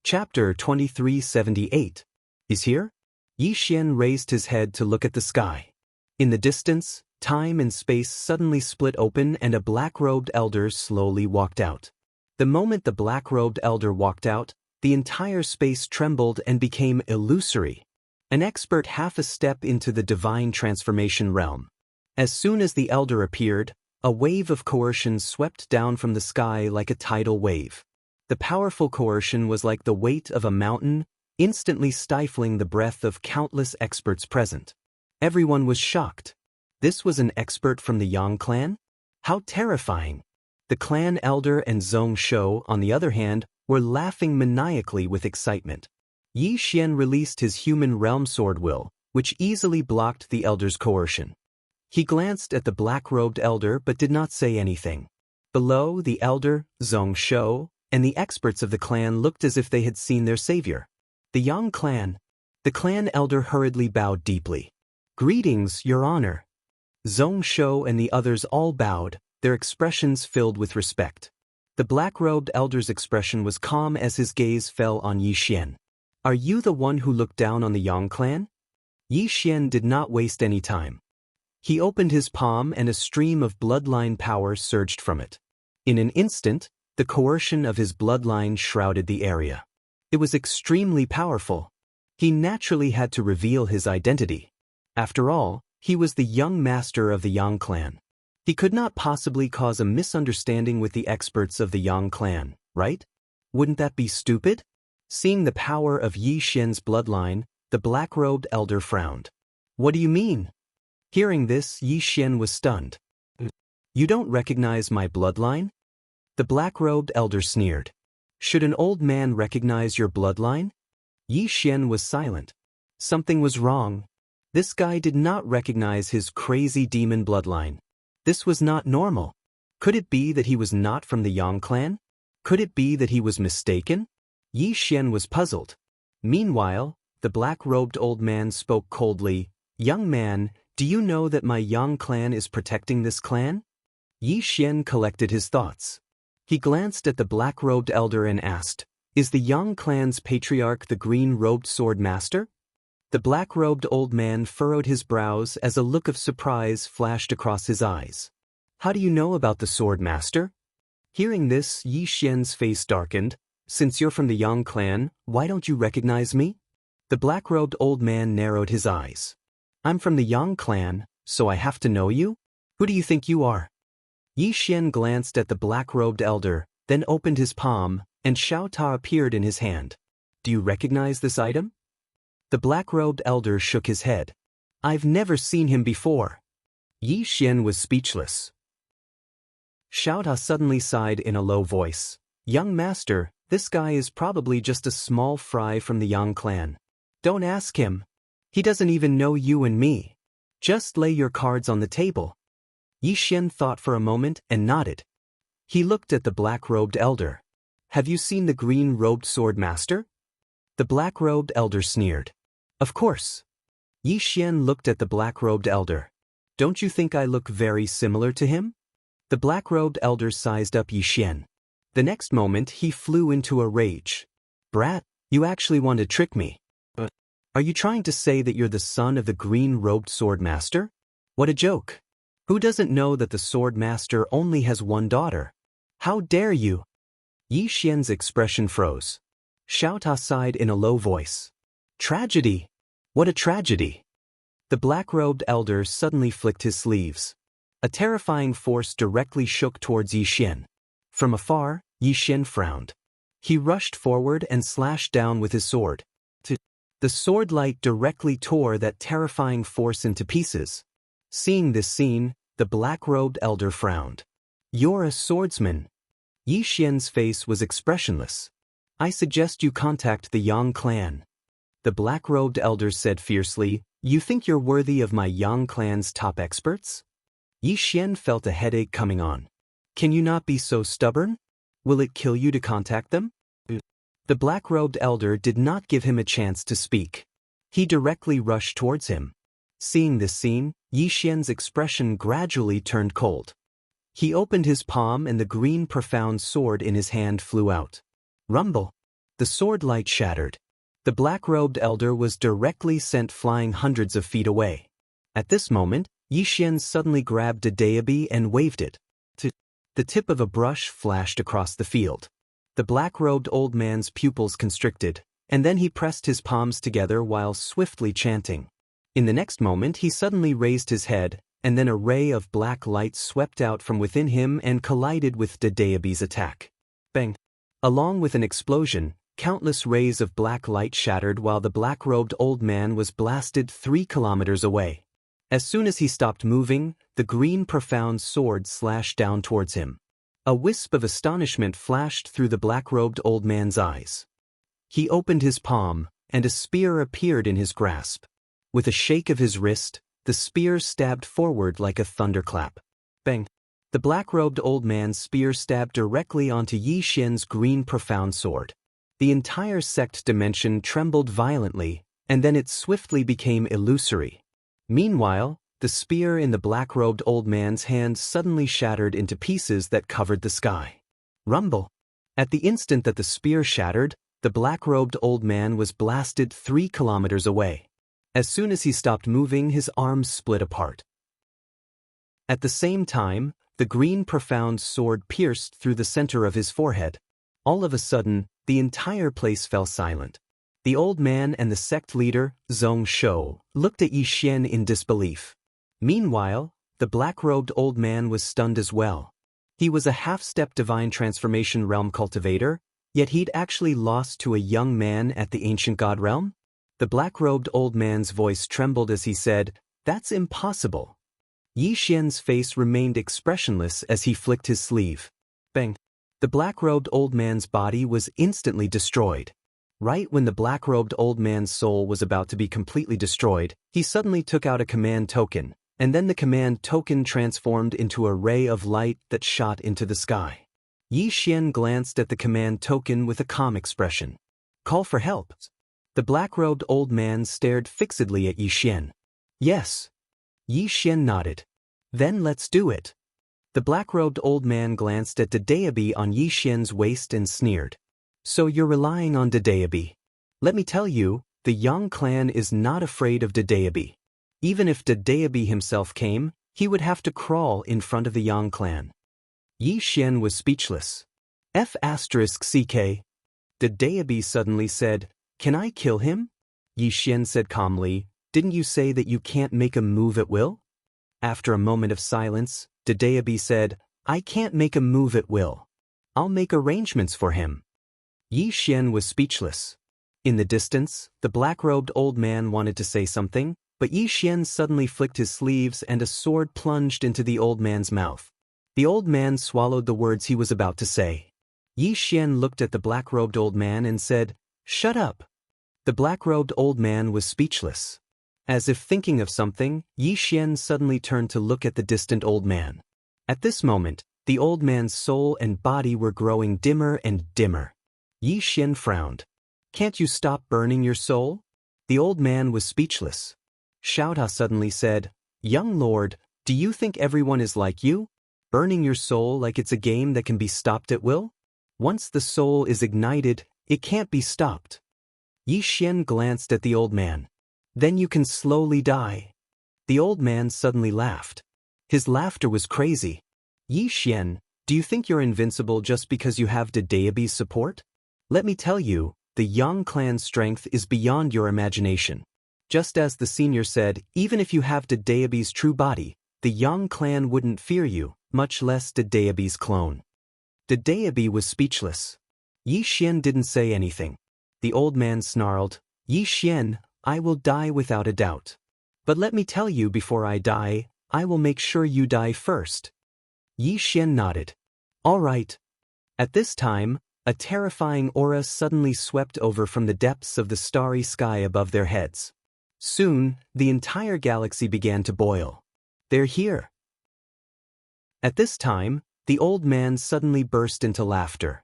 Chapter 2378. Is here? Yi Xian raised his head to look at the sky. In the distance, time and space suddenly split open and a black-robed elder slowly walked out. The moment the black-robed elder walked out, the entire space trembled and became illusory. An expert half a step into the divine transformation realm. As soon as the elder appeared, a wave of coercion swept down from the sky like a tidal wave. The powerful coercion was like the weight of a mountain, instantly stifling the breath of countless experts present. Everyone was shocked. This was an expert from the Yang clan? How terrifying! The clan elder and Zhong Shou, on the other hand, were laughing maniacally with excitement. Yi Xian released his human realm sword will, which easily blocked the elder's coercion. He glanced at the black-robed elder but did not say anything. Below, the elder, Zhong Shou, and the experts of the clan looked as if they had seen their savior. The Yang clan. The clan elder hurriedly bowed deeply. "Greetings, Your Honor." Zhong Shou and the others all bowed, their expressions filled with respect. The black-robed elder's expression was calm as his gaze fell on Yi Xian. "Are you the one who looked down on the Yang clan?" Yi Xian did not waste any time. He opened his palm and a stream of bloodline power surged from it. In an instant, the coercion of his bloodline shrouded the area. It was extremely powerful. He naturally had to reveal his identity. After all, he was the young master of the Yang clan. He could not possibly cause a misunderstanding with the experts of the Yang clan, right? Wouldn't that be stupid? Seeing the power of Yi Xian's bloodline, the black-robed elder frowned. "What do you mean?" Hearing this, Yi Xian was stunned. "You don't recognize my bloodline?" The black-robed elder sneered. "Should an old man recognize your bloodline?" Yi Xian was silent. Something was wrong. This guy did not recognize his crazy demon bloodline. This was not normal. Could it be that he was not from the Yang clan? Could it be that he was mistaken? Yi Xian was puzzled. Meanwhile, the black-robed old man spoke coldly. "Young man, do you know that my Yang clan is protecting this clan?" Yi Xian collected his thoughts. He glanced at the black-robed elder and asked, "Is the Yang clan's patriarch the green-robed sword master?" The black-robed old man furrowed his brows as a look of surprise flashed across his eyes. "How do you know about the sword master?" Hearing this, Yi Xian's face darkened. "Since you're from the Yang clan, why don't you recognize me?" The black-robed old man narrowed his eyes. "I'm from the Yang clan, so I have to know you? Who do you think you are?" Yi Xian glanced at the black-robed elder, then opened his palm, and Xiao Ta appeared in his hand. "Do you recognize this item?" The black-robed elder shook his head. "I've never seen him before." Yi Xian was speechless. Xiao Ta suddenly sighed in a low voice. "Young master, this guy is probably just a small fry from the Yang clan. Don't ask him. He doesn't even know you and me. Just lay your cards on the table." Yi Xian thought for a moment and nodded. He looked at the black-robed elder. "Have you seen the green-robed sword master?" The black-robed elder sneered. "Of course." Yi Xian looked at the black-robed elder. "Don't you think I look very similar to him?" The black-robed elder sized up Yi Xian. The next moment he flew into a rage. "Brat, you actually want to trick me. Are you trying to say that you're the son of the green-robed sword master? What a joke. Who doesn't know that the sword master only has one daughter? How dare you?" Yi Xian's expression froze. Xiao Ta sighed in a low voice. "Tragedy! What a tragedy!" The black-robed elder suddenly flicked his sleeves. A terrifying force directly shook towards Yi Xian. From afar, Yi Xian frowned. He rushed forward and slashed down with his sword. The sword light directly tore that terrifying force into pieces. Seeing this scene, the black-robed elder frowned. "You're a swordsman." Yi Xian's face was expressionless. "I suggest you contact the Yang clan." The black-robed elder said fiercely, "You think you're worthy of my Yang clan's top experts?" Yi Xian felt a headache coming on. "Can you not be so stubborn? Will it kill you to contact them?" The black-robed elder did not give him a chance to speak. He directly rushed towards him. Seeing this scene, Yi Xian's expression gradually turned cold. He opened his palm and the green profound sword in his hand flew out. Rumble. the sword light shattered. The black-robed elder was directly sent flying hundreds of feet away. At this moment, Yixian suddenly grabbed a Daoist and waved it. The tip of a brush flashed across the field. The black-robed old man's pupils constricted, and then he pressed his palms together while swiftly chanting. In the next moment he suddenly raised his head, and then a ray of black light swept out from within him and collided with the Daoist's attack. Bang! Along with an explosion, countless rays of black light shattered while the black-robed old man was blasted 3 kilometers away. As soon as he stopped moving, the green profound sword slashed down towards him. A wisp of astonishment flashed through the black-robed old man's eyes. He opened his palm, and a spear appeared in his grasp. With a shake of his wrist, the spear stabbed forward like a thunderclap. Bang! The black-robed old man's spear stabbed directly onto Yixian's green profound sword. The entire sect dimension trembled violently, and then it swiftly became illusory. Meanwhile, the spear in the black-robed old man's hand suddenly shattered into pieces that covered the sky. Rumble! At the instant that the spear shattered, the black-robed old man was blasted 3 kilometers away. As soon as he stopped moving, his arms split apart. At the same time, the green profound sword pierced through the center of his forehead. All of a sudden, the entire place fell silent. The old man and the sect leader, Zhong Shou, looked at Yixian in disbelief. Meanwhile, the black-robed old man was stunned as well. He was a half-step divine transformation realm cultivator, yet he'd actually lost to a young man at the ancient god realm? The black-robed old man's voice trembled as he said, "That's impossible." Yixian's face remained expressionless as he flicked his sleeve. Bang! The black-robed old man's body was instantly destroyed. Right when the black-robed old man's soul was about to be completely destroyed, he suddenly took out a command token, and then the command token transformed into a ray of light that shot into the sky. Yixian glanced at the command token with a calm expression. "Call for help." The black-robed old man stared fixedly at Yixian. "Yes." Yixian nodded. "Then let's do it." The black-robed old man glanced at the Daoist on Yixian's waist and sneered. "So you're relying on the Daoist. Let me tell you, the Yang clan is not afraid of the Daoist. Even if the Daoist himself came, he would have to crawl in front of the Yang clan." Yixian was speechless. F***CK. The Daoist suddenly said, "Can I kill him?" Yixian said calmly, "Didn't you say that you can't make a move at will?" After a moment of silence, the Daoist said, "I can't make a move at will. I'll make arrangements for him." Yixian was speechless. In the distance, the black-robed old man wanted to say something, but Yixian suddenly flicked his sleeves and a sword plunged into the old man's mouth. The old man swallowed the words he was about to say. Yixian looked at the black-robed old man and said, "Shut up." The black-robed old man was speechless. As if thinking of something, Yixian suddenly turned to look at the distant old man. At this moment, the old man's soul and body were growing dimmer and dimmer. Yixian frowned. "Can't you stop burning your soul?" The old man was speechless. Xiaota suddenly said, "Young lord, do you think everyone is like you? Burning your soul like it's a game that can be stopped at will? Once the soul is ignited, it can't be stopped." Yixian glanced at the old man. "Then you can slowly die." The old man suddenly laughed. His laughter was crazy. "Yixian, do you think you're invincible just because you have the Daoist's support? Let me tell you, the Yang clan's strength is beyond your imagination. Just as the senior said, even if you have the Daoist's true body, the Yang clan wouldn't fear you, much less the Daoist's clone." The Daoist was speechless. Yixian didn't say anything. The old man snarled, "Yixian, I will die without a doubt. But let me tell you before I die, I will make sure you die first." Yixian nodded. "All right." At this time, a terrifying aura suddenly swept over from the depths of the starry sky above their heads. Soon, the entire galaxy began to boil. "They're here." At this time, the old man suddenly burst into laughter.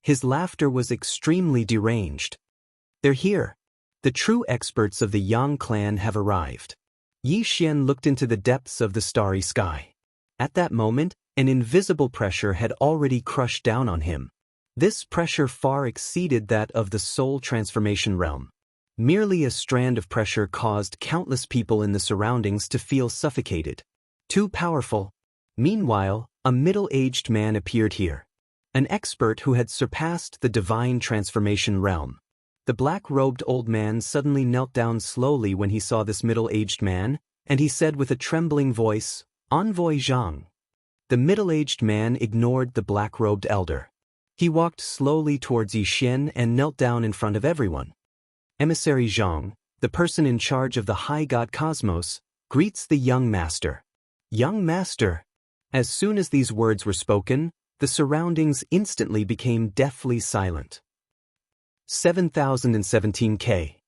His laughter was extremely deranged. "They're here. The true experts of the Yang clan have arrived." Yixian looked into the depths of the starry sky. At that moment, an invisible pressure had already crushed down on him. This pressure far exceeded that of the soul transformation realm. Merely a strand of pressure caused countless people in the surroundings to feel suffocated. Too powerful. Meanwhile, a middle-aged man appeared here. An expert who had surpassed the divine transformation realm. The black-robed old man suddenly knelt down slowly when he saw this middle-aged man, and he said with a trembling voice, "Envoy Zhang." The middle-aged man ignored the black-robed elder. He walked slowly towards Yixian and knelt down in front of everyone. Emissary Zhang, the person in charge of the High God Cosmos, greets the young master. Young master. As soon as these words were spoken, the surroundings instantly became deathly silent. 7017K.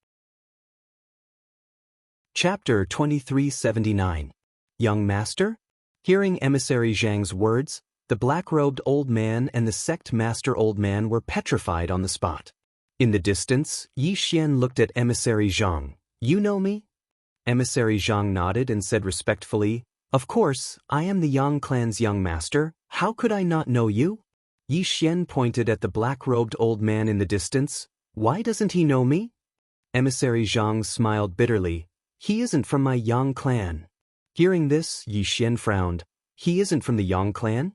Chapter 2379. Young Master? Hearing Emissary Zhang's words, the black-robed old man and the sect master old man were petrified on the spot. In the distance, Yixian looked at Emissary Zhang. "You know me?" Emissary Zhang nodded and said respectfully, "Of course, I am the Yang clan's young master. How could I not know you?" Yixian pointed at the black-robed old man in the distance. "Why doesn't he know me?" Emissary Zhang smiled bitterly. "He isn't from my Yang clan." Hearing this, Yixian frowned. "He isn't from the Yang clan?"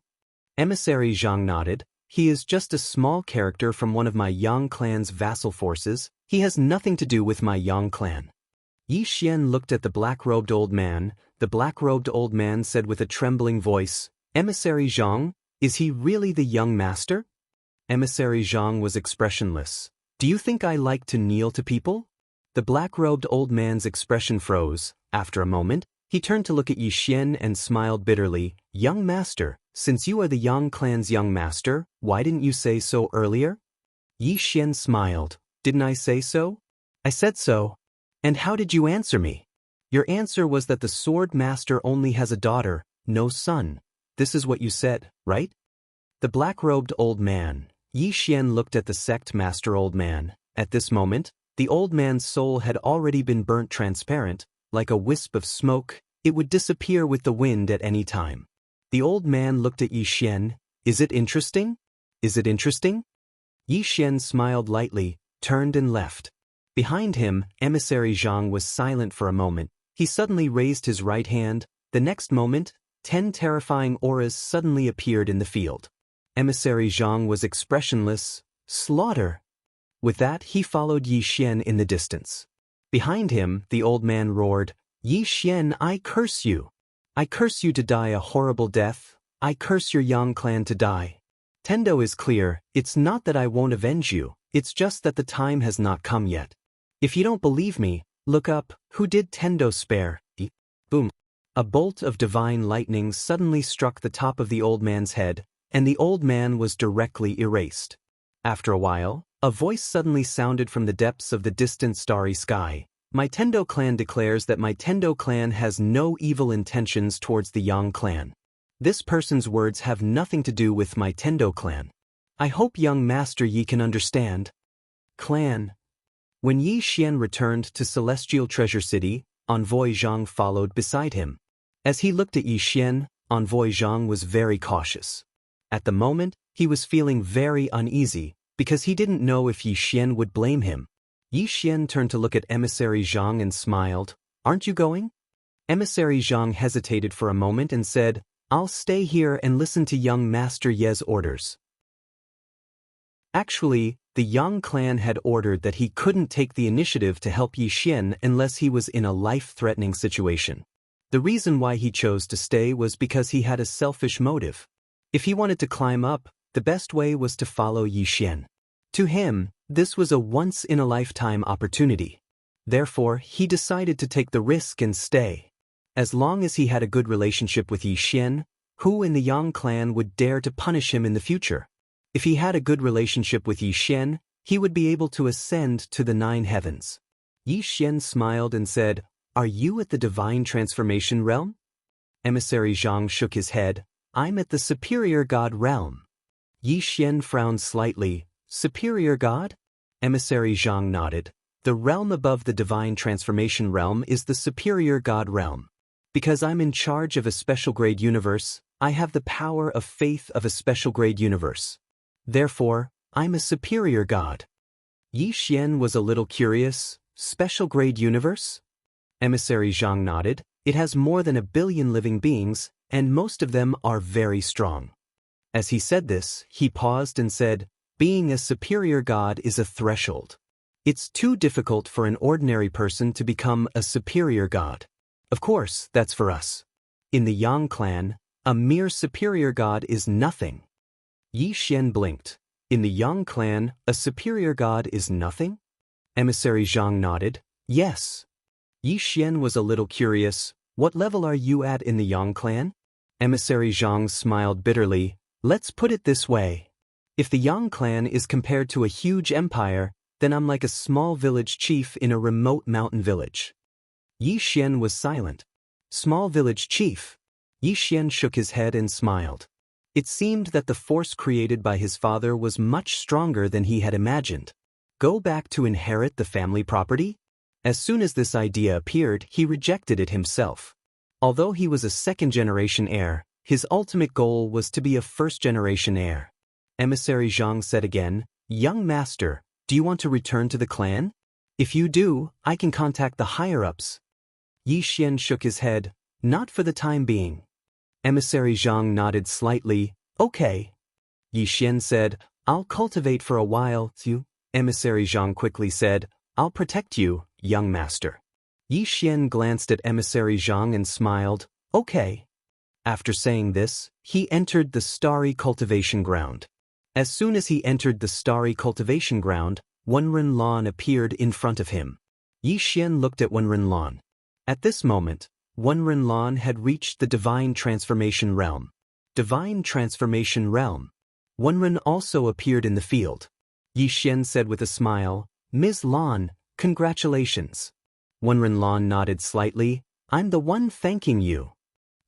Emissary Zhang nodded. "He is just a small character from one of my Yang clan's vassal forces. He has nothing to do with my Yang clan." Yixian looked at the black-robed old man. The black-robed old man said with a trembling voice, "Emissary Zhang, is he really the young master?" Emissary Zhang was expressionless. "Do you think I like to kneel to people?" The black-robed old man's expression froze. After a moment, he turned to look at Yixian and smiled bitterly. "Young master, since you are the Yang clan's young master, why didn't you say so earlier?" Yixian smiled. "Didn't I say so?" "I said so." "And how did you answer me?" "Your answer was that the sword master only has a daughter, no son. This is what you said, right?" The black-robed old man. Yixian looked at the sect master old man. At this moment, the old man's soul had already been burnt transparent. Like a wisp of smoke, it would disappear with the wind at any time. The old man looked at Yixian. "Is it interesting? Is it interesting?" Yixian smiled lightly, turned and left. Behind him, Emissary Zhang was silent for a moment. He suddenly raised his right hand. The next moment, 10 terrifying auras suddenly appeared in the field. Emissary Zhang was expressionless. "Slaughter!" With that, he followed Yixian in the distance. Behind him, the old man roared, "Yixian, I curse you! I curse you to die a horrible death. I curse your Yang clan to die. Tendo is clear. It's not that I won't avenge you, it's just that the time has not come yet. If you don't believe me, look up, who did Tendo spare?" Boom. A bolt of divine lightning suddenly struck the top of the old man's head, and the old man was directly erased. After a while, a voice suddenly sounded from the depths of the distant starry sky. "My Tendo clan declares that my Tendo clan has no evil intentions towards the Yang clan. This person's words have nothing to do with my Tendo clan. I hope young master Yi can understand." Clan. When Yixian returned to Celestial Treasure City, Envoy Zhang followed beside him. As he looked at Yixian, Envoy Zhang was very cautious. At the moment, he was feeling very uneasy, because he didn't know if Yixian would blame him. Yixian turned to look at Emissary Zhang and smiled. "Aren't you going?" Emissary Zhang hesitated for a moment and said, "I'll stay here and listen to young Master Ye's orders." Actually, the Yang clan had ordered that he couldn't take the initiative to help Yixian unless he was in a life-threatening situation. The reason why he chose to stay was because he had a selfish motive. If he wanted to climb up, the best way was to follow Yixian. To him, this was a once-in-a-lifetime opportunity. Therefore, he decided to take the risk and stay. As long as he had a good relationship with Yixian, who in the Yang clan would dare to punish him in the future? If he had a good relationship with Yixian, he would be able to ascend to the 9 heavens. Yixian smiled and said, "Are you at the divine transformation realm?" Emissary Zhang shook his head. "I'm at the superior god realm." Yixian frowned slightly. "Superior god?" Emissary Zhang nodded. "The realm above the divine transformation realm is the superior god realm. Because I'm in charge of a special grade universe, I have the power of faith of a special grade universe. Therefore, I'm a superior god. Yi Xian was a little curious. Special grade universe? Emissary Zhang nodded. It has more than 1 billion living beings, and most of them are very strong. As he said this, he paused and said, being a superior god is a threshold. It's too difficult for an ordinary person to become a superior god. Of course, that's for us. In the Yang clan, a mere superior god is nothing. Yi Xian blinked. In the Yang clan, a superior god is nothing? Emissary Zhang nodded. Yes. Yi Xian was a little curious. What level are you at in the Yang clan? Emissary Zhang smiled bitterly. Let's put it this way. If the Yang clan is compared to a huge empire, then I'm like a small village chief in a remote mountain village. Yi Xian was silent. Small village chief. Yi Xian shook his head and smiled. It seemed that the force created by his father was much stronger than he had imagined. Go back to inherit the family property? As soon as this idea appeared, he rejected it himself. Although he was a second-generation heir, his ultimate goal was to be a first-generation heir. Emissary Zhang said again, Young master, do you want to return to the clan? If you do, I can contact the higher-ups. Yi Xian shook his head. Not for the time being. Emissary Zhang nodded slightly. Okay. Yi Xian said, I'll cultivate for a while, too. Emissary Zhang quickly said, I'll protect you, young master. Yi Xian glanced at Emissary Zhang and smiled. Okay. After saying this, he entered the starry cultivation ground. As soon as he entered the starry cultivation ground, Wenren Lan appeared in front of him. Yi Xian looked at Wenren Lan. At this moment, Wenren Lan had reached the Divine Transformation Realm. Divine Transformation Realm. Wenren also appeared in the field. Yi Xian said with a smile, Ms. Lan, congratulations. Wenren Lan nodded slightly. I'm the one thanking you.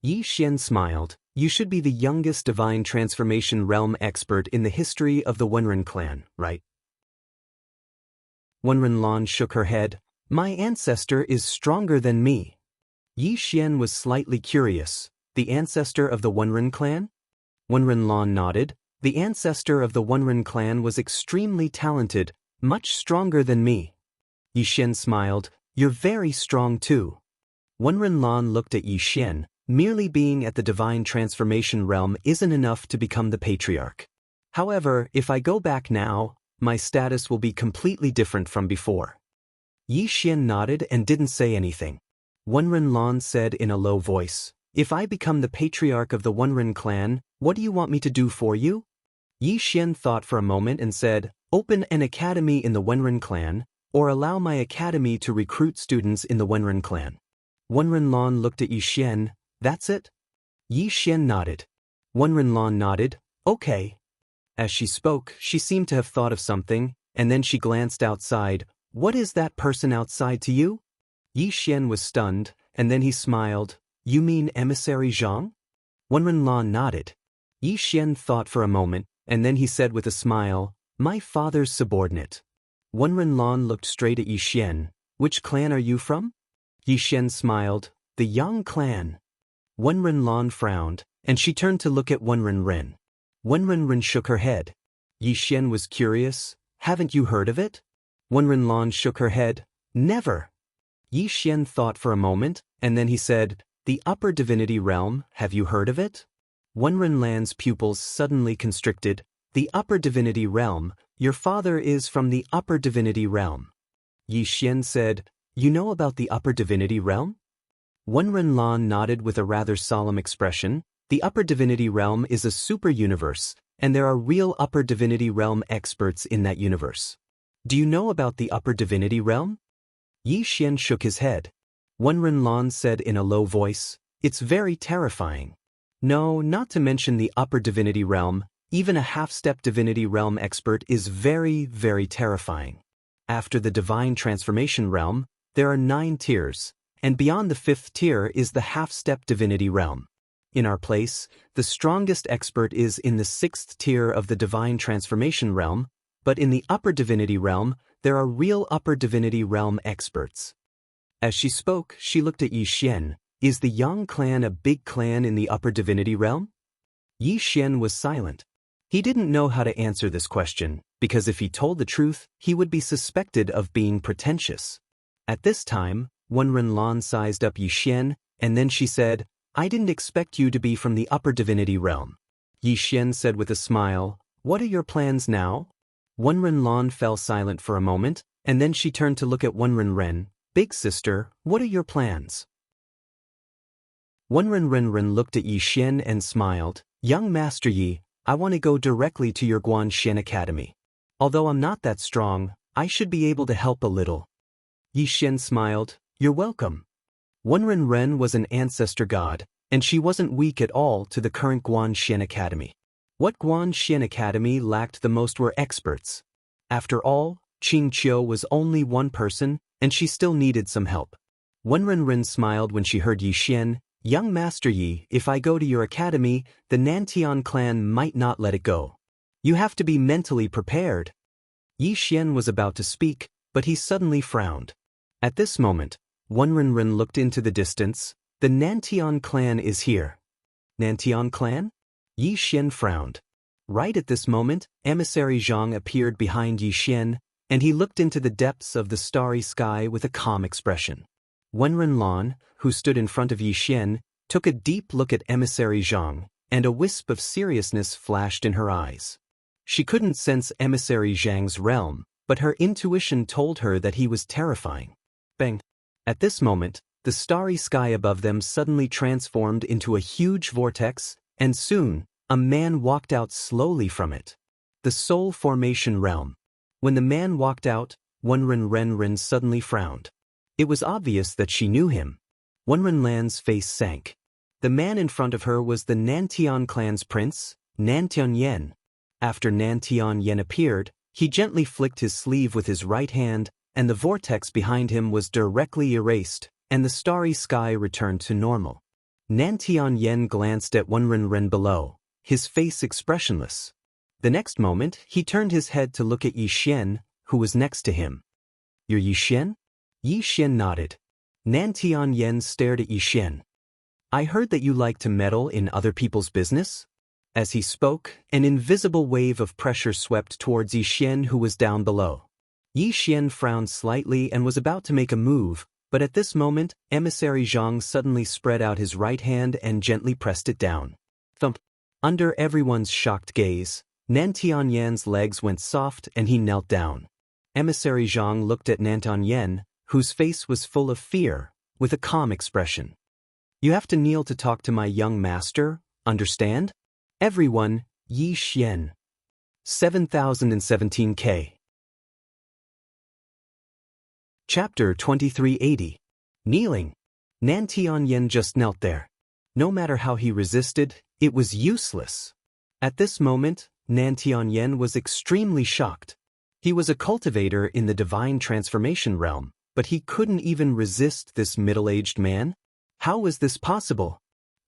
Yi Xian smiled. You should be the youngest Divine Transformation Realm expert in the history of the Wenren clan, right? Wenren Lan shook her head. My ancestor is stronger than me. Yi Xian was slightly curious. The ancestor of the Wenren clan? Wenren Lan nodded. The ancestor of the Wenren clan was extremely talented, much stronger than me. Yi Xian smiled. You're very strong too. Wenren Lan looked at Yi Xian. Merely being at the Divine Transformation Realm isn't enough to become the patriarch. However, if I go back now, my status will be completely different from before. Yi Xian nodded and didn't say anything. Wenren Lan said in a low voice, If I become the patriarch of the Wenren clan, what do you want me to do for you? Yi Xian thought for a moment and said, Open an academy in the Wenren clan, or allow my academy to recruit students in the Wenren clan. Wenren Lan looked at Yi Xian. That's it? Yi Xian nodded. Wenren Lan nodded. Okay. As she spoke, she seemed to have thought of something, and then she glanced outside. What is that person outside to you? Yi Xian was stunned, and then he smiled. You mean Emissary Zhang? Wenren Lan nodded. Yi Xian thought for a moment, and then he said with a smile, My father's subordinate. Wenren Lan looked straight at Yi Xian. Which clan are you from? Yi Xian smiled. The Yang clan. Wenren Lan frowned, and she turned to look at Wenren Ren. Wenren Ren shook her head. Yi Xian was curious. Haven't you heard of it? Wenren Lan shook her head. Never. Yi Xian thought for a moment, and then he said, The Upper Divinity Realm, have you heard of it? Wenren Lan's pupils suddenly constricted. The Upper Divinity Realm, your father is from the Upper Divinity Realm. Yi Xian said, You know about the Upper Divinity Realm? Wenren Lan nodded with a rather solemn expression. The Upper Divinity Realm is a super universe, and there are real Upper Divinity Realm experts in that universe. Do you know about the Upper Divinity Realm? Yi Xian shook his head. Wenren Lan said in a low voice, It's very terrifying. No, not to mention the Upper Divinity Realm, even a half-step Divinity Realm expert is very, very terrifying. After the Divine Transformation Realm, there are 9 tiers. And beyond the 5th tier is the half-step Divinity Realm. In our place, the strongest expert is in the 6th tier of the Divine Transformation Realm, but in the Upper Divinity Realm, there are real Upper Divinity Realm experts. As she spoke, she looked at Yi Xian. Is the Yang clan a big clan in the Upper Divinity Realm? Yi Xian was silent. He didn't know how to answer this question, because if he told the truth, he would be suspected of being pretentious. At this time, Wenren Lan sized up Yi Xian, and then she said, "I didn't expect you to be from the upper divinity realm." Yi Xian said with a smile, "What are your plans now?" Wenren Lan fell silent for a moment, and then she turned to look at Wenren Ren. "Big sister, what are your plans?" Wenren Ren looked at Yi Xian and smiled. "Young Master Yi, I want to go directly to your Guanxian Academy. Although I'm not that strong, I should be able to help a little." Yi Xian smiled. "You're welcome." Wenren Ren was an ancestor god, and she wasn't weak at all to the current Guanxian Academy. What Guanxian Academy lacked the most were experts. After all, Qing Qiu was only one person, and she still needed some help. Wenren Ren smiled when she heard Yi Xian. "Young Master Yi, if I go to your academy, the Nantian clan might not let it go. You have to be mentally prepared." Yi Xian was about to speak, but he suddenly frowned. At this moment, Wenren Ren looked into the distance. "The Nantian clan is here." "Nantian clan?" Yi Xian frowned. Right at this moment, Emissary Zhang appeared behind Yi Xian, and he looked into the depths of the starry sky with a calm expression. Wenren Lan, who stood in front of Yi Xian, took a deep look at Emissary Zhang, and a wisp of seriousness flashed in her eyes. She couldn't sense Emissary Zhang's realm, but her intuition told her that he was terrifying. Bang! At this moment, the starry sky above them suddenly transformed into a huge vortex, and soon, a man walked out slowly from it. The Soul Formation Realm. When the man walked out, Wenren Ren suddenly frowned. It was obvious that she knew him. Wenren Lan's face sank. The man in front of her was the Nantian clan's prince, Nantian Yen. After Nantian Yen appeared, he gently flicked his sleeve with his right hand, and the vortex behind him was directly erased, and the starry sky returned to normal. Nantian Yen glanced at Wenren Ren below, his face expressionless. The next moment, he turned his head to look at Yi Xian, who was next to him. "You're Yi Xian?" Yi Xian nodded. Nantian Yen stared at Yi Xian. "I heard that you like to meddle in other people's business?" As he spoke, an invisible wave of pressure swept towards Yi Xian, who was down below. Yi Xian frowned slightly and was about to make a move, but at this moment, Emissary Zhang suddenly spread out his right hand and gently pressed it down. Thump! Under everyone's shocked gaze, Nantian Yan's legs went soft and he knelt down. Emissary Zhang looked at Nantian Yan, whose face was full of fear, with a calm expression. "You have to kneel to talk to my young master, understand?" Everyone, Yi Xian. 7017K. Chapter 2380. Kneeling. Nantian Yan just knelt there. No matter how he resisted, it was useless. At this moment, Nantian Yan was extremely shocked. He was a cultivator in the divine transformation realm, but he couldn't even resist this middle-aged man? How was this possible?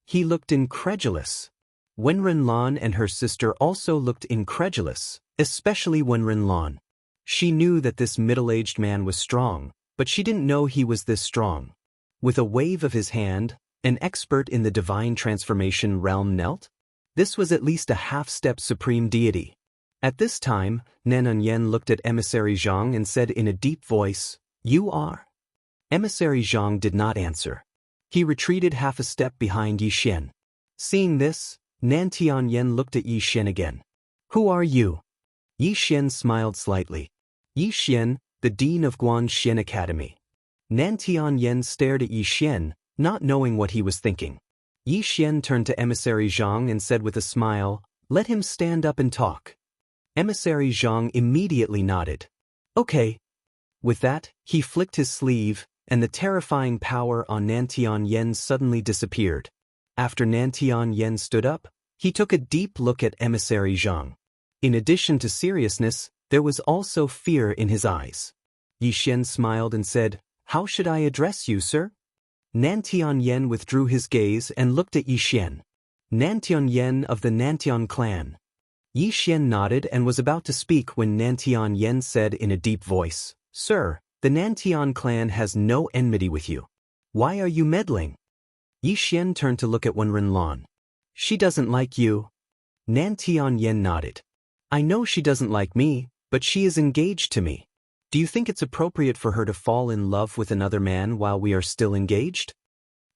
He looked incredulous. Wenren Lan and her sister also looked incredulous, especially Wenren Lan. She knew that this middle-aged man was strong, but she didn't know he was this strong. With a wave of his hand, an expert in the divine transformation realm knelt? This was at least a half-step supreme deity. At this time, Nantian Yan looked at Emissary Zhang and said in a deep voice, "You are?" Emissary Zhang did not answer. He retreated half a step behind Yi Xian. Seeing this, Nantian Yan looked at Yi Xian again. "Who are you?" Yi Xian smiled slightly. "Yi Xian, the Dean of Guanxian Academy." Nantian Yan stared at Yi Xian, not knowing what he was thinking. Yi Xian turned to Emissary Zhang and said with a smile, "Let him stand up and talk." Emissary Zhang immediately nodded. "Okay." With that, he flicked his sleeve, and the terrifying power on Nantian Yan suddenly disappeared. After Nantian Yan stood up, he took a deep look at Emissary Zhang. In addition to seriousness, there was also fear in his eyes. Yi Xian smiled and said, "How should I address you, sir?" Nantian Yan withdrew his gaze and looked at Yi Xian. "Nantian Yan of the Nantian clan." Yi Xian nodded and was about to speak when Nantian Yan said in a deep voice, "Sir, the Nantian clan has no enmity with you. Why are you meddling?" Yi Xian turned to look at Wenren Lan. "She doesn't like you." Nan Tianyan nodded. I know she doesn't like me, but she is engaged to me. Do you think it's appropriate for her to fall in love with another man while we are still engaged?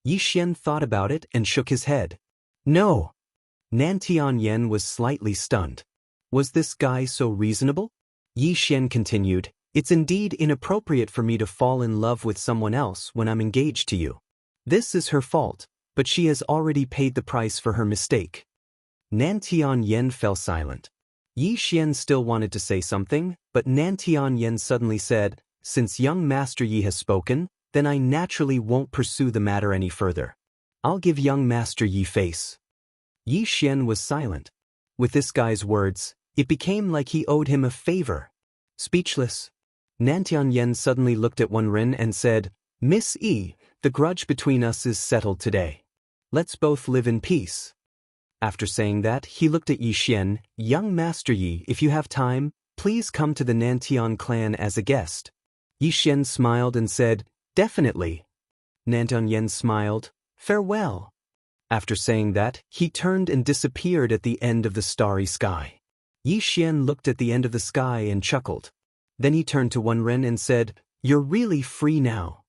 Yi Xian thought about it and shook his head. No. Nan Tianyan was slightly stunned. Was this guy so reasonable? Yi Xian continued, it's indeed inappropriate for me to fall in love with someone else when I'm engaged to you. This is her fault, but she has already paid the price for her mistake. Nan Tianyan fell silent. Yi Xian still wanted to say something, but Nan Tianyan suddenly said, since young Master Yi has spoken, then I naturally won't pursue the matter any further. I'll give young Master Yi face. Yi Xian was silent. With this guy's words, it became like he owed him a favor. Speechless, Nan Tianyan suddenly looked at Wen Ren and said, Miss Yi, the grudge between us is settled today. Let's both live in peace. After saying that, he looked at Yi Xian, young Master Yi, if you have time, please come to the Nantian clan as a guest. Yi Xian smiled and said, definitely. Nan Tianyan smiled, farewell. After saying that, he turned and disappeared at the end of the starry sky. Yi Xian looked at the end of the sky and chuckled. Then he turned to Wen Ren and said, you're really free now.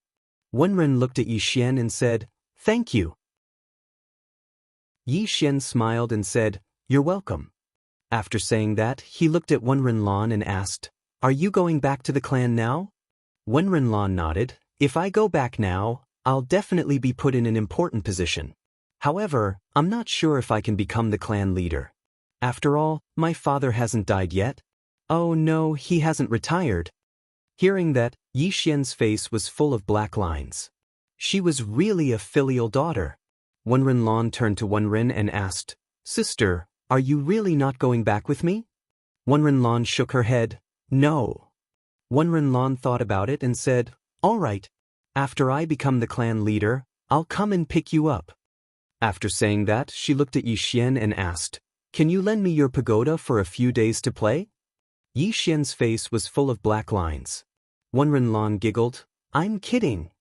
Wen Ren looked at Yi Xian and said, thank you. Yi Xian smiled and said, you're welcome. After saying that, he looked at Wen Renlan and asked, are you going back to the clan now? Wen Renlan nodded, if I go back now, I'll definitely be put in an important position. However, I'm not sure if I can become the clan leader. After all, my father hasn't died yet. Oh no, he hasn't retired. Hearing that, Yi Xian's face was full of black lines. She was really a filial daughter. Wen Renlan turned to Wen Ren and asked, sister, are you really not going back with me? Wen Renlan shook her head, no. Wen Renlan thought about it and said, all right. After I become the clan leader, I'll come and pick you up. After saying that, she looked at Yi Xian and asked, can you lend me your pagoda for a few days to play? Yi Xian's face was full of black lines. Wen Renlan giggled, I'm kidding.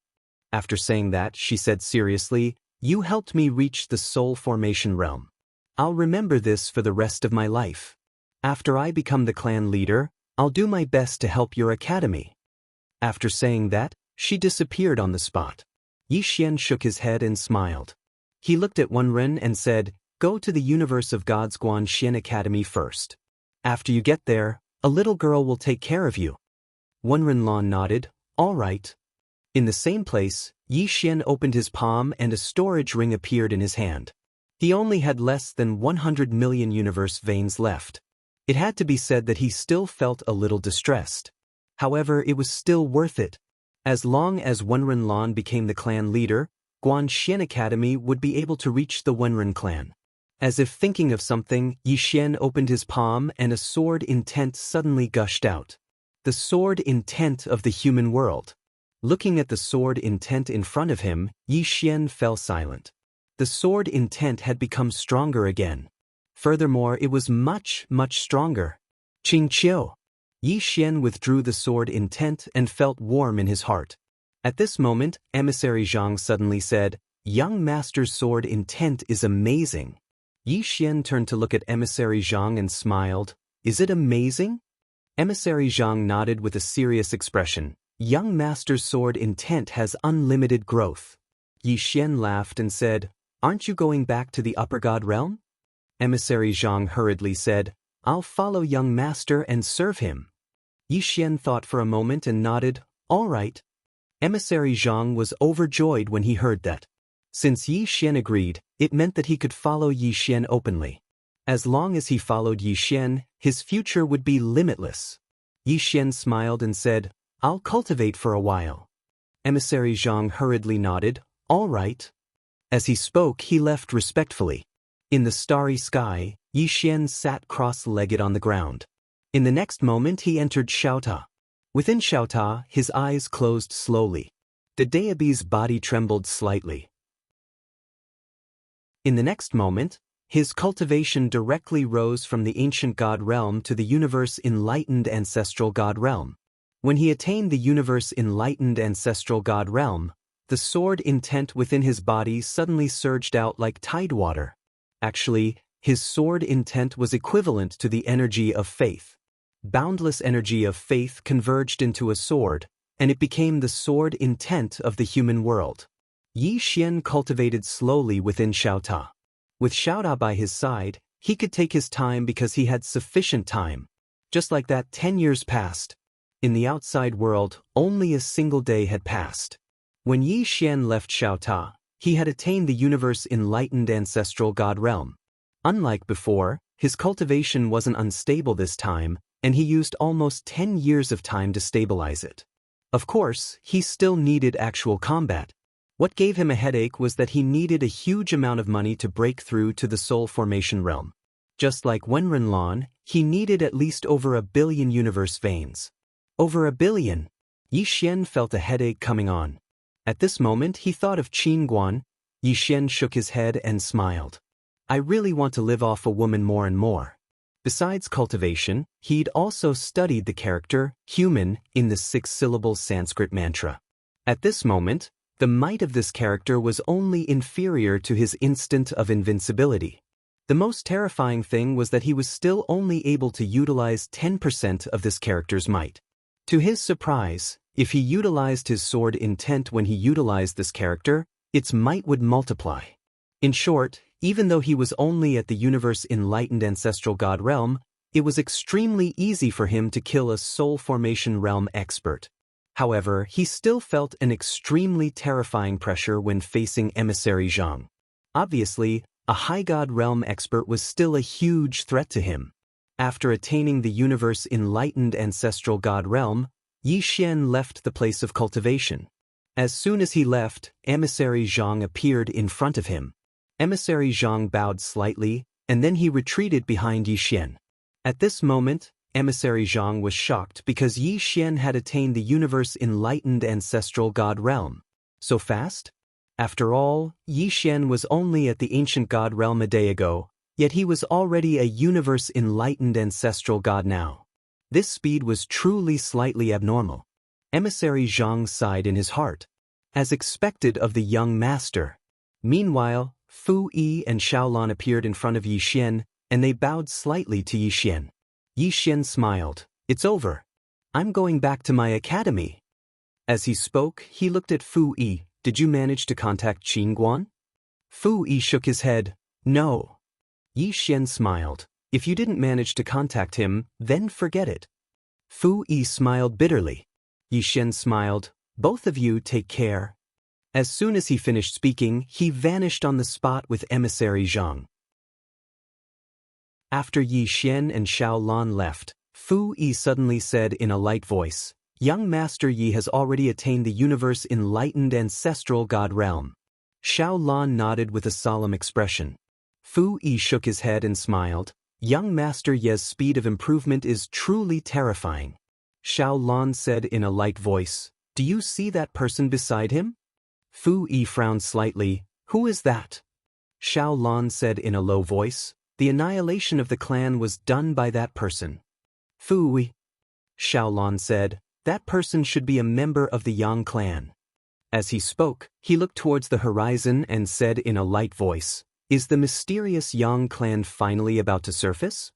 After saying that, she said seriously, you helped me reach the soul formation realm. I'll remember this for the rest of my life. After I become the clan leader, I'll do my best to help your academy. After saying that, she disappeared on the spot. Yi Xian shook his head and smiled. He looked at Wen Ren and said, go to the Universe of God's Guanxian Academy first. After you get there, a little girl will take care of you. Wen Renlan nodded, all right. In the same place, Yi Xian opened his palm and a storage ring appeared in his hand. He only had less than 100 million universe veins left. It had to be said that he still felt a little distressed. However, it was still worth it. As long as Wen Renlan became the clan leader, Guanxian Academy would be able to reach the Wenren clan. As if thinking of something, Yi Xian opened his palm and a sword intent suddenly gushed out. The sword intent of the human world. Looking at the sword intent in front of him, Yi Xian fell silent. The sword intent had become stronger again. Furthermore, it was much, much stronger. Qing Qiu. Yi Xian withdrew the sword intent and felt warm in his heart. At this moment, Emissary Zhang suddenly said, young master's sword intent is amazing. Yi Xian turned to look at Emissary Zhang and smiled. Is it amazing? Emissary Zhang nodded with a serious expression. Young master's sword intent has unlimited growth. Yi Xian laughed and said, aren't you going back to the upper god realm? Emissary Zhang hurriedly said, I'll follow young master and serve him. Yi Xian thought for a moment and nodded, all right. Emissary Zhang was overjoyed when he heard that. Since Yi Xian agreed, it meant that he could follow Yi Xian openly. As long as he followed Yi Xian, his future would be limitless. Yi Xian smiled and said, I'll cultivate for a while. Emissary Zhang hurriedly nodded, all right. As he spoke, he left respectfully. In the starry sky, Yi Xian sat cross-legged on the ground. In the next moment he entered Xiaota. Within Xiaota, his eyes closed slowly. The Daoist's body trembled slightly. In the next moment, his cultivation directly rose from the ancient god realm to the universe enlightened ancestral god realm. When he attained the universe enlightened ancestral god realm, the sword intent within his body suddenly surged out like tidewater. Actually, His sword intent was equivalent to the energy of faith. Boundless energy of faith converged into a sword, and it became the sword intent of the human world. Yi Xian cultivated slowly within Xiaota. With Xiaota by his side, he could take his time because he had sufficient time. Just like that, 10 years passed. In the outside world, only a single day had passed. When Yi Xian left Xiaota, he had attained the universe enlightened ancestral god realm. Unlike before, his cultivation wasn't unstable this time, and he used almost 10 years of time to stabilize it. Of course, he still needed actual combat. What gave him a headache was that he needed a huge amount of money to break through to the soul formation realm. Just like Wenrenlan, he needed at least over 1 billion universe veins. Over 1 billion! Yi Xian felt a headache coming on. At this moment he thought of Qin Guan. Yi Xian shook his head and smiled. I really want to live off a woman more and more. Besides cultivation, he'd also studied the character, human, in the 6-syllable Sanskrit mantra. At this moment, the might of this character was only inferior to his instant of invincibility. The most terrifying thing was that he was still only able to utilize 10% of this character's might. To his surprise, if he utilized his sword intent when he utilized this character, its might would multiply. In short, even though he was only at the universe enlightened ancestral god realm, it was extremely easy for him to kill a soul formation realm expert. However, he still felt an extremely terrifying pressure when facing emissary Zhang. Obviously, a high god realm expert was still a huge threat to him. After attaining the universe enlightened ancestral god realm, Yi Xian left the place of cultivation. As soon as he left, emissary Zhang appeared in front of him. Emissary Zhang bowed slightly, and then he retreated behind Yi Xian. At this moment, emissary Zhang was shocked because Yi Xian had attained the universe enlightened ancestral god realm. So fast? After all, Yi Xian was only at the ancient god realm a day ago, yet he was already a universe enlightened ancestral god now. This speed was truly slightly abnormal. Emissary Zhang sighed in his heart, as expected of the young master. Meanwhile, Fu Yi and Xiaolan appeared in front of Yi Xian, and they bowed slightly to Yi Xian. Yi Xian smiled. It's over. I'm going back to my academy. As he spoke, he looked at Fu Yi. Did you manage to contact Qin Guan? Fu Yi shook his head. No. Yi Xian smiled. If you didn't manage to contact him, then forget it. Fu Yi smiled bitterly. Yi Xian smiled. Both of you take care. As soon as he finished speaking, he vanished on the spot with emissary Zhang. After Yi Xian and Xiaolan left, Fu Yi suddenly said in a light voice, Young Master Yi has already attained the universe enlightened ancestral god realm. Xiaolan nodded with a solemn expression. Fu Yi shook his head and smiled. Young Master Yi's speed of improvement is truly terrifying. Xiaolan said in a light voice, Do you see that person beside him? Fu Yi frowned slightly. Who is that? Xiaolan said in a low voice. The annihilation of the clan was done by that person. Fu Yi. Xiaolan said, That person should be a member of the Yang clan. As he spoke, he looked towards the horizon and said in a light voice, Is the mysterious Yang clan finally about to surface?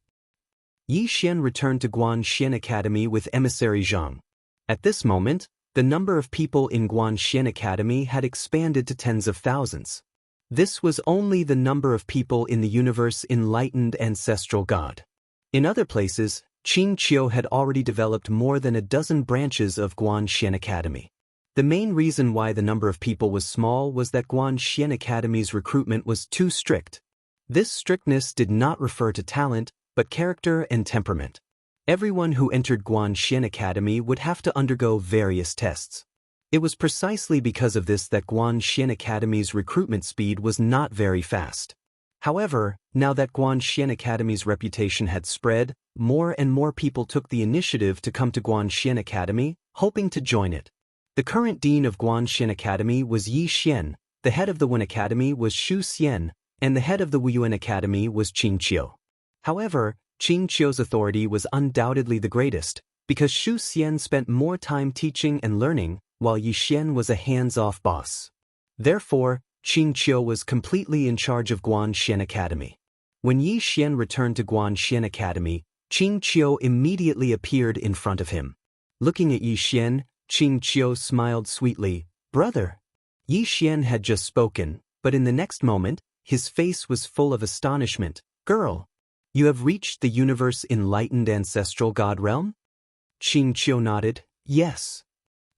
Yi Xian returned to Guanxian Academy with emissary Zhang. At this moment, the number of people in Guanxian Academy had expanded to tens of thousands. This was only the number of people in the universe enlightened ancestral god. In other places, Qing Qiu had already developed more than a dozen branches of Guanxian Academy. The main reason why the number of people was small was that Guanxian Academy's recruitment was too strict. This strictness did not refer to talent, but character and temperament. Everyone who entered Guanxian Academy would have to undergo various tests. It was precisely because of this that Guanxian Academy's recruitment speed was not very fast. However, now that Guanxian Academy's reputation had spread, more and more people took the initiative to come to Guanxian Academy, hoping to join it. The current dean of Guanxian Academy was Yi Xian, the head of the Wen Academy was Xu Xian, and the head of the Wuyuan Academy was Qing Qiu. However, Qing Qiu's authority was undoubtedly the greatest, because Xu Xian spent more time teaching and learning, while Yi Xian was a hands-off boss. Therefore, Qing Qiu was completely in charge of Guanxian Academy. When Yi Xian returned to Guanxian Academy, Qing Qiu immediately appeared in front of him. Looking at Yi Xian, Qing Qiu smiled sweetly. "Brother." Yi Xian had just spoken, but in the next moment, his face was full of astonishment. "Girl, you have reached the universe-enlightened ancestral god realm?" Qing Qiu nodded. "Yes."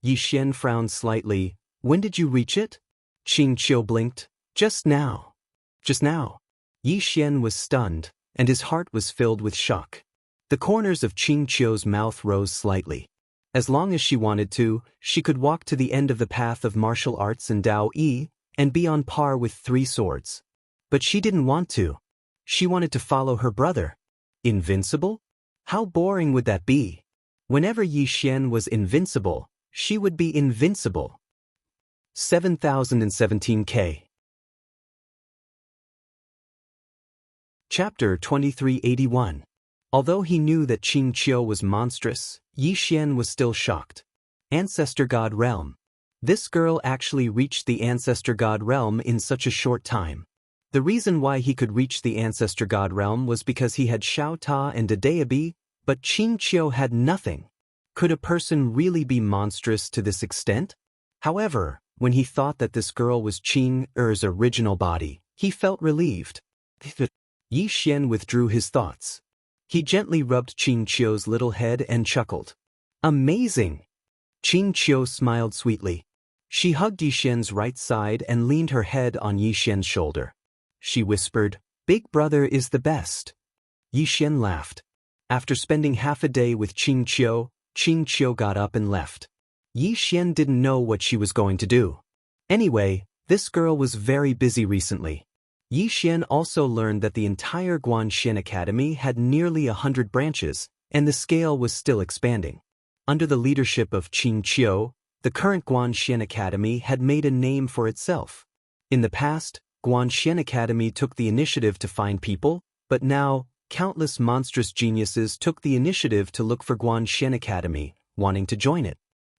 Yi Xian frowned slightly. "When did you reach it?" Qing Qiu blinked. "Just now." "Just now." Yi Xian was stunned, and his heart was filled with shock. The corners of Qing Qiu's mouth rose slightly. As long as she wanted to, she could walk to the end of the path of martial arts and Dao Yi, and be on par with 3 swords. But she didn't want to. She wanted to follow her brother. Invincible? How boring would that be? Whenever Yi Xian was invincible, she would be invincible. 7017K. Chapter 2381. Although he knew that Qing Qiu was monstrous, Yi Xian was still shocked. Ancestor God Realm. This girl actually reached the Ancestor God Realm in such a short time. The reason why he could reach the Ancestor God Realm was because he had Xiao Ta and Daoist, but Qing Qiu had nothing. Could a person really be monstrous to this extent? However, when he thought that this girl was Qing Er's original body, he felt relieved. Yi Xian withdrew his thoughts. He gently rubbed Qing Qiu's little head and chuckled. "Amazing!" Qing Qiu smiled sweetly. She hugged Yi Xian's right side and leaned her head on Yi Xian's shoulder. She whispered, "Big brother is the best." Yi Xian laughed. After spending half a day with Qing Qiu got up and left. Yi Xian didn't know what she was going to do. Anyway, this girl was very busy recently. Yi Xian also learned that the entire Guanxian Academy had nearly 100 branches, and the scale was still expanding. Under the leadership of Qing Qiu, the current Guanxian Academy had made a name for itself. In the past, Guanxian Academy took the initiative to find people, but now, countless monstrous geniuses took the initiative to look for Guanxian Academy, wanting to join it.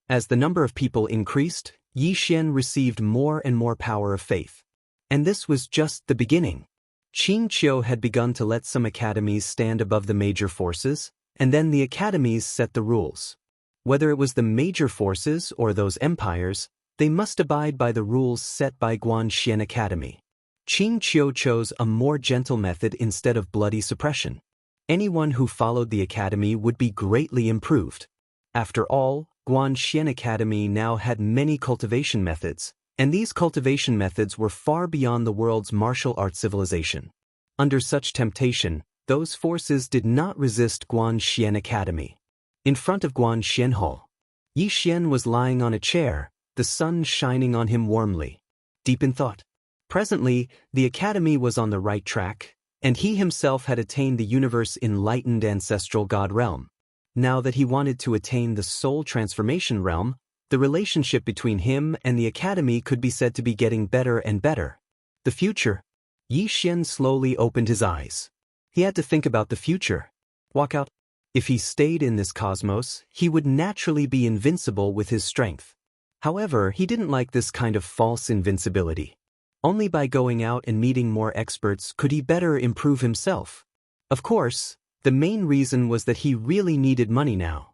As the number of people increased, Yi Xian received more and more power of faith. And this was just the beginning. Qing Qiu had begun to let some academies stand above the major forces, and then the academies set the rules. Whether it was the major forces or those empires, they must abide by the rules set by Guanxian Academy. Qing Qiu chose a more gentle method instead of bloody suppression. Anyone who followed the academy would be greatly improved. After all, Guanxian Academy now had many cultivation methods, and these cultivation methods were far beyond the world's martial arts civilization. Under such temptation, those forces did not resist Guanxian Academy. In front of Guanxian Hall, Yi Xian was lying on a chair, the sun shining on him warmly. Deep in thought. Presently, the academy was on the right track, and he himself had attained the universe-enlightened ancestral god realm. Now that he wanted to attain the soul transformation realm, the relationship between him and the academy could be said to be getting better and better. The future. Yi Xian slowly opened his eyes. He had to think about the future. Walk out. If he stayed in this cosmos, he would naturally be invincible with his strength. However, he didn't like this kind of false invincibility. Only by going out and meeting more experts could he better improve himself. Of course, the main reason was that he really needed money now.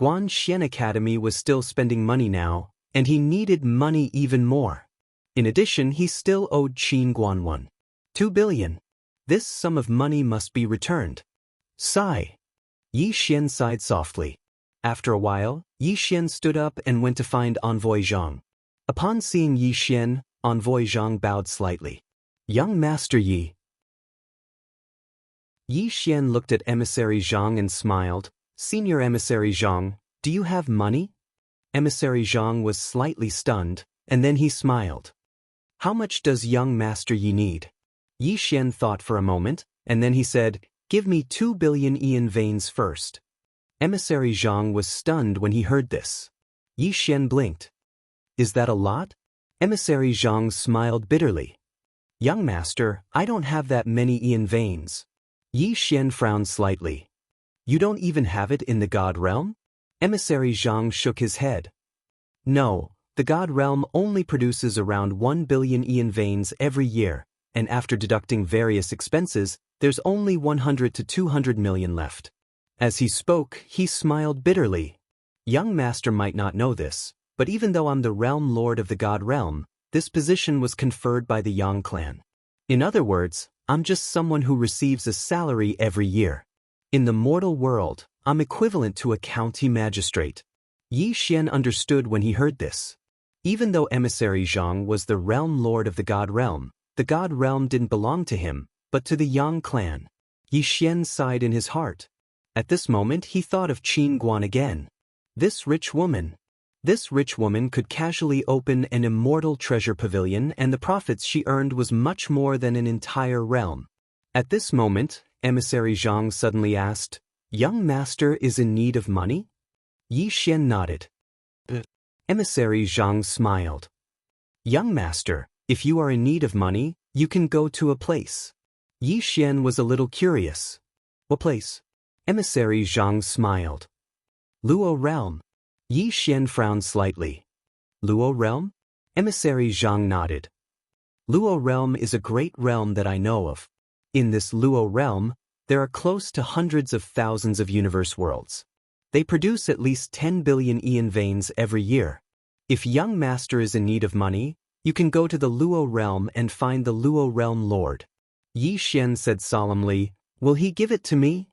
Guanxian Academy was still spending money now, and he needed money even more. In addition, he still owed Qin Guanwan 2 billion. This sum of money must be returned. Sigh. Yi Xian sighed softly. After a while, Yi Xian stood up and went to find Envoy Zhang. Upon seeing Yi Xian, Envoy Zhang bowed slightly. "Young Master Yi." Yi Xian looked at Emissary Zhang and smiled. "Senior Emissary Zhang, do you have money?" Emissary Zhang was slightly stunned, and then he smiled. "How much does young Master Yi need?" Yi Xian thought for a moment, and then he said, "Give me 2 billion Ian veins first." Emissary Zhang was stunned when he heard this. Yi Xian blinked. "Is that a lot?" Emissary Zhang smiled bitterly. "Young master, I don't have that many Ian veins." Yi Xian frowned slightly. "You don't even have it in the God realm?" Emissary Zhang shook his head. "No, the God realm only produces around 1 billion Ian veins every year, and after deducting various expenses, There's only 100 to 200 million left. As he spoke, he smiled bitterly. Young master might not know this, but even though I'm the realm lord of the god realm, this position was conferred by the Yang clan. In other words, I'm just someone who receives a salary every year. In the mortal world, I'm equivalent to a county magistrate. Yi Xian understood when he heard this. Even though emissary Zhang was the realm lord of the god realm didn't belong to him, but to the Yang clan. Yi Xian sighed in his heart. At this moment he thought of Qin Guan again. This rich woman could casually open an immortal treasure pavilion, and the profits she earned was much more than an entire realm. At this moment, emissary Zhang suddenly asked, "Young master is in need of money?" Yi Xian nodded. Emissary Zhang smiled. "Young master, if you are in need of money, you can go to a place." Yi Xian was a little curious. "What place?" Emissary Zhang smiled. "Luo realm." Yi Xian frowned slightly. "Luo realm?" Emissary Zhang nodded. "Luo realm is a great realm that I know of. In this Luo realm, there are close to hundreds of thousands of universe worlds. They produce at least 10 billion Aeon veins every year. If young master is in need of money, you can go to the Luo realm and find the Luo realm lord." Yi Xian said solemnly, "Will he give it to me?"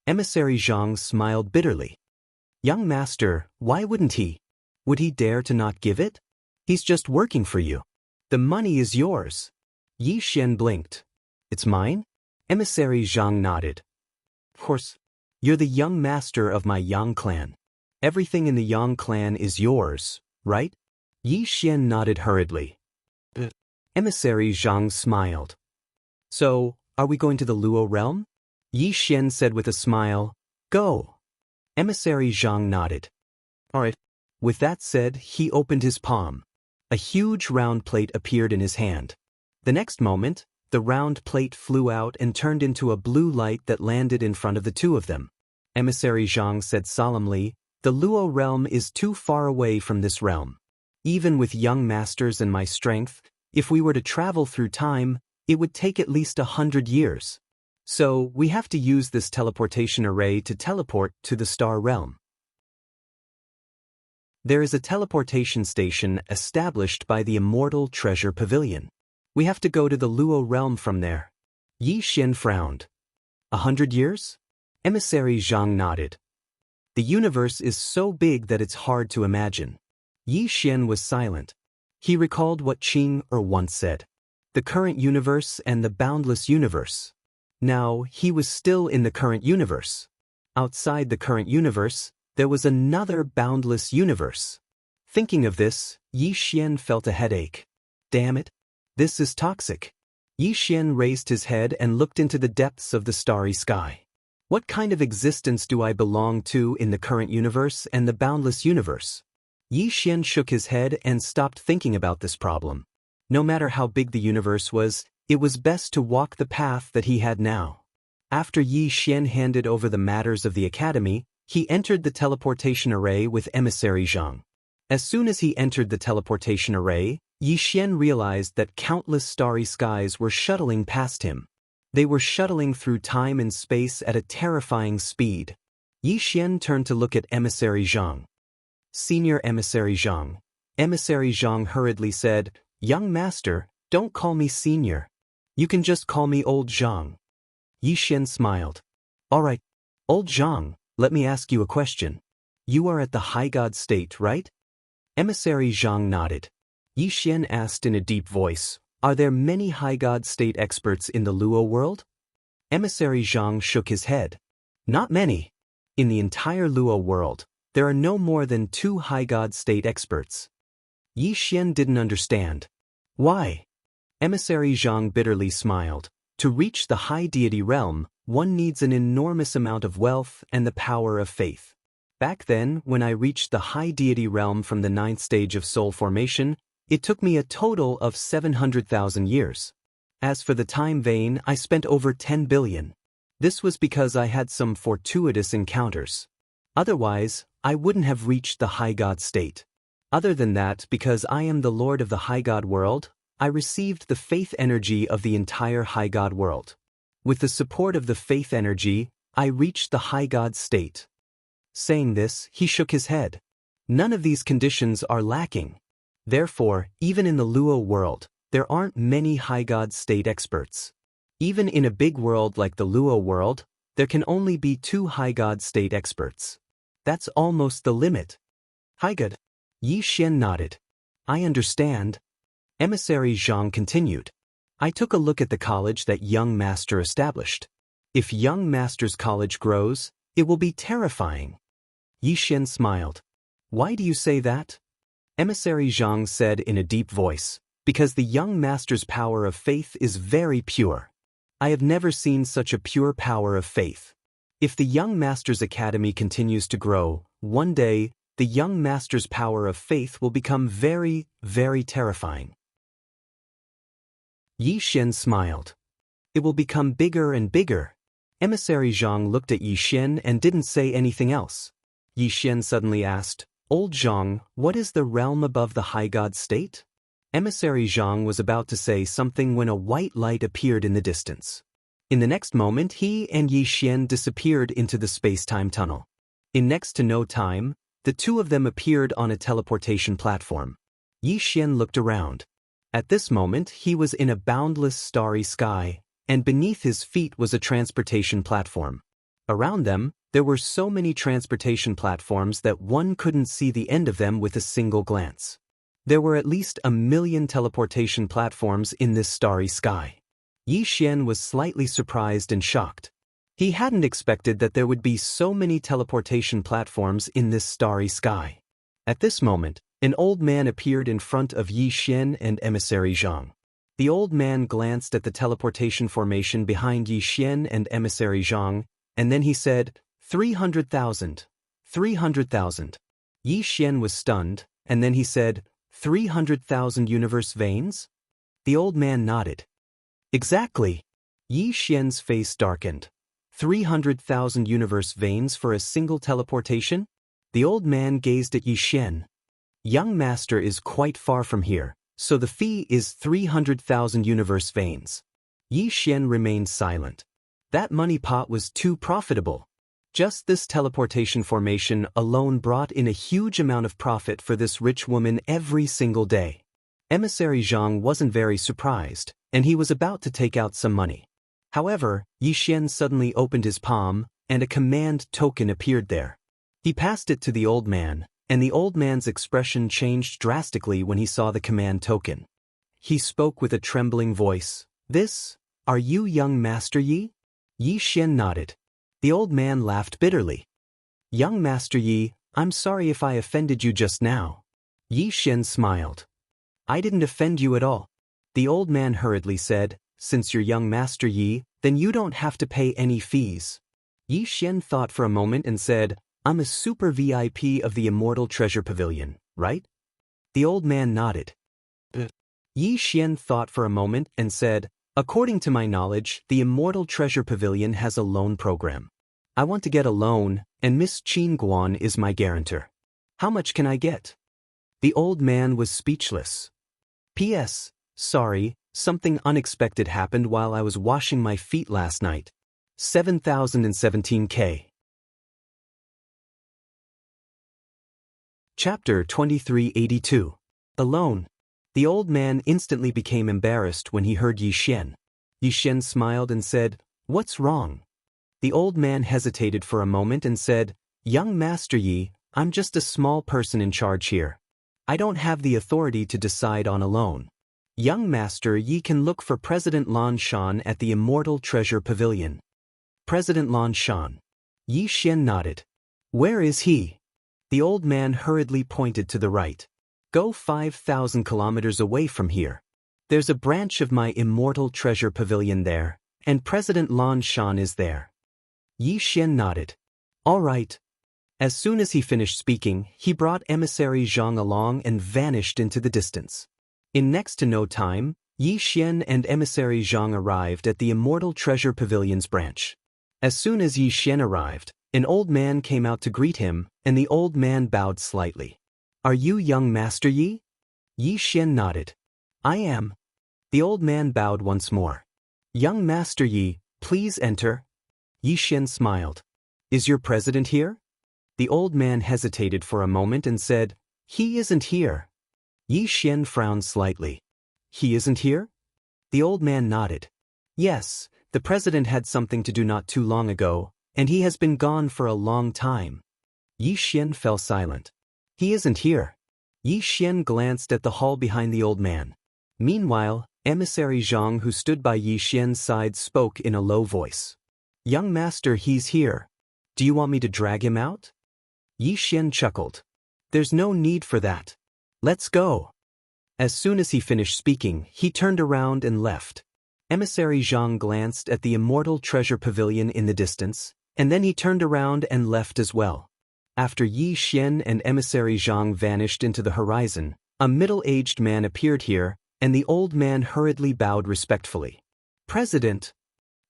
Emissary Zhang smiled bitterly. "Young master, why wouldn't he? Would he dare to not give it? He's just working for you. The money is yours." Yi Xian blinked. "It's mine?" Emissary Zhang nodded. "Of course. You're the young master of my Yang clan. Everything in the Yang clan is yours, right?" Yi Xian nodded hurriedly. Emissary Zhang smiled. "So, are we going to the Luo realm?" Yi Xian said with a smile, "Go." Emissary Zhang nodded. "All right." With that said, he opened his palm. A huge round plate appeared in his hand. The next moment, the round plate flew out and turned into a blue light that landed in front of the two of them. Emissary Zhang said solemnly, "The Luo realm is too far away from this realm. Even with young masters and my strength, if we were to travel through time, it would take at least 100 years. So, we have to use this teleportation array to teleport to the star realm." There is a teleportation station established by the Immortal Treasure Pavilion. We have to go to the Luo realm from there. Yi Xian frowned. 100 years? Emissary Zhang nodded. The universe is so big that it's hard to imagine. Yi Xian was silent. He recalled what Qing once said. The current universe and the boundless universe. Now, he was still in the current universe. Outside the current universe, there was another boundless universe. Thinking of this, Yi Xian felt a headache. Damn it. This is toxic. Yi Xian raised his head and looked into the depths of the starry sky. What kind of existence do I belong to in the current universe and the boundless universe? Yi Xian shook his head and stopped thinking about this problem. No matter how big the universe was, it was best to walk the path that he had now. After Yi Xian handed over the matters of the academy, he entered the teleportation array with emissary Zhang. As soon as he entered the teleportation array, Yi Xian realized that countless starry skies were shuttling past him. They were shuttling through time and space at a terrifying speed. Yi Xian turned to look at emissary Zhang. "Senior emissary Zhang." Emissary Zhang hurriedly said, "Young master, don't call me senior. You can just call me old Zhang." Yi Xian smiled. "All right, old Zhang, let me ask you a question. You are at the high god state, right?" Emissary Zhang nodded. Yi Xian asked in a deep voice, "Are there many high god state experts in the Luo world?" Emissary Zhang shook his head. "Not many. In the entire Luo world, there are no more than 2 high god state experts." Yi Xian didn't understand. "Why?" Emissary Zhang bitterly smiled. "To reach the high deity realm, one needs an enormous amount of wealth and the power of faith. Back then, when I reached the high deity realm from the 9th stage of soul formation, it took me a total of 700,000 years. As for the time vein, I spent over 10 billion. This was because I had some fortuitous encounters. Otherwise, I wouldn't have reached the high god state. Other than that, because I am the lord of the high god world, I received the faith energy of the entire high god world. With the support of the faith energy, I reached the high god state. Saying this, he shook his head. None of these conditions are lacking. Therefore, even in the Luo world, there aren't many high god state experts. Even in a big world like the Luo world, there can only be 2 high god state experts. That's almost the limit. High god. Yi Xian nodded. I understand. Emissary Zhang continued. I took a look at the college that young master established. If young master's college grows, it will be terrifying. Yi Xian smiled. Why do you say that? Emissary Zhang said in a deep voice, because the young master's power of faith is very pure. I have never seen such a pure power of faith. If the young master's academy continues to grow, one day, the young master's power of faith will become very, very terrifying. Yi Xian smiled. It will become bigger and bigger. Emissary Zhang looked at Yi Xian and didn't say anything else. Yi Xian suddenly asked, Old Zhang, what is the realm above the high god state? Emissary Zhang was about to say something when a white light appeared in the distance. In the next moment, he and Yi Xian disappeared into the space-time tunnel. In next to no time, the two of them appeared on a teleportation platform. Yi Xian looked around. At this moment, he was in a boundless starry sky, and beneath his feet was a transportation platform. Around them, there were so many transportation platforms that one couldn't see the end of them with a single glance. There were at least 1 million teleportation platforms in this starry sky. Yi Xian was slightly surprised and shocked. He hadn't expected that there would be so many teleportation platforms in this starry sky. At this moment, an old man appeared in front of Yi Xian and Emissary Zhang. The old man glanced at the teleportation formation behind Yi Xian and Emissary Zhang, and then he said, 300,000. 300,000. Yi Xian was stunned, and then he said, 300,000 universe veins? The old man nodded. Exactly. Yi Xian's face darkened. 300,000 universe veins for a single teleportation? The old man gazed at Yi Xian. Young master is quite far from here, so the fee is 300,000 universe veins. Yi Xian remained silent. That money pot was too profitable. Just this teleportation formation alone brought in a huge amount of profit for this rich woman every single day. Emissary Zhang wasn't very surprised, and he was about to take out some money. However, Yi Xian suddenly opened his palm, and a command token appeared there. He passed it to the old man, and the old man's expression changed drastically when he saw the command token. He spoke with a trembling voice. Are you young Master Yi? Yi Xian nodded. The old man laughed bitterly. Young Master Yi, I'm sorry if I offended you just now. Yi Xian smiled. I didn't offend you at all. The old man hurriedly said, since you're young Master Yi, then you don't have to pay any fees. Yi Xian thought for a moment and said, I'm a super VIP of the Immortal Treasure Pavilion, right? The old man nodded. Yi Xian thought for a moment and said, according to my knowledge, the Immortal Treasure Pavilion has a loan program. I want to get a loan, and Miss Qin Guan is my guarantor. How much can I get? The old man was speechless. P.S. Sorry, something unexpected happened while I was washing my feet last night. 7,017K. Chapter 2382. Alone. The old man instantly became embarrassed when he heard Yi Xian. Yi Xian smiled and said, What's wrong? The old man hesitated for a moment and said, Young Master Yi, I'm just a small person in charge here. I don't have the authority to decide on a loan. Young Master Yi can look for President Lan Shan at the Immortal Treasure Pavilion. President Lan Shan. Yi Xian nodded. Where is he? The old man hurriedly pointed to the right. Go 5,000 kilometers away from here. There's a branch of my Immortal Treasure Pavilion there, and President Lan Shan is there. Yi Xian nodded. All right. As soon as he finished speaking, he brought Emissary Zhang along and vanished into the distance. In next to no time, Yi Xian and Emissary Zhang arrived at the Immortal Treasure Pavilion's branch. As soon as Yi Xian arrived, an old man came out to greet him, and the old man bowed slightly. Are you young Master Yi? Yi Xian nodded. I am. The old man bowed once more. Young Master Yi, Please enter. Yixian smiled. Is your president here? The old man hesitated for a moment and said, He isn't here. Yixian frowned slightly. He isn't here? The old man nodded. Yes, the president had something to do not too long ago, and he has been gone for a long time. Yixian fell silent. He isn't here. Yixian glanced at the hall behind the old man. Meanwhile, Emissary Zhang, who stood by Yixian's side, spoke in a low voice. Young master, he's here. Do you want me to drag him out? Yixian chuckled. There's no need for that. Let's go. As soon as he finished speaking, he turned around and left. Emissary Zhang glanced at the Immortal treasure pavilion in the distance, and then he turned around and left as well. After Yixian and Emissary Zhang vanished into the horizon, a middle-aged man appeared here, and the old man hurriedly bowed respectfully. President.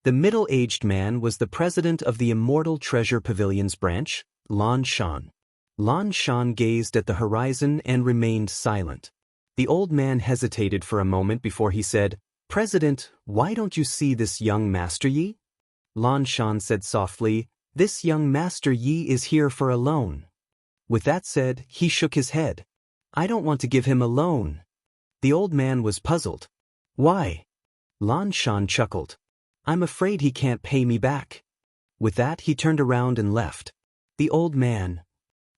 The middle-aged man was the president of the Immortal Treasure Pavilion's branch, Lan Shan. Lan Shan gazed at the horizon and remained silent. The old man hesitated for a moment before he said, President, why don't you see this young Master Yi? Lan Shan said softly, This young Master Yi is here for a loan. With that said, he shook his head. I don't want to give him a loan. The old man was puzzled. Why? Lan Shan chuckled. I'm afraid he can't pay me back. With that, he turned around and left. The old man.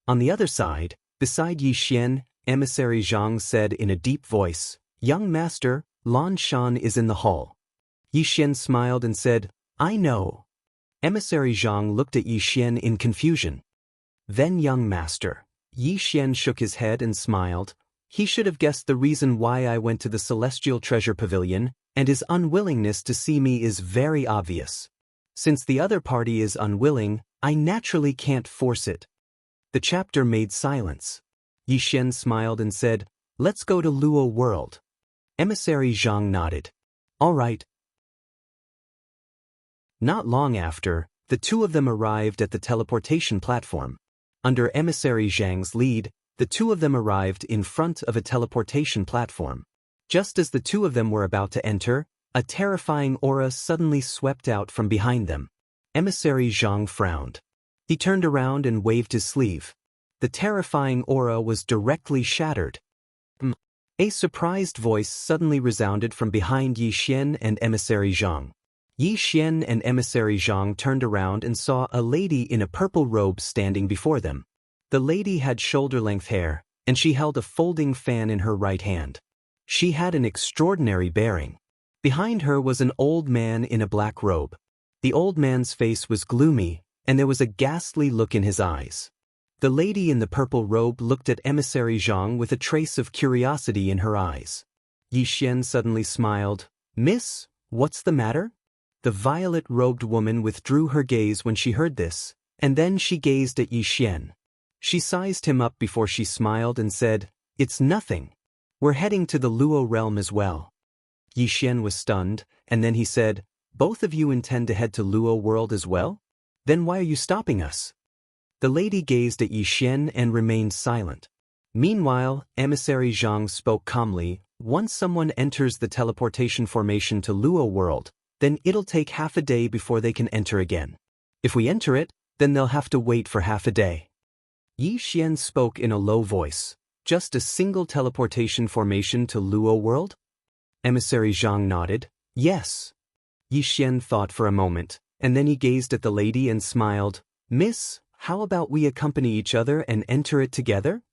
On the other side, beside Yixian, Emissary Zhang said in a deep voice, Young master, Lan Shan is in the hall. Yixian smiled and said, I know. Emissary Zhang looked at Yixian in confusion. Then young master. Yixian shook his head and smiled. He should have guessed the reason why I went to the Celestial Treasure Pavilion, and his unwillingness to see me is very obvious. Since the other party is unwilling, I naturally can't force it. The chapter made silence. Yixian smiled and said, Let's go to Luo World. Emissary Zhang nodded. All right. Not long after, the two of them arrived at the teleportation platform. Under Emissary Zhang's lead, the two of them arrived in front of a teleportation platform. Just as the two of them were about to enter, a terrifying aura suddenly swept out from behind them. Emissary Zhang frowned. He turned around and waved his sleeve. The terrifying aura was directly shattered. A surprised voice suddenly resounded from behind Yixian and Emissary Zhang. Yixian and Emissary Zhang turned around and saw a lady in a purple robe standing before them. The lady had shoulder-length hair, and she held a folding fan in her right hand. She had an extraordinary bearing. Behind her was an old man in a black robe. The old man's face was gloomy, and there was a ghastly look in his eyes. The lady in the purple robe looked at Emissary Zhang with a trace of curiosity in her eyes. Yixian suddenly smiled. Miss, what's the matter? The violet-robed woman withdrew her gaze when she heard this, and then she gazed at Yixian. She sized him up before she smiled and said, It's nothing. We're heading to the Luo realm as well. Yixian was stunned, and then he said, Both of you intend to head to Luo world as well? Then why are you stopping us? The lady gazed at Yixian and remained silent. Meanwhile, Emissary Zhang spoke calmly, Once someone enters the teleportation formation to Luo world, then it'll take half a day before they can enter again. If we enter it, then they'll have to wait for half a day. Yixian spoke in a low voice. Just a single teleportation formation to Luo world? Emissary Zhang nodded. Yes. Yixian thought for a moment, and then he gazed at the lady and smiled. Miss, how about we accompany each other and enter it together?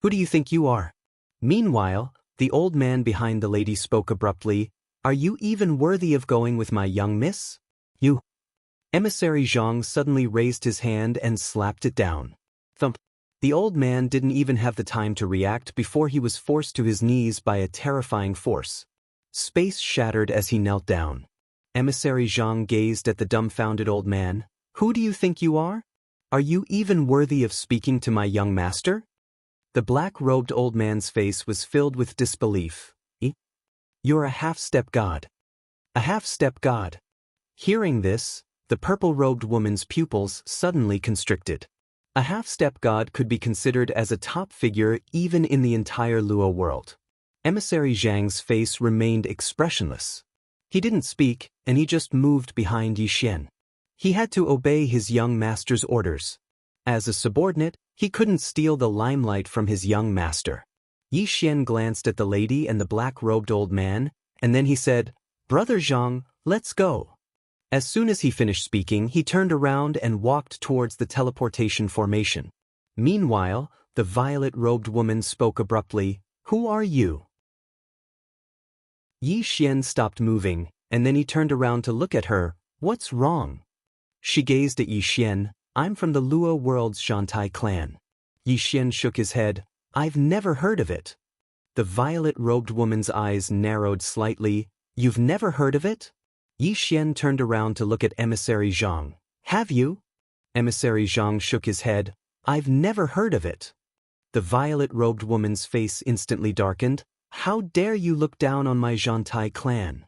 Who do you think you are? Meanwhile, the old man behind the lady spoke abruptly. Are you even worthy of going with my young miss? You. Emissary Zhang suddenly raised his hand and slapped it down. Thump. The old man didn't even have the time to react before he was forced to his knees by a terrifying force. Space shattered as he knelt down. Emissary Zhang gazed at the dumbfounded old man. Who do you think you are? Are you even worthy of speaking to my young master? The black-robed old man's face was filled with disbelief. You're a half-step god. A half-step god. Hearing this, the purple-robed woman's pupils suddenly constricted. A half-step god could be considered as a top figure even in the entire Luo world. Emissary Zhang's face remained expressionless. He didn't speak, and he just moved behind Yi Xian. He had to obey his young master's orders. As a subordinate, he couldn't steal the limelight from his young master. Yi Xian glanced at the lady and the black-robed old man, and then he said, "Brother Zhang, let's go." As soon as he finished speaking, he turned around and walked towards the teleportation formation. Meanwhile, the violet-robed woman spoke abruptly, "Who are you?" Yi Xian stopped moving, and then he turned around to look at her. "What's wrong?" She gazed at Yi Xian. "I'm from the Luo world's Xiantai clan." Yi Xian shook his head. "I've never heard of it." The violet-robed woman's eyes narrowed slightly. "You've never heard of it?" Yi Xian turned around to look at Emissary Zhang. "Have you?" Emissary Zhang shook his head. "I've never heard of it." The violet-robed woman's face instantly darkened. "How dare you look down on my Xiantai clan?"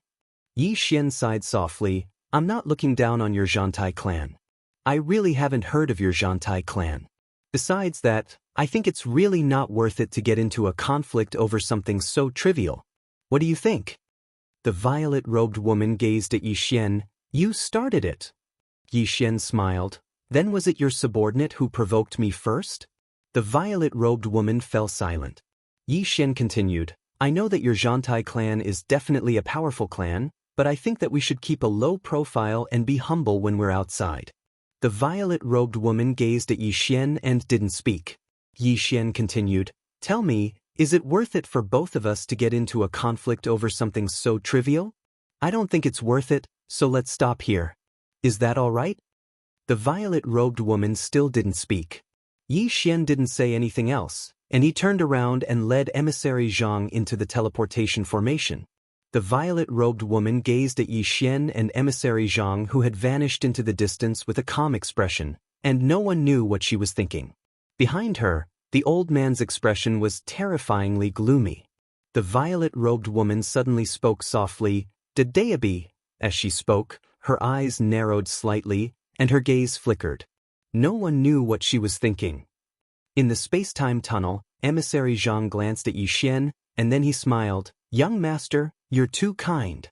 Yi Xian sighed softly. "I'm not looking down on your Xiantai clan. I really haven't heard of your Xiantai clan. Besides that, I think it's really not worth it to get into a conflict over something so trivial. What do you think?" The violet-robed woman gazed at Yi Xian. "You started it." Yi Xian smiled. "Then was it your subordinate who provoked me first?" The violet-robed woman fell silent. Yi Xian continued. "I know that your Xiantai clan is definitely a powerful clan, but I think that we should keep a low profile and be humble when we're outside." The violet-robed woman gazed at Yi Xian and didn't speak. Yi Xian continued. "Tell me, is it worth it for both of us to get into a conflict over something so trivial? I don't think it's worth it, so let's stop here. Is that all right?" The violet-robed woman still didn't speak. Yi Xian didn't say anything else, and he turned around and led Emissary Zhang into the teleportation formation. The violet-robed woman gazed at Yi Xian and Emissary Zhang, who had vanished into the distance with a calm expression, and no one knew what she was thinking. Behind her, the old man's expression was terrifyingly gloomy. The violet-robed woman suddenly spoke softly, "Daoist." As she spoke, her eyes narrowed slightly, and her gaze flickered. No one knew what she was thinking. In the space-time tunnel, Emissary Zhang glanced at Yi Xian, and then he smiled. "Young master, you're too kind."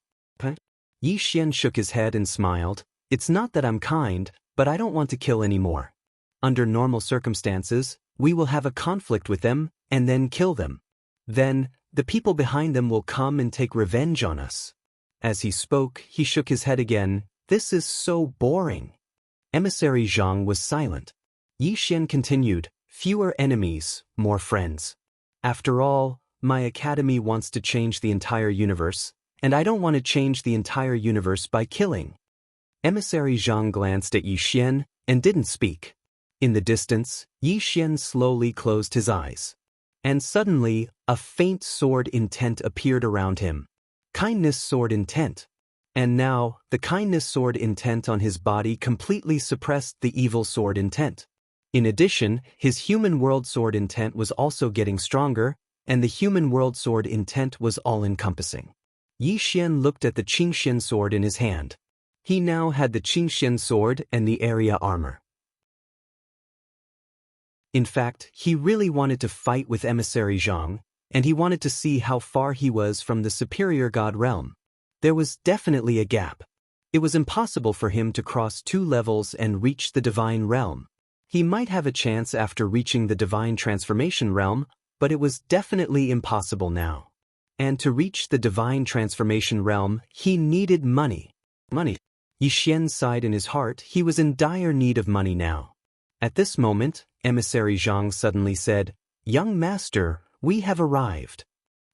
Yi Xian shook his head and smiled. "It's not that I'm kind, but I don't want to kill anymore. Under normal circumstances, we will have a conflict with them, and then kill them. Then, the people behind them will come and take revenge on us." As he spoke, he shook his head again. "This is so boring." Emissary Zhang was silent. Yi Xian continued, "Fewer enemies, more friends. After all, my academy wants to change the entire universe, and I don't want to change the entire universe by killing." Emissary Zhang glanced at Yi Xian and didn't speak. In the distance, Yi Xian slowly closed his eyes. And suddenly, a faint sword intent appeared around him. Kindness sword intent. And now, the kindness sword intent on his body completely suppressed the evil sword intent. In addition, his human world sword intent was also getting stronger, and the human world sword intent was all-encompassing. Yi Xian looked at the Qingxian sword in his hand. He now had the Qingxian sword and the area armor. In fact, he really wanted to fight with Emissary Zhang, and he wanted to see how far he was from the superior god realm. There was definitely a gap. It was impossible for him to cross 2 levels and reach the divine realm. He might have a chance after reaching the divine transformation realm, but it was definitely impossible now. And to reach the divine transformation realm, he needed money. Yi Xian sighed in his heart. He was in dire need of money now. At this moment, Emissary Zhang suddenly said, "Young master, we have arrived."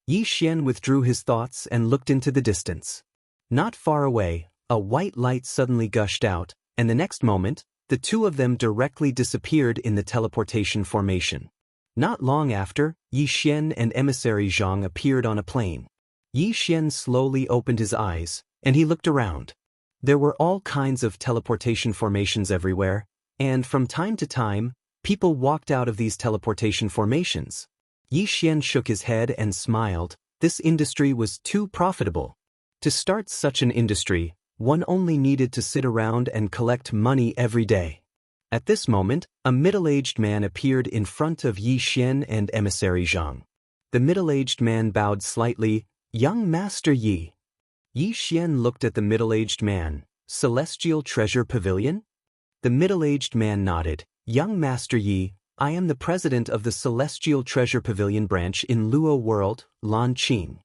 Yi Xian withdrew his thoughts and looked into the distance. Not far away, a white light suddenly gushed out, and the next moment, the two of them directly disappeared in the teleportation formation. Not long after, Yi Xian and Emissary Zhang appeared on a plane. Yi Xian slowly opened his eyes, and he looked around. There were all kinds of teleportation formations everywhere, and from time to time, people walked out of these teleportation formations. Yi Xian shook his head and smiled. This industry was too profitable. To start such an industry, one only needed to sit around and collect money every day. At this moment, a middle-aged man appeared in front of Yi Xian and Emissary Zhang. The middle-aged man bowed slightly. "Young Master Yi." Yi Xian looked at the middle-aged man. Celestial Treasure Pavilion? The middle-aged man nodded. Young Master Yi, I am the president of the Celestial Treasure Pavilion branch in Luo World, Lanqing.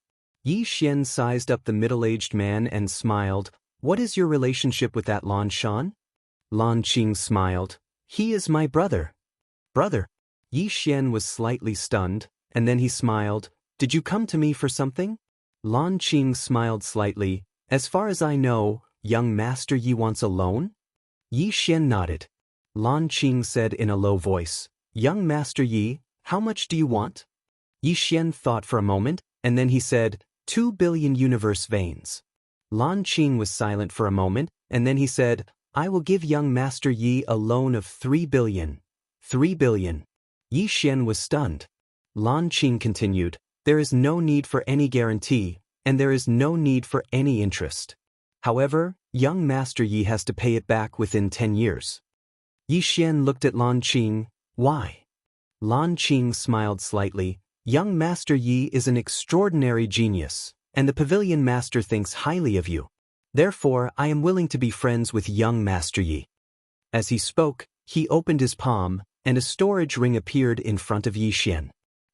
Yi Xian sized up the middle-aged man and smiled. What is your relationship with that Lan Shan? Lanqing smiled. He is my brother. Brother? Yi Xian was slightly stunned, and then he smiled. Did you come to me for something? Lanqing smiled slightly. As far as I know, young Master Yi wants a loan? Yi Xian nodded. Lanqing said in a low voice, Young Master Yi, how much do you want? Yi Xian thought for a moment, and then he said, 2 billion universe veins. Lanqing was silent for a moment, and then he said, I will give young Master Yi a loan of 3 billion. 3 billion. Yi Xian was stunned. Lanqing continued, There is no need for any guarantee, and there is no need for any interest. However, young Master Yi has to pay it back within 10 years. Yi Xian looked at Lanqing. Why? Lanqing smiled slightly. Young Master Yi is an extraordinary genius, and the pavilion master thinks highly of you. Therefore, I am willing to be friends with young Master Yi. As he spoke, he opened his palm, and a storage ring appeared in front of Yi Xian.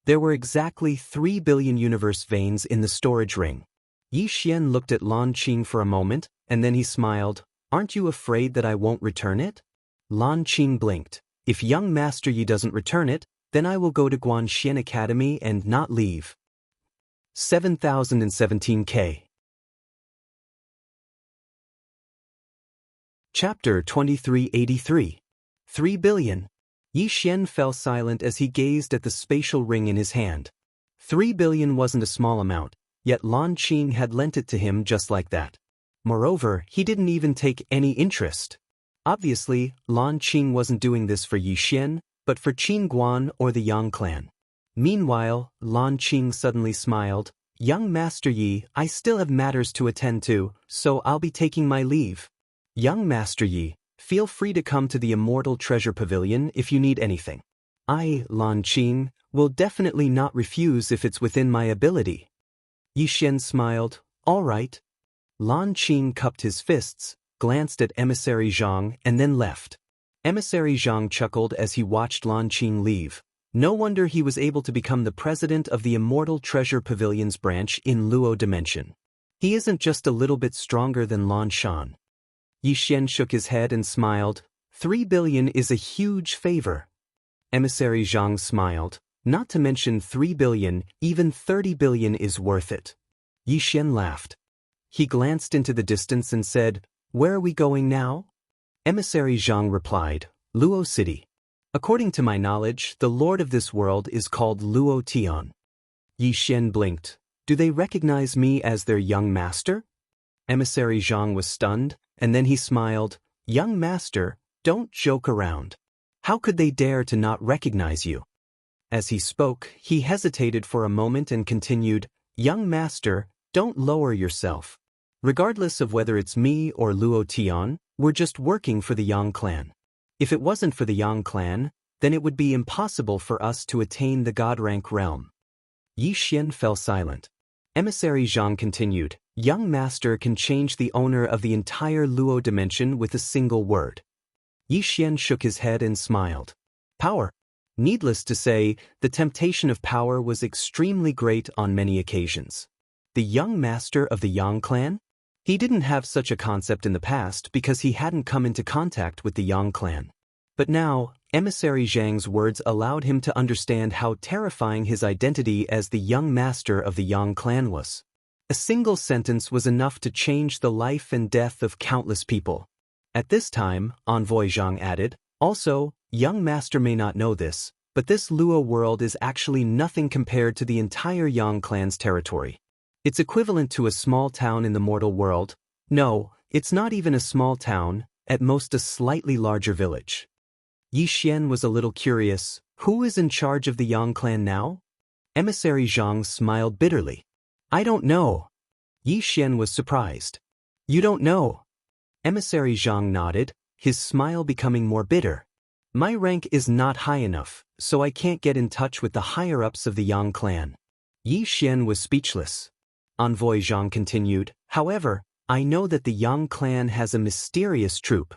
There were exactly 3 billion universe veins in the storage ring. Yi Xian looked at Lanqing for a moment, and then he smiled. Aren't you afraid that I won't return it? Lanqing blinked. If young Master Yi doesn't return it, then I will go to Guanxian Academy and not leave. 7017K. Chapter 2383. 3 billion. Yi Xian fell silent as he gazed at the spatial ring in his hand. 3 billion wasn't a small amount, yet Lanqing had lent it to him just like that. Moreover, he didn't even take any interest. Obviously, Lanqing wasn't doing this for Yi Xian, but for Qin Guan or the Yang clan. Meanwhile, Lanqing suddenly smiled. Young Master Yi, I still have matters to attend to, so I'll be taking my leave. Young Master Yi, feel free to come to the Immortal Treasure Pavilion if you need anything. I, Lanqing, will definitely not refuse if it's within my ability. Yi Xian smiled. All right. Lanqing cupped his fists, glanced at Emissary Zhang, and then left. Emissary Zhang chuckled as he watched Lanqing leave. No wonder he was able to become the president of the Immortal Treasure Pavilion's branch in Luo Dimension. He isn't just a little bit stronger than Lan Shan. Yi Xian shook his head and smiled. 3 billion is a huge favor. Emissary Zhang smiled. Not to mention 3 billion, even 30 billion is worth it. Yi Xian laughed. He glanced into the distance and said, Where are we going now? Emissary Zhang replied, Luo City. According to my knowledge, the lord of this world is called Luo Tian. Yi Xian blinked. Do they recognize me as their young master? Emissary Zhang was stunned, and then he smiled. Young master, don't joke around. How could they dare to not recognize you? As he spoke, he hesitated for a moment and continued, Young master, don't lower yourself. Regardless of whether it's me or Luo Tian, we're just working for the Yang clan. If it wasn't for the Yang clan, then it would be impossible for us to attain the God rank realm. Yi Xian fell silent. Emissary Zhang continued, Young master can change the owner of the entire Luo dimension with a single word. Yi Xian shook his head and smiled. Power. Needless to say, the temptation of power was extremely great on many occasions. The young master of the Yang clan? He didn't have such a concept in the past because he hadn't come into contact with the Yang clan. But now, Emissary Zhang's words allowed him to understand how terrifying his identity as the young master of the Yang clan was. A single sentence was enough to change the life and death of countless people. At this time, Envoy Zhang added, also, young master may not know this, but this Luo world is actually nothing compared to the entire Yang clan's territory. It's equivalent to a small town in the mortal world. No, it's not even a small town, at most a slightly larger village. Yi Xian was a little curious. Who is in charge of the Yang clan now? Emissary Zhang smiled bitterly. I don't know. Yi Xian was surprised. You don't know? Emissary Zhang nodded, his smile becoming more bitter. My rank is not high enough, so I can't get in touch with the higher-ups of the Yang clan. Yi Xian was speechless. Envoy Zhang continued, However, I know that the Yang clan has a mysterious troop.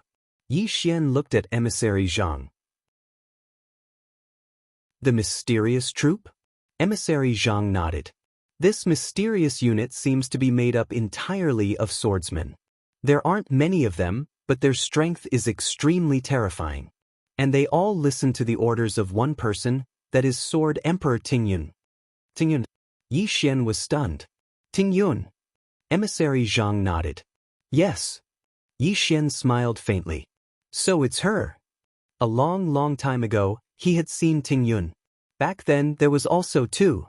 Yi Xian looked at Emissary Zhang. The mysterious troop? Emissary Zhang nodded. This mysterious unit seems to be made up entirely of swordsmen. There aren't many of them, but their strength is extremely terrifying. And they all listen to the orders of one person, that is Sword Emperor Tingyun. Tingyun. Yi Xian was stunned. Tingyun. Emissary Zhang nodded. Yes. Yi Xian smiled faintly. So it's her. A long time ago, he had seen Tingyun. Back then there was also Tu.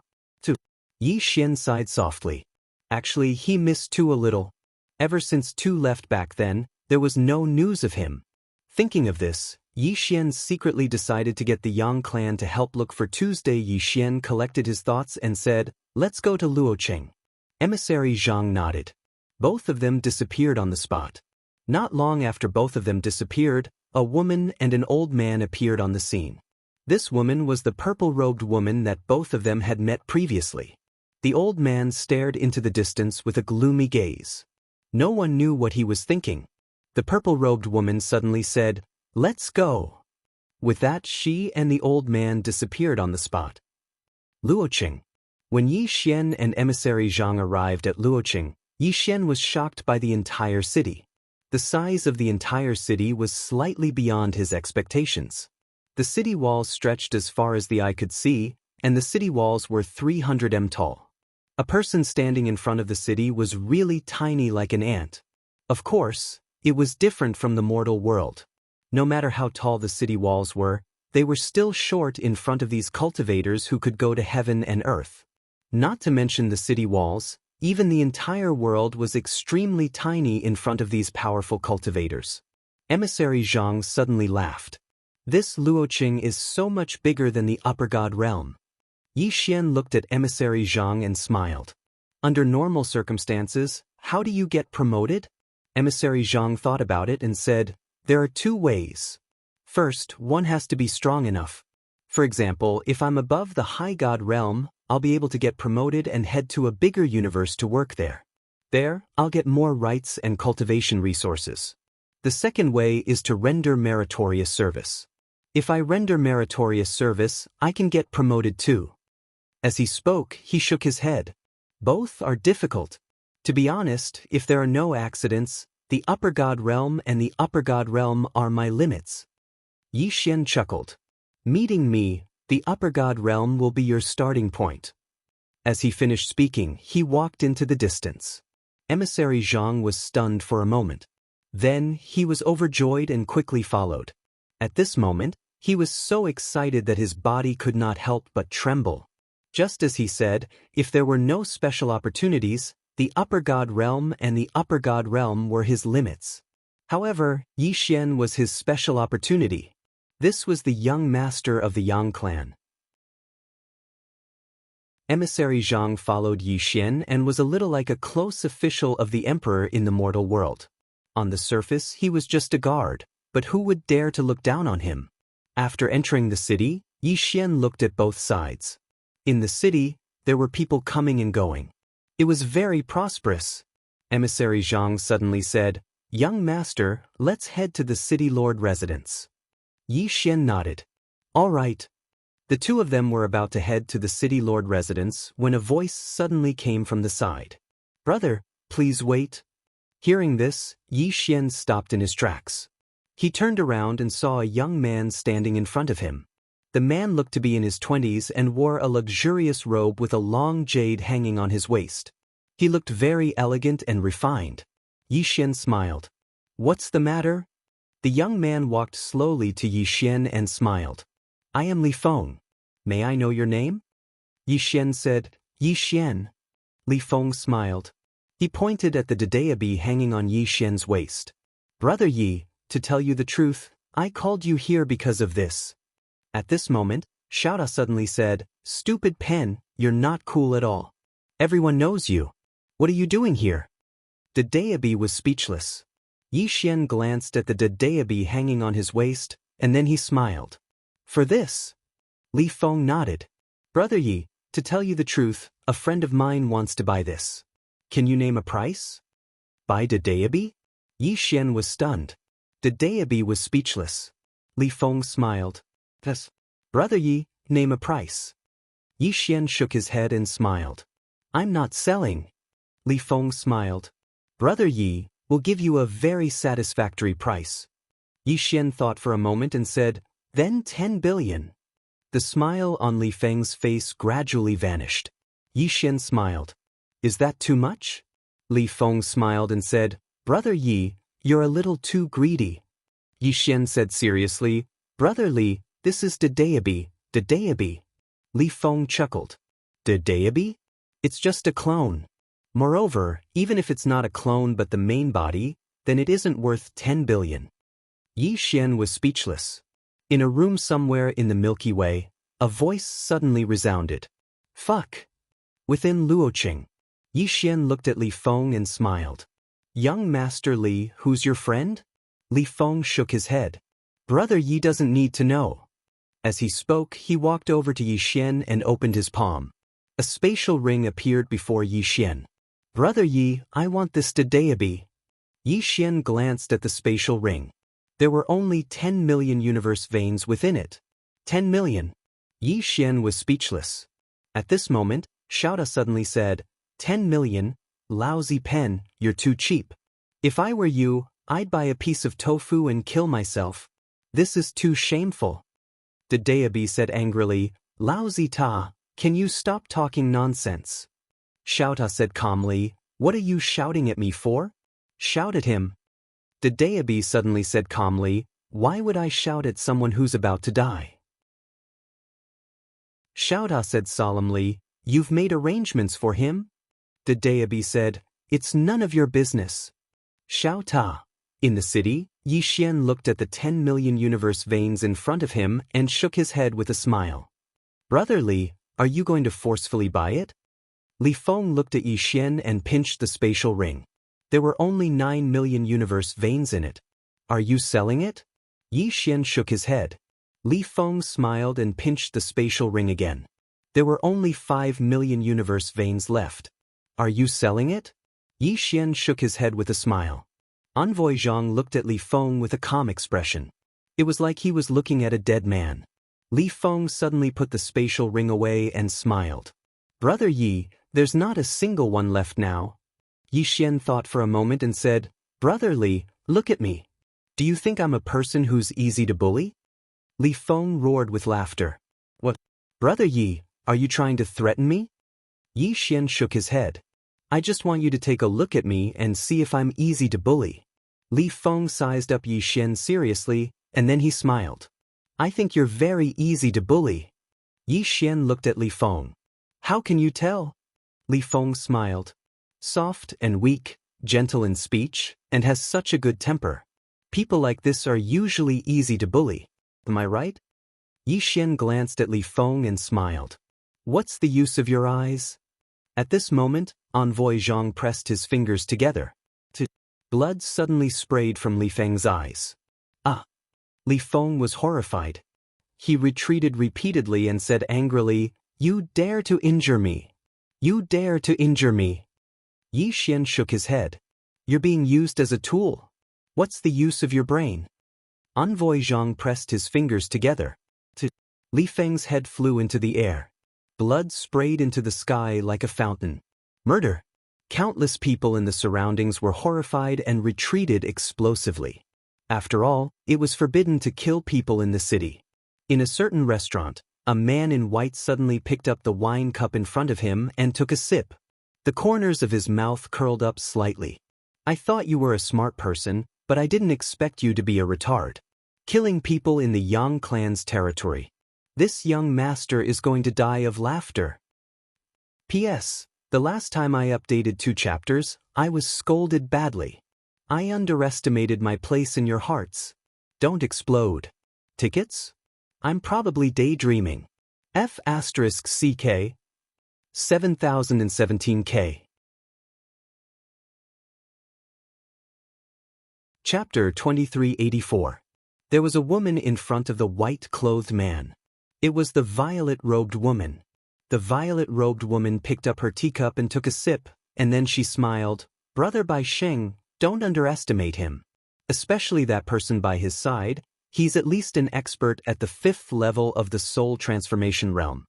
Yi Xian sighed softly. Actually, he missed Tu a little. Ever since Tu left back then, there was no news of him. Thinking of this, Yi Xian secretly decided to get the Yang clan to help look for Tuesday. Yi Xian collected his thoughts and said, "Let's go to Luocheng." Emissary Zhang nodded. Both of them disappeared on the spot. Not long after both of them disappeared, a woman and an old man appeared on the scene. This woman was the purple-robed woman that both of them had met previously. The old man stared into the distance with a gloomy gaze. No one knew what he was thinking. The purple-robed woman suddenly said, "Let's go." With that, she and the old man disappeared on the spot. Luocheng. When Yi Xian and Emissary Zhang arrived at Luocheng, Yi Xian was shocked by the entire city. The size of the entire city was slightly beyond his expectations. The city walls stretched as far as the eye could see, and the city walls were 300 m tall. A person standing in front of the city was really tiny like an ant. Of course, it was different from the mortal world. No matter how tall the city walls were, they were still short in front of these cultivators who could go to heaven and earth. Not to mention the city walls, even the entire world was extremely tiny in front of these powerful cultivators. Emissary Zhang suddenly laughed. This Luocheng is so much bigger than the upper god realm. Yi Xian looked at Emissary Zhang and smiled. Under normal circumstances, how do you get promoted? Emissary Zhang thought about it and said, there are two ways. First, one has to be strong enough. For example, if I'm above the high god realm, I'll be able to get promoted and head to a bigger universe to work there. There, I'll get more rights and cultivation resources. The second way is to render meritorious service. If I render meritorious service, I can get promoted too. As he spoke, he shook his head. Both are difficult. To be honest, if there are no accidents, the upper god realm and the upper god realm are my limits. Yi Xian chuckled. Meeting me, the upper god realm will be your starting point. As he finished speaking, he walked into the distance. Emissary Zhang was stunned for a moment. Then, he was overjoyed and quickly followed. At this moment, he was so excited that his body could not help but tremble. Just as he said, if there were no special opportunities, the upper god realm and the upper god realm were his limits. However, Yi Xian was his special opportunity. This was the young master of the Yang clan. Emissary Zhang followed Yi Xian and was a little like a close official of the emperor in the mortal world. On the surface, he was just a guard, but who would dare to look down on him? After entering the city, Yi Xian looked at both sides. In the city, there were people coming and going. It was very prosperous. Emissary Zhang suddenly said, "Young master, let's head to the city lord residence." Yi Xian nodded. All right. The two of them were about to head to the city lord residence when a voice suddenly came from the side. Brother, please wait. Hearing this, Yi Xian stopped in his tracks. He turned around and saw a young man standing in front of him. The man looked to be in his 20s and wore a luxurious robe with a long jade hanging on his waist. He looked very elegant and refined. Yi Xian smiled. What's the matter? The young man walked slowly to Yi Xian and smiled. I am Li Feng. May I know your name? Yi Xian said, Yi Xian. Li Feng smiled. He pointed at the Daoist hanging on Yi Xian's waist. Brother Yi, to tell you the truth, I called you here because of this. At this moment, Xiaoda suddenly said, Stupid pen, you're not cool at all. Everyone knows you. What are you doing here? The Daoist was speechless. Yi Xian glanced at the Daoist hanging on his waist, and then he smiled. For this? Li Feng nodded. Brother Yi, to tell you the truth, a friend of mine wants to buy this. Can you name a price? Buy Daoist? Yi Xian was stunned. Daoist was speechless. Li Feng smiled. Thus, Brother Yi, name a price. Yi Xian shook his head and smiled. I'm not selling. Li Feng smiled. Brother Yi, will give you a very satisfactory price. Yi Xian thought for a moment and said, then 10 billion. The smile on Li Feng's face gradually vanished. Yi Xian smiled. Is that too much? Li Feng smiled and said, Brother Yi, you're a little too greedy. Yi Xian said seriously, Brother Li, this is Daoist. Li Feng chuckled. Daoist? It's just a clone. Moreover, even if it's not a clone but the main body, then it isn't worth 10 billion. Yi Xian was speechless. In a room somewhere in the Milky Way, a voice suddenly resounded. Fuck. Within Luoqing, Yi Xian looked at Li Feng and smiled. Young Master Li, who's your friend? Li Feng shook his head. Brother Yi doesn't need to know. As he spoke, he walked over to Yi Xian and opened his palm. A spatial ring appeared before Yi Xian. Brother Yi, I want this Daoist. Yi Xian glanced at the spatial ring. There were only 10 million universe veins within it. 10 million. Yi Xian was speechless. At this moment, Xiaota suddenly said, 10 million? Lousy pen, you're too cheap. If I were you, I'd buy a piece of tofu and kill myself. This is too shameful. Daoist said angrily, Lousy ta, can you stop talking nonsense? Xiaota said calmly, what are you shouting at me for? Shout at him. Daoist suddenly said calmly, why would I shout at someone who's about to die? Xiaota said solemnly, you've made arrangements for him? Daoist said, it's none of your business. Xiaota. In the city, Yi Xian looked at the 10 million universe veins in front of him and shook his head with a smile. Brother Li, are you going to forcefully buy it? Li Feng looked at Yi Xian and pinched the spatial ring. There were only 9 million universe veins in it. Are you selling it? Yi Xian shook his head. Li Feng smiled and pinched the spatial ring again. There were only 5 million universe veins left. Are you selling it? Yi Xian shook his head with a smile. Envoy Zhang looked at Li Feng with a calm expression. It was like he was looking at a dead man. Li Feng suddenly put the spatial ring away and smiled. Brother Yi, there's not a single one left now. Yi Xian thought for a moment and said, Brother Li, look at me. Do you think I'm a person who's easy to bully? Li Feng roared with laughter. What? Brother Yi, are you trying to threaten me? Yi Xian shook his head. I just want you to take a look at me and see if I'm easy to bully. Li Feng sized up Yi Xian seriously, and then he smiled. I think you're very easy to bully. Yi Xian looked at Li Feng. How can you tell? Li Feng smiled. Soft and weak, gentle in speech, and has such a good temper. People like this are usually easy to bully. Am I right? Yi Xian glanced at Li Feng and smiled. What's the use of your eyes? At this moment, Envoy Zhang pressed his fingers together. Blood suddenly sprayed from Li Feng's eyes. Ah! Li Feng was horrified. He retreated repeatedly and said angrily, You dare to injure me! You dare to injure me! Yi Xian shook his head. You're being used as a tool. What's the use of your brain? Envoy Zhang pressed his fingers together. Li Feng's head flew into the air. Blood sprayed into the sky like a fountain. Murder! Countless people in the surroundings were horrified and retreated explosively. After all, it was forbidden to kill people in the city. In a certain restaurant, a man in white suddenly picked up the wine cup in front of him and took a sip. The corners of his mouth curled up slightly. I thought you were a smart person, but I didn't expect you to be a retard. Killing people in the Yang clan's territory. This young master is going to die of laughter. P.S. The last time I updated 2 chapters, I was scolded badly. I underestimated my place in your hearts. Don't explode. Tickets? I'm probably daydreaming. F***CK 7017K. Chapter 2384. There was a woman in front of the white-clothed man. It was the violet-robed woman. The violet-robed woman picked up her teacup and took a sip, and then she smiled. Brother Bai Sheng, don't underestimate him. Especially that person by his side, he's at least an expert at the 5th level of the soul transformation realm.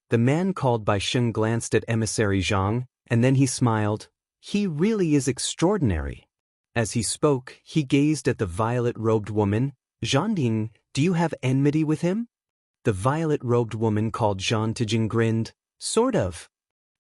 The man called Bai Sheng glanced at Emissary Zhang, and then he smiled. He really is extraordinary. As he spoke, he gazed at the violet-robed woman. Zhanding, do you have enmity with him? The violet-robed woman called Zhan Tijing grinned. Sort of.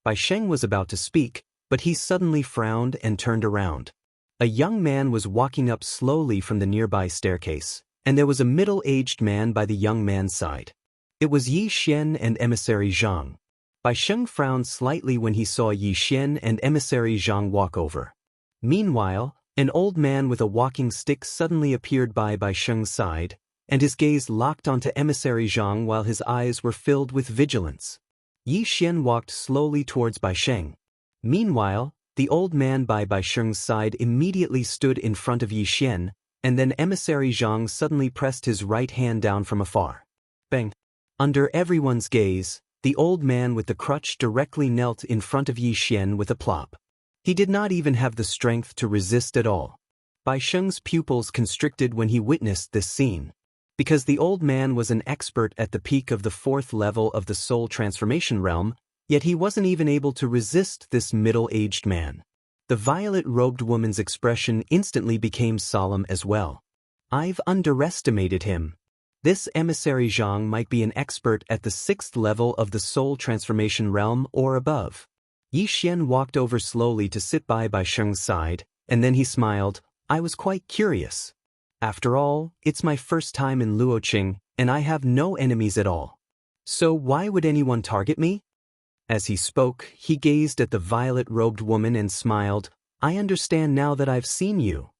Bai Sheng was about to speak, but he suddenly frowned and turned around. A young man was walking up slowly from the nearby staircase, and there was a middle-aged man by the young man's side. It was Yi Xian and Emissary Zhang. Bai Sheng frowned slightly when he saw Yi Xian and Emissary Zhang walk over. Meanwhile, an old man with a walking stick suddenly appeared by Bai Sheng's side, and his gaze locked onto Emissary Zhang while his eyes were filled with vigilance. Yi Xian walked slowly towards Bai Sheng. Meanwhile, the old man by Bai Sheng's side immediately stood in front of Yi Xian, and then Emissary Zhang suddenly pressed his right hand down from afar. Bang! Under everyone's gaze, the old man with the crutch directly knelt in front of Yi Xian with a plop. He did not even have the strength to resist at all. Bai Sheng's pupils constricted when he witnessed this scene. Because the old man was an expert at the peak of the 4th level of the soul transformation realm, yet he wasn't even able to resist this middle-aged man. The violet-robed woman's expression instantly became solemn as well. I've underestimated him. This Emissary Zhang might be an expert at the 6th level of the soul transformation realm or above. Yi Xian walked over slowly to sit by Bai Sheng's side, and then he smiled. I was quite curious. After all, it's my first time in Luoqing, and I have no enemies at all. So why would anyone target me? As he spoke, he gazed at the violet-robed woman and smiled. I understand now that I've seen you.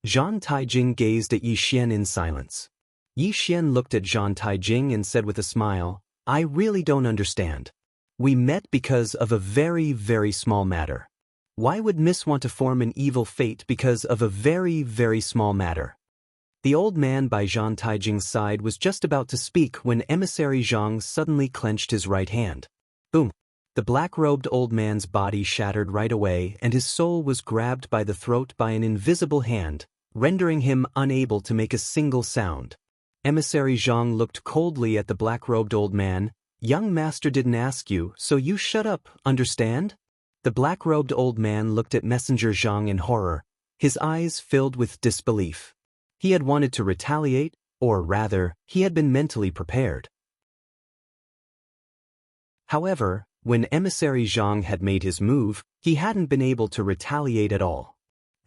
Zhan Taijing gazed at Yi Xian in silence. Yi Xian looked at Zhan Taijing and said with a smile, I really don't understand. We met because of a very, very small matter. Why would Miss want to form an evil fate because of a very, very small matter? The old man by Zhan Taijing's side was just about to speak when Emissary Zhang suddenly clenched his right hand. Boom! The black-robed old man's body shattered right away, and his soul was grabbed by the throat by an invisible hand, rendering him unable to make a single sound. Emissary Zhang looked coldly at the black-robed old man. Young master didn't ask you, so you shut up, understand? The black-robed old man looked at Messenger Zhang in horror, his eyes filled with disbelief. He had wanted to retaliate, or rather, he had been mentally prepared. However, when Emissary Zhang had made his move, he hadn't been able to retaliate at all.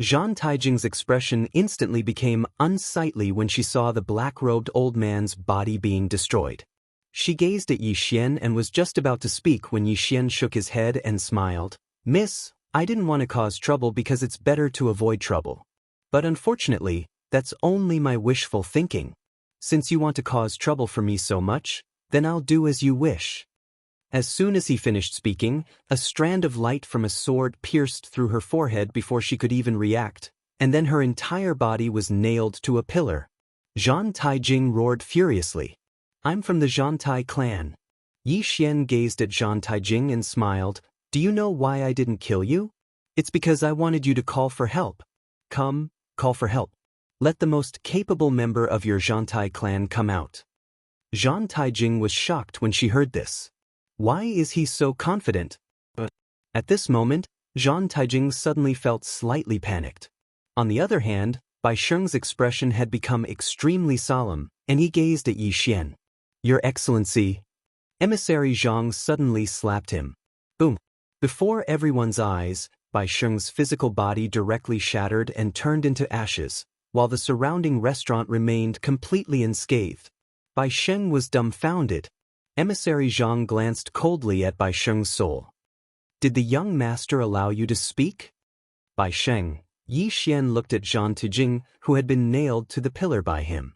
Zhan Taijing's expression instantly became unsightly when she saw the black-robed old man's body being destroyed. She gazed at Yi Xian and was just about to speak when Yi Xian shook his head and smiled. Miss, I didn't want to cause trouble because it's better to avoid trouble. But unfortunately, that's only my wishful thinking. Since you want to cause trouble for me so much, then I'll do as you wish. As soon as he finished speaking, a strand of light from a sword pierced through her forehead before she could even react, and then her entire body was nailed to a pillar. Zhan Taijing roared furiously. I'm from the Zhantai clan. Yi Xian gazed at Zhan Taijing and smiled. Do you know why I didn't kill you? It's because I wanted you to call for help. Come, call for help. Let the most capable member of your Zhantai clan come out. Zhan Taijing was shocked when she heard this. Why is he so confident? But at this moment, Zhan Taijing suddenly felt slightly panicked. On the other hand, Bai Sheng's expression had become extremely solemn, and he gazed at Yi Xian. Your Excellency. Emissary Zhang suddenly slapped him. Boom! Before everyone's eyes, Bai Sheng's physical body directly shattered and turned into ashes, while the surrounding restaurant remained completely unscathed. Bai Sheng was dumbfounded. Emissary Zhang glanced coldly at Bai Sheng's soul. Did the young master allow you to speak? Bai Sheng. Yi Xian looked at Zhan Taijing, who had been nailed to the pillar by him.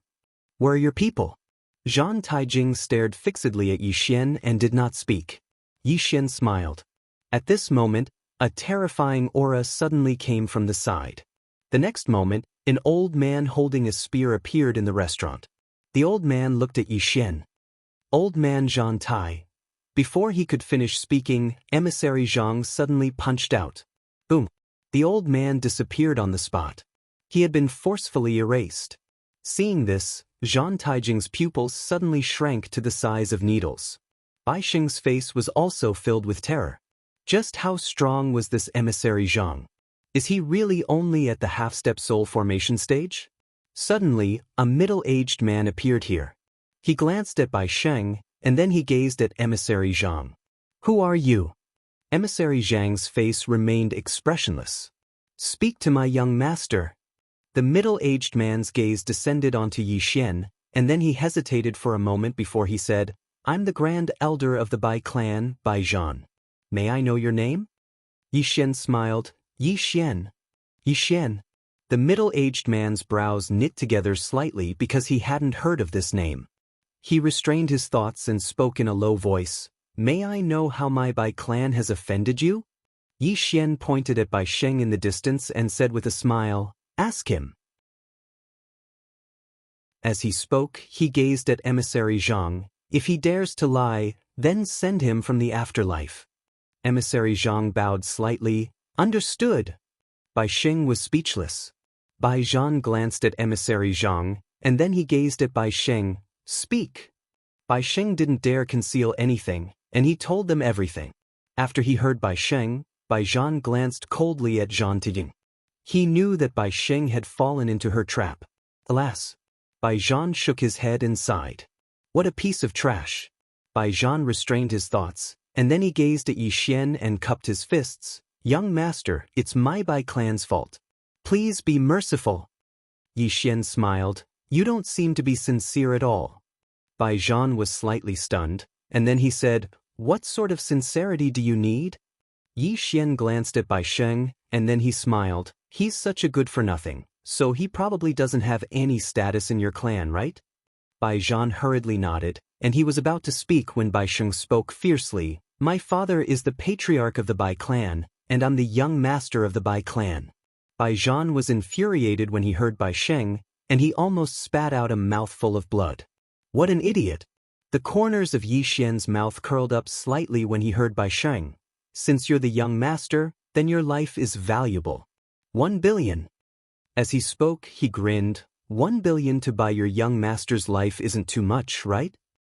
Where are your people? Zhan Taijing stared fixedly at Yi Xian and did not speak. Yi Xian smiled. At this moment, a terrifying aura suddenly came from the side. The next moment, an old man holding a spear appeared in the restaurant. The old man looked at Yi Xian. Old man Zhan Tai. Before he could finish speaking, Emissary Zhang suddenly punched out. Boom! The old man disappeared on the spot. He had been forcefully erased. Seeing this, Zhang Taijing's pupils suddenly shrank to the size of needles. Bai Xing's face was also filled with terror. Just how strong was this emissary Zhang? Is he really only at the half-step soul formation stage? Suddenly, a middle-aged man appeared here. He glanced at Bai Sheng, and then he gazed at emissary Zhang. Who are you? Emissary Zhang's face remained expressionless. Speak to my young master. The middle-aged man's gaze descended onto Yi Xian, and then he hesitated for a moment before he said, I'm the Grand Elder of the Bai clan, Bai Zhan. May I know your name? Yi Xian smiled. Yi Xian. Yi Xian. The middle-aged man's brows knit together slightly because he hadn't heard of this name. He restrained his thoughts and spoke in a low voice. May I know how my Bai clan has offended you? Yi Xian pointed at Bai Sheng in the distance and said with a smile, Ask him. As he spoke, he gazed at emissary Zhang. If he dares to lie, then send him from the afterlife. Emissary Zhang bowed slightly. Understood. Bai Sheng was speechless. Bai Zhan glanced at emissary Zhang, and then he gazed at Bai Sheng. Speak. Bai Sheng didn't dare conceal anything, and he told them everything. After he heard Bai Sheng, Bai Zhan glanced coldly at Zhang Tijing. He knew that Bai Sheng had fallen into her trap. Alas. Bai Zhan shook his head and sighed. What a piece of trash. Bai Zhan restrained his thoughts, and then he gazed at Yi Xian and cupped his fists. Young master, it's my Bai clan's fault. Please be merciful. Yi Xian smiled. You don't seem to be sincere at all. Bai Zhan was slightly stunned, and then he said, What sort of sincerity do you need? Yi Xian glanced at Bai Sheng, and then he smiled. He's such a good-for-nothing, so he probably doesn't have any status in your clan, right? Bai Zhan hurriedly nodded, and he was about to speak when Bai Sheng spoke fiercely. My father is the patriarch of the Bai clan, and I'm the young master of the Bai clan. Bai Zhan was infuriated when he heard Bai Sheng, and he almost spat out a mouthful of blood. What an idiot! The corners of Yi Xian's mouth curled up slightly when he heard Bai Sheng. Since you're the young master, then your life is valuable. 1 billion. As he spoke, he grinned. 1 billion to buy your young master's life isn't too much, right?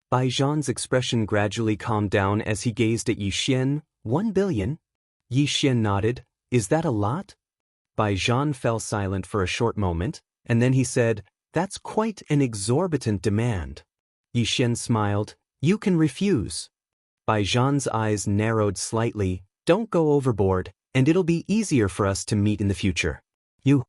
Bai Zhan's expression gradually calmed down as he gazed at Yi Xian. 1 billion? Yi Xian nodded. Is that a lot? Bai Zhan fell silent for a short moment, and then he said, That's quite an exorbitant demand. Yi Xian smiled. You can refuse. Bai Zhan's eyes narrowed slightly. Don't go overboard, and it'll be easier for us to meet in the future. You.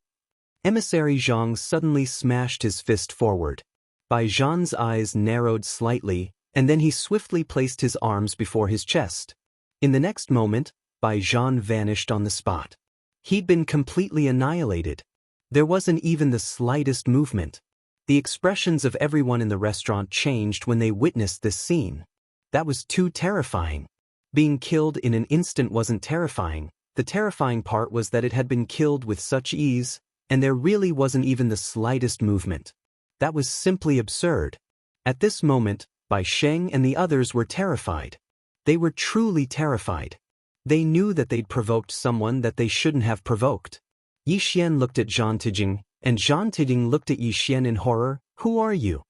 Emissary Zhang suddenly smashed his fist forward. Bai Zhan's eyes narrowed slightly, and then he swiftly placed his arms before his chest. In the next moment, Bai Zhan vanished on the spot. He'd been completely annihilated. There wasn't even the slightest movement. The expressions of everyone in the restaurant changed when they witnessed this scene. That was too terrifying. Being killed in an instant wasn't terrifying. The terrifying part was that it had been killed with such ease, and there really wasn't even the slightest movement. That was simply absurd. At this moment, Bai Sheng and the others were terrified. They were truly terrified. They knew that they'd provoked someone that they shouldn't have provoked. Yi Xian looked at Zhang Tijing, and Zhang Tijing looked at Yi Xian in horror. Who are you?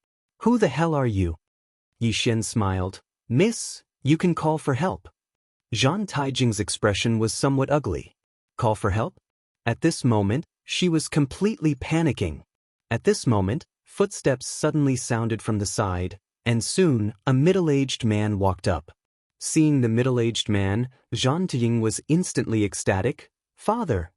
Who the hell are you? Yi Xian smiled. Miss, you can call for help. Zhang Taijing's expression was somewhat ugly. Call for help? At this moment, she was completely panicking. At this moment, footsteps suddenly sounded from the side, and soon, a middle-aged man walked up. Seeing the middle-aged man, Zhang Tijing was instantly ecstatic. Father!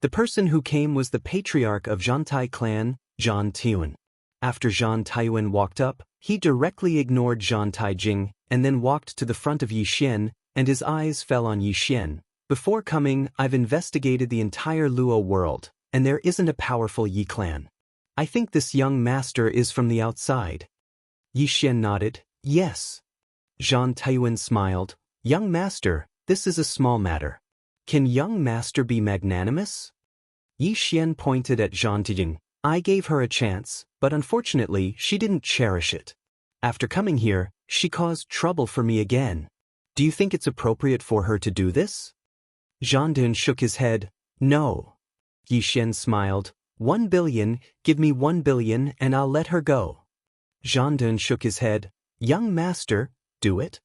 The person who came was the patriarch of Zhantai clan, Zhan Tiyuan. After Zhan Tiyuan walked up, he directly ignored Zhan Taijing, and then walked to the front of Yi Xian, and his eyes fell on Yi Xian. Before coming, I've investigated the entire Luo world, and there isn't a powerful Yi clan. I think this young master is from the outside. Yi Xian nodded. Yes. Zhan Tiyuan smiled. Young master, this is a small matter. Can young master be magnanimous? Yi Xian pointed at Zhan Tijing. I gave her a chance, but unfortunately she didn't cherish it. After coming here, she caused trouble for me again. Do you think it's appropriate for her to do this? Zhang shook his head. No. Yi Xian smiled. 1 billion, give me 1 billion and I'll let her go. Zhang shook his head. Young master, do it?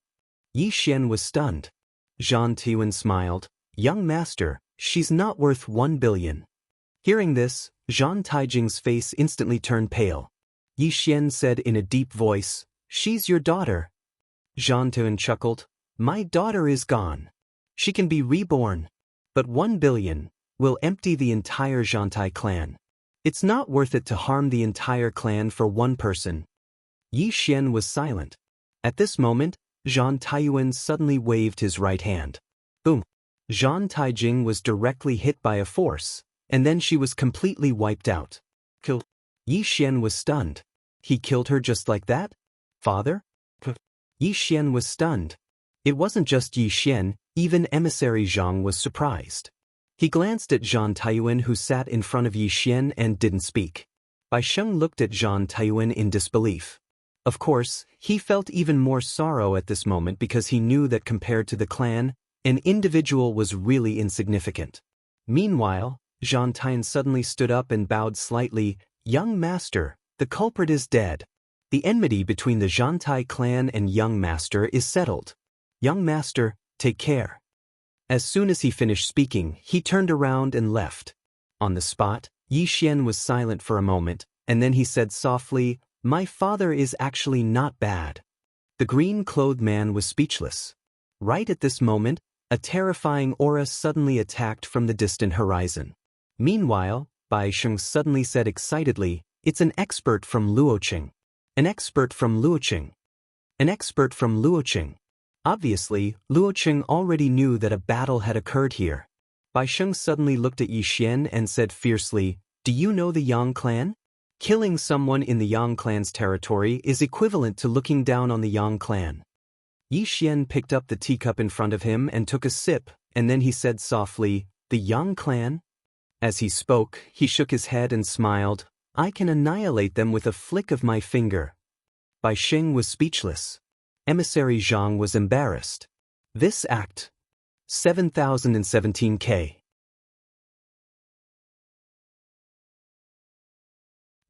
Yi Xian was stunned. Zhang Tiwen smiled. Young master, she's not worth 1 billion. Hearing this, Zhang Taijing's face instantly turned pale. Yi Xian said in a deep voice, she's your daughter. Zhang Tiwen chuckled. My daughter is gone. She can be reborn. But 1 billion will empty the entire Zhantai clan. It's not worth it to harm the entire clan for one person. Yi Xian was silent. At this moment, Zhang Taiyuan suddenly waved his right hand. Boom! Zhang Taijing was directly hit by a force, and then she was completely wiped out. Kill. Yi Xian was stunned. He killed her just like that? Father? Yi Xian was stunned. It wasn't just Yi Xian, even Emissary Zhang was surprised. He glanced at Zhang Taiyuan who sat in front of Yi Xian and didn't speak. Bai Sheng looked at Zhang Taiyuan in disbelief. Of course, he felt even more sorrow at this moment because he knew that compared to the clan, an individual was really insignificant. Meanwhile, Zhang Taiyuan suddenly stood up and bowed slightly. Young master, the culprit is dead. The enmity between the Zhantai clan and young master is settled. Young master, take care. As soon as he finished speaking, he turned around and left. On the spot, Yi Xian was silent for a moment, and then he said softly, my father is actually not bad. The green-clothed man was speechless. Right at this moment, a terrifying aura suddenly attacked from the distant horizon. Meanwhile, Bai Sheng suddenly said excitedly, it's an expert from Luoqing. An expert from Luoqing. An expert from Luoqing. Obviously, Luoqing already knew that a battle had occurred here. Bai Sheng suddenly looked at Yi Xian and said fiercely, do you know the Yang clan? Killing someone in the Yang clan's territory is equivalent to looking down on the Yang clan. Yi Xian picked up the teacup in front of him and took a sip, and then he said softly, the Yang clan? As he spoke, he shook his head and smiled, I can annihilate them with a flick of my finger. Bai Sheng was speechless. Emissary Zhang was embarrassed. This act. 7017K.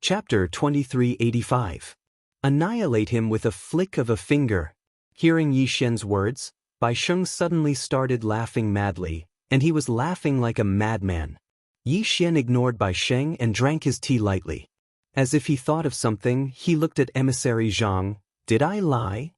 Chapter 2385. Annihilate him with a flick of a finger. Hearing Yi Xian's words, Bai Sheng suddenly started laughing madly, and he was laughing like a madman. Yi Xian ignored Bai Sheng and drank his tea lightly. As if he thought of something, he looked at Emissary Zhang. Did I lie?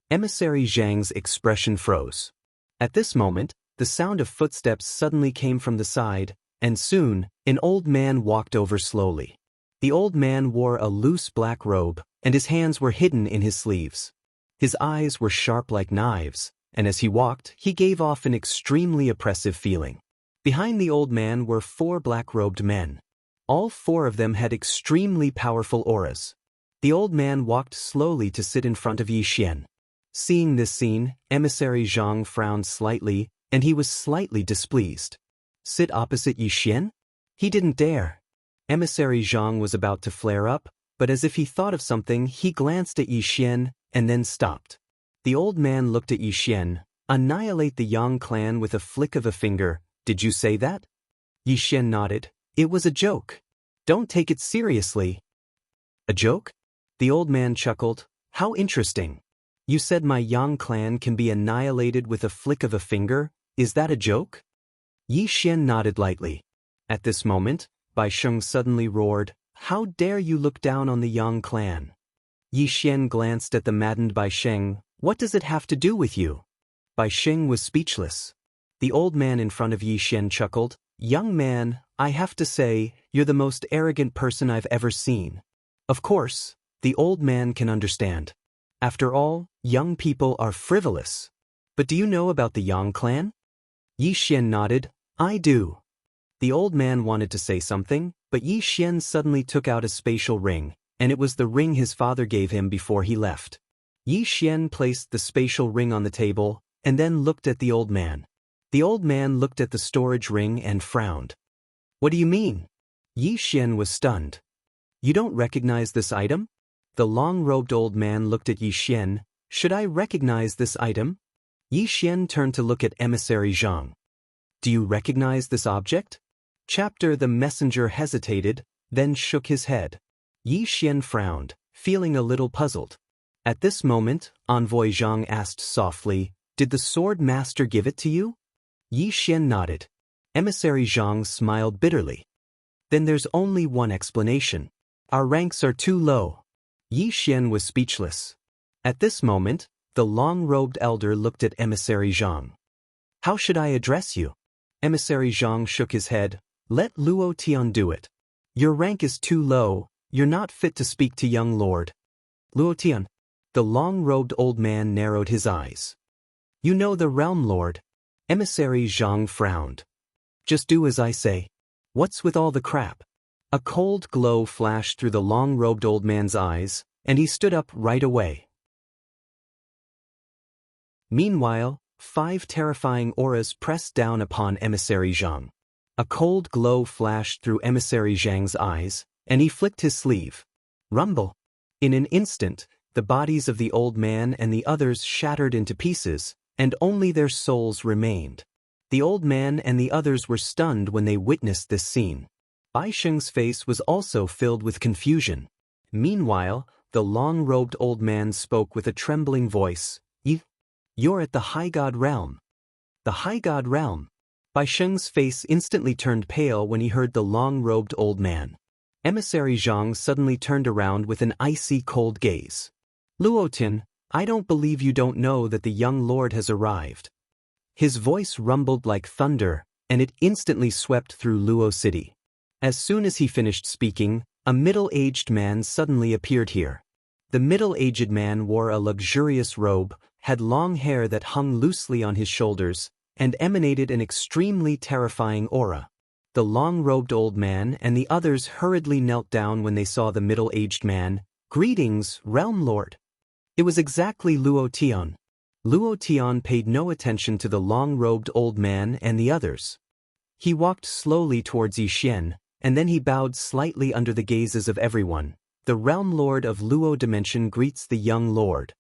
Emissary Zhang's expression froze. At this moment, the sound of footsteps suddenly came from the side, and soon, an old man walked over slowly. The old man wore a loose black robe, and his hands were hidden in his sleeves. His eyes were sharp like knives, and as he walked, he gave off an extremely oppressive feeling. Behind the old man were 4 black-robed men. All 4 of them had extremely powerful auras. The old man walked slowly to sit in front of Yi Xian. Seeing this scene, Emissary Zhang frowned slightly, and he was slightly displeased. Sit opposite Yi Xian? He didn't dare. Emissary Zhang was about to flare up, but as if he thought of something, he glanced at Yi Xian, and then stopped. The old man looked at Yi Xian. Annihilate the Yang clan with a flick of a finger. Did you say that? Yi Xian nodded. It was a joke. Don't take it seriously. A joke? The old man chuckled. How interesting. You said my Yang clan can be annihilated with a flick of a finger? Is that a joke? Yi Xian nodded lightly. At this moment, Bai Sheng suddenly roared, how dare you look down on the Yang clan? Yi Xian glanced at the maddened Bai Sheng. What does it have to do with you? Bai Sheng was speechless. The old man in front of Yi Xian chuckled. Young man, I have to say, you're the most arrogant person I've ever seen. Of course, the old man can understand. After all, young people are frivolous. But do you know about the Yang clan? Yi Xian nodded. I do. The old man wanted to say something, but Yi Xian suddenly took out a spatial ring, and it was the ring his father gave him before he left. Yi Xian placed the spatial ring on the table, and then looked at the old man. The old man looked at the storage ring and frowned. What do you mean? Yi Xian was stunned. You don't recognize this item? The long-robed old man looked at Yi Xian. Should I recognize this item? Yi Xian turned to look at Emissary Zhang. Do you recognize this object? The messenger hesitated, then shook his head. Yi Xian frowned, feeling a little puzzled. At this moment, Envoy Zhang asked softly, "Did the sword master give it to you?" Yi Xian nodded. Emissary Zhang smiled bitterly. "Then there's only one explanation. Our ranks are too low." Yi Xian was speechless. At this moment, the long-robed elder looked at Emissary Zhang. "How should I address you?" Emissary Zhang shook his head. "Let Luo Tian do it. Your rank is too low, you're not fit to speak to young lord." "Luo Tian." The long-robed old man narrowed his eyes. "You know the realm lord." Emissary Zhang frowned. "Just do as I say. What's with all the crap?" A cold glow flashed through the long-robed old man's eyes, and he stood up right away. Meanwhile, 5 terrifying auras pressed down upon Emissary Zhang. A cold glow flashed through Emissary Zhang's eyes, and he flicked his sleeve. Rumble! In an instant, the bodies of the old man and the others shattered into pieces, and only their souls remained. The old man and the others were stunned when they witnessed this scene. Bai Sheng's face was also filled with confusion. Meanwhile, the long-robed old man spoke with a trembling voice. You're at the High God realm." "The High God realm?" Bai Sheng's face instantly turned pale when he heard the long-robed old man. Emissary Zhang suddenly turned around with an icy cold gaze. "Luo Tian, I don't believe you don't know that the young lord has arrived." His voice rumbled like thunder, and it instantly swept through Luo City. As soon as he finished speaking, a middle-aged man suddenly appeared here. The middle-aged man wore a luxurious robe, had long hair that hung loosely on his shoulders, and emanated an extremely terrifying aura. The long-robed old man and the others hurriedly knelt down when they saw the middle-aged man. "Greetings, Realm Lord." It was exactly Luo Tian. Luo Tian paid no attention to the long-robed old man and the others. He walked slowly towards Yi Xian, and then he bowed slightly under the gazes of everyone. "The Realm Lord of Luo Dimension greets the young lord."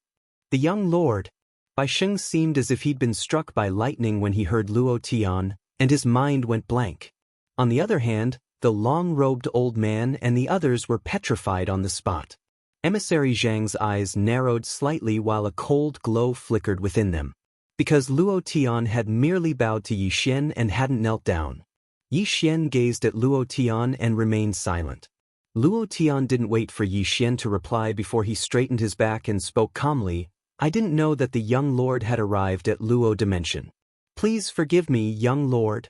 "The young lord?" Bai Sheng seemed as if he'd been struck by lightning when he heard Luo Tian, and his mind went blank. On the other hand, the long-robed old man and the others were petrified on the spot. Emissary Zhang's eyes narrowed slightly while a cold glow flickered within them. Because Luo Tian had merely bowed to Yi Xian and hadn't knelt down. Yi Xian gazed at Luo Tian and remained silent. Luo Tian didn't wait for Yi Xian to reply before he straightened his back and spoke calmly. "I didn't know that the young lord had arrived at Luo Dimension. Please forgive me, young lord."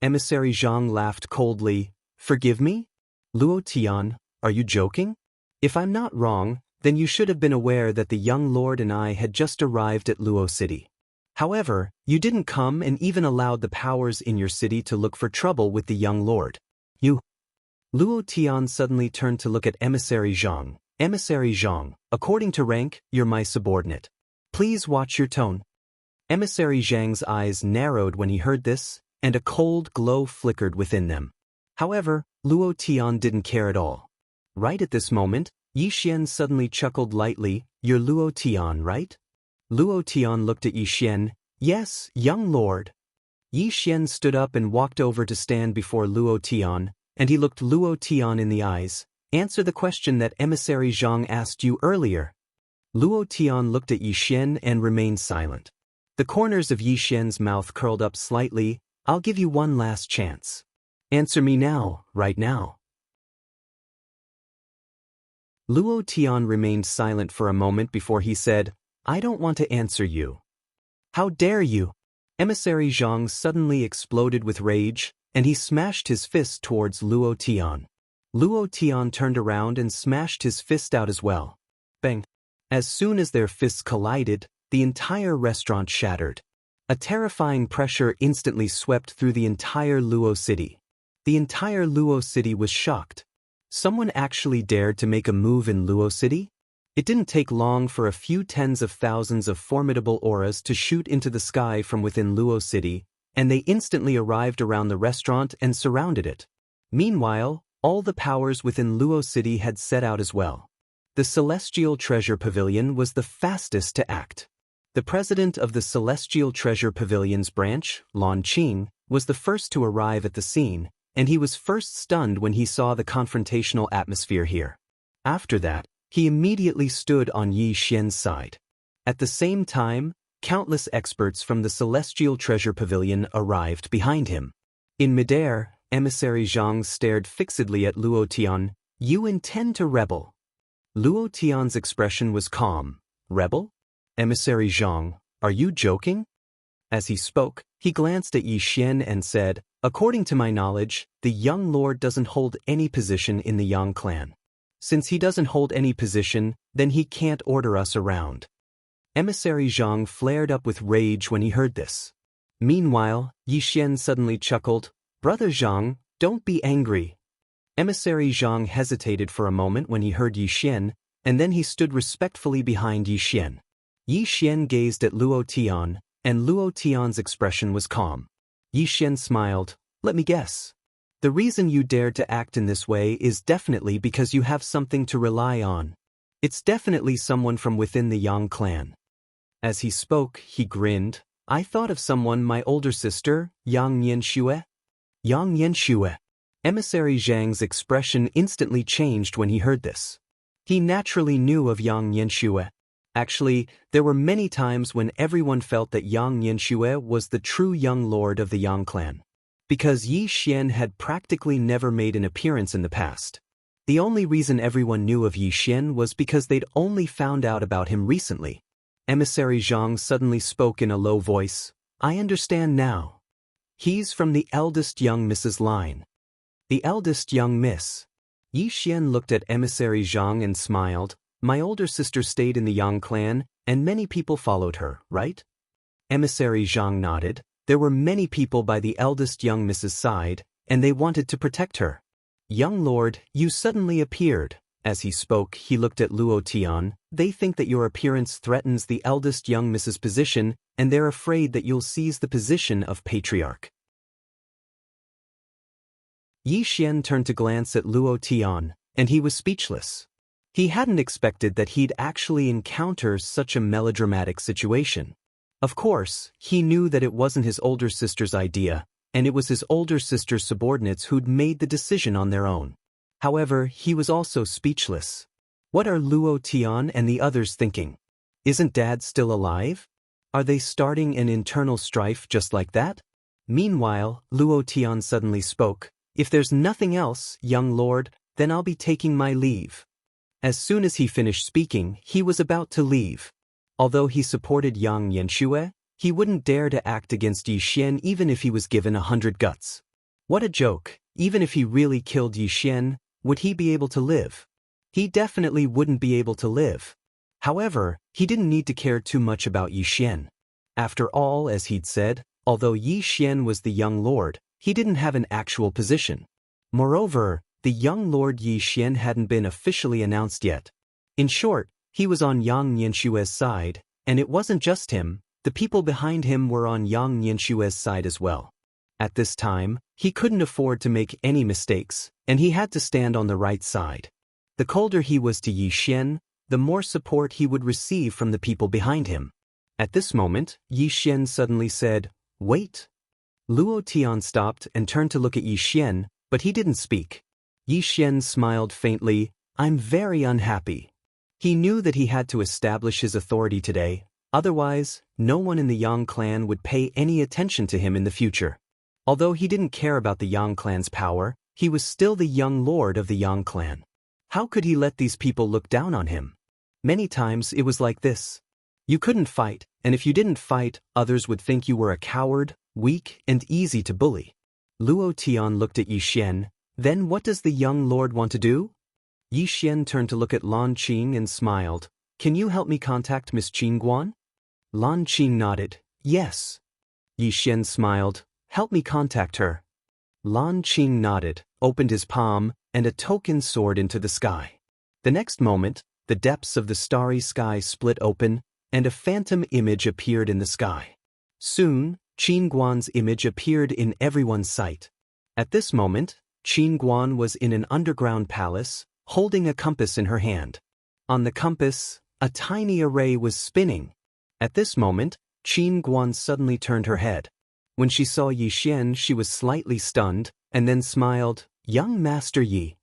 Emissary Zhang laughed coldly. "Forgive me? Luo Tian, are you joking? If I'm not wrong, then you should have been aware that the young lord and I had just arrived at Luo City. However, you didn't come and even allowed the powers in your city to look for trouble with the young lord. You." Luo Tian suddenly turned to look at Emissary Zhang. "Emissary Zhang, according to rank, you're my subordinate. Please watch your tone." Emissary Zhang's eyes narrowed when he heard this, and a cold glow flickered within them. However, Luo Tian didn't care at all. Right at this moment, Yi Xian suddenly chuckled lightly. "You're Luo Tian, right?" Luo Tian looked at Yi Xian. "Yes, young lord." Yi Xian stood up and walked over to stand before Luo Tian, and he looked Luo Tian in the eyes. "Answer the question that Emissary Zhang asked you earlier." Luo Tian looked at Yi Xian and remained silent. The corners of Yi Xian's mouth curled up slightly. "I'll give you one last chance. Answer me now, right now." Luo Tian remained silent for a moment before he said, "I don't want to answer you." "How dare you!" Emissary Zhang suddenly exploded with rage, and he smashed his fist towards Luo Tian. Luo Tian turned around and smashed his fist out as well. Bang! As soon as their fists collided, the entire restaurant shattered. A terrifying pressure instantly swept through the entire Luo city. The entire Luo city was shocked. Someone actually dared to make a move in Luo city? It didn't take long for a few tens of thousands of formidable auras to shoot into the sky from within Luo city, and they instantly arrived around the restaurant and surrounded it. Meanwhile, all the powers within Luo city had set out as well. The Celestial Treasure Pavilion was the fastest to act. The president of the Celestial Treasure Pavilion's branch, Longtime, was the first to arrive at the scene, and he was first stunned when he saw the confrontational atmosphere here. After that, he immediately stood on Yi Xian's side. At the same time, countless experts from the Celestial Treasure Pavilion arrived behind him. In midair, Emissary Zhang stared fixedly at Luo Tian. "You intend to rebel?" Luo Tian's expression was calm. "Rebel? Emissary Zhang, are you joking?" As he spoke, he glanced at Yi Xian and said, "According to my knowledge, the young lord doesn't hold any position in the Yang clan. Since he doesn't hold any position, then he can't order us around." Emissary Zhang flared up with rage when he heard this. Meanwhile, Yi Xian suddenly chuckled, "Brother Zhang, don't be angry." Emissary Zhang hesitated for a moment when he heard Yi Xian, and then he stood respectfully behind Yi Xian. Yi Xian gazed at Luo Tian, and Luo Tian's expression was calm. Yi Xian smiled. "Let me guess. The reason you dared to act in this way is definitely because you have something to rely on. It's definitely someone from within the Yang clan." As he spoke, he grinned. "I thought of someone, my older sister, Yang Xianxia." Yang Xianxia. Emissary Zhang's expression instantly changed when he heard this. He naturally knew of Yang Xianxia. Actually, there were many times when everyone felt that Yang Xianxia was the true young lord of the Yang clan. Because Yi Xian had practically never made an appearance in the past. The only reason everyone knew of Yi Xian was because they'd only found out about him recently. Emissary Zhang suddenly spoke in a low voice. "I understand now. He's from the eldest young Mrs. line." The eldest young miss. Yi Xian looked at Emissary Zhang and smiled. "My older sister stayed in the Yang clan, and many people followed her, right?" Emissary Zhang nodded. "There were many people by the eldest young Mrs. side, and they wanted to protect her." "Young lord, you suddenly appeared." As he spoke, he looked at Luo Tian. "They think that your appearance threatens the eldest young Mrs. position, and they're afraid that you'll seize the position of patriarch." Yi Xian turned to glance at Luo Tian, and he was speechless. He hadn't expected that he'd actually encounter such a melodramatic situation. Of course, he knew that it wasn't his older sister's idea, and it was his older sister's subordinates who'd made the decision on their own. However, he was also speechless. What are Luo Tian and the others thinking? Isn't Dad still alive? Are they starting an internal strife just like that? Meanwhile, Luo Tian suddenly spoke. "If there's nothing else, young lord, then I'll be taking my leave." As soon as he finished speaking, he was about to leave. Although he supported Yang Xianxia, he wouldn't dare to act against Yi Xian even if he was given 100 guts. What a joke! Even if he really killed Yi Xian, would he be able to live? He definitely wouldn't be able to live. However, he didn't need to care too much about Yi Xian. After all, as he'd said, although Yi Xian was the young lord, he didn't have an actual position. Moreover, the young lord Yi Xian hadn't been officially announced yet. In short, he was on Yang Xianxia's side, and it wasn't just him, the people behind him were on Yang Xianxia's side as well. At this time, he couldn't afford to make any mistakes, and he had to stand on the right side. The colder he was to Yi Xian, the more support he would receive from the people behind him. At this moment, Yi Xian suddenly said, "Wait." Luo Tian stopped and turned to look at Yi Xian, but he didn't speak. Yi Xian smiled faintly. "I'm very unhappy." He knew that he had to establish his authority today, otherwise, no one in the Yang clan would pay any attention to him in the future. Although he didn't care about the Yang clan's power, he was still the young lord of the Yang clan. How could he let these people look down on him? Many times it was like this. You couldn't fight, and if you didn't fight, others would think you were a coward, weak, and easy to bully. Luo Tian looked at Yi Xian. "Then what does the young lord want to do?" Yi Xian turned to look at Lan Qing and smiled. "Can you help me contact Miss Qing Guan?" Lan Qing nodded. "Yes." Yi Xian smiled. "Help me contact her." Lan Qing nodded, opened his palm, and a token soared into the sky. The next moment, the depths of the starry sky split open, and a phantom image appeared in the sky. Soon, Qing Guan's image appeared in everyone's sight. At this moment, Qing Guan was in an underground palace, holding a compass in her hand. On the compass, a tiny array was spinning. At this moment, Qing Guan suddenly turned her head. When she saw Yi Xian, she was slightly stunned, and then smiled. Young Master Yi.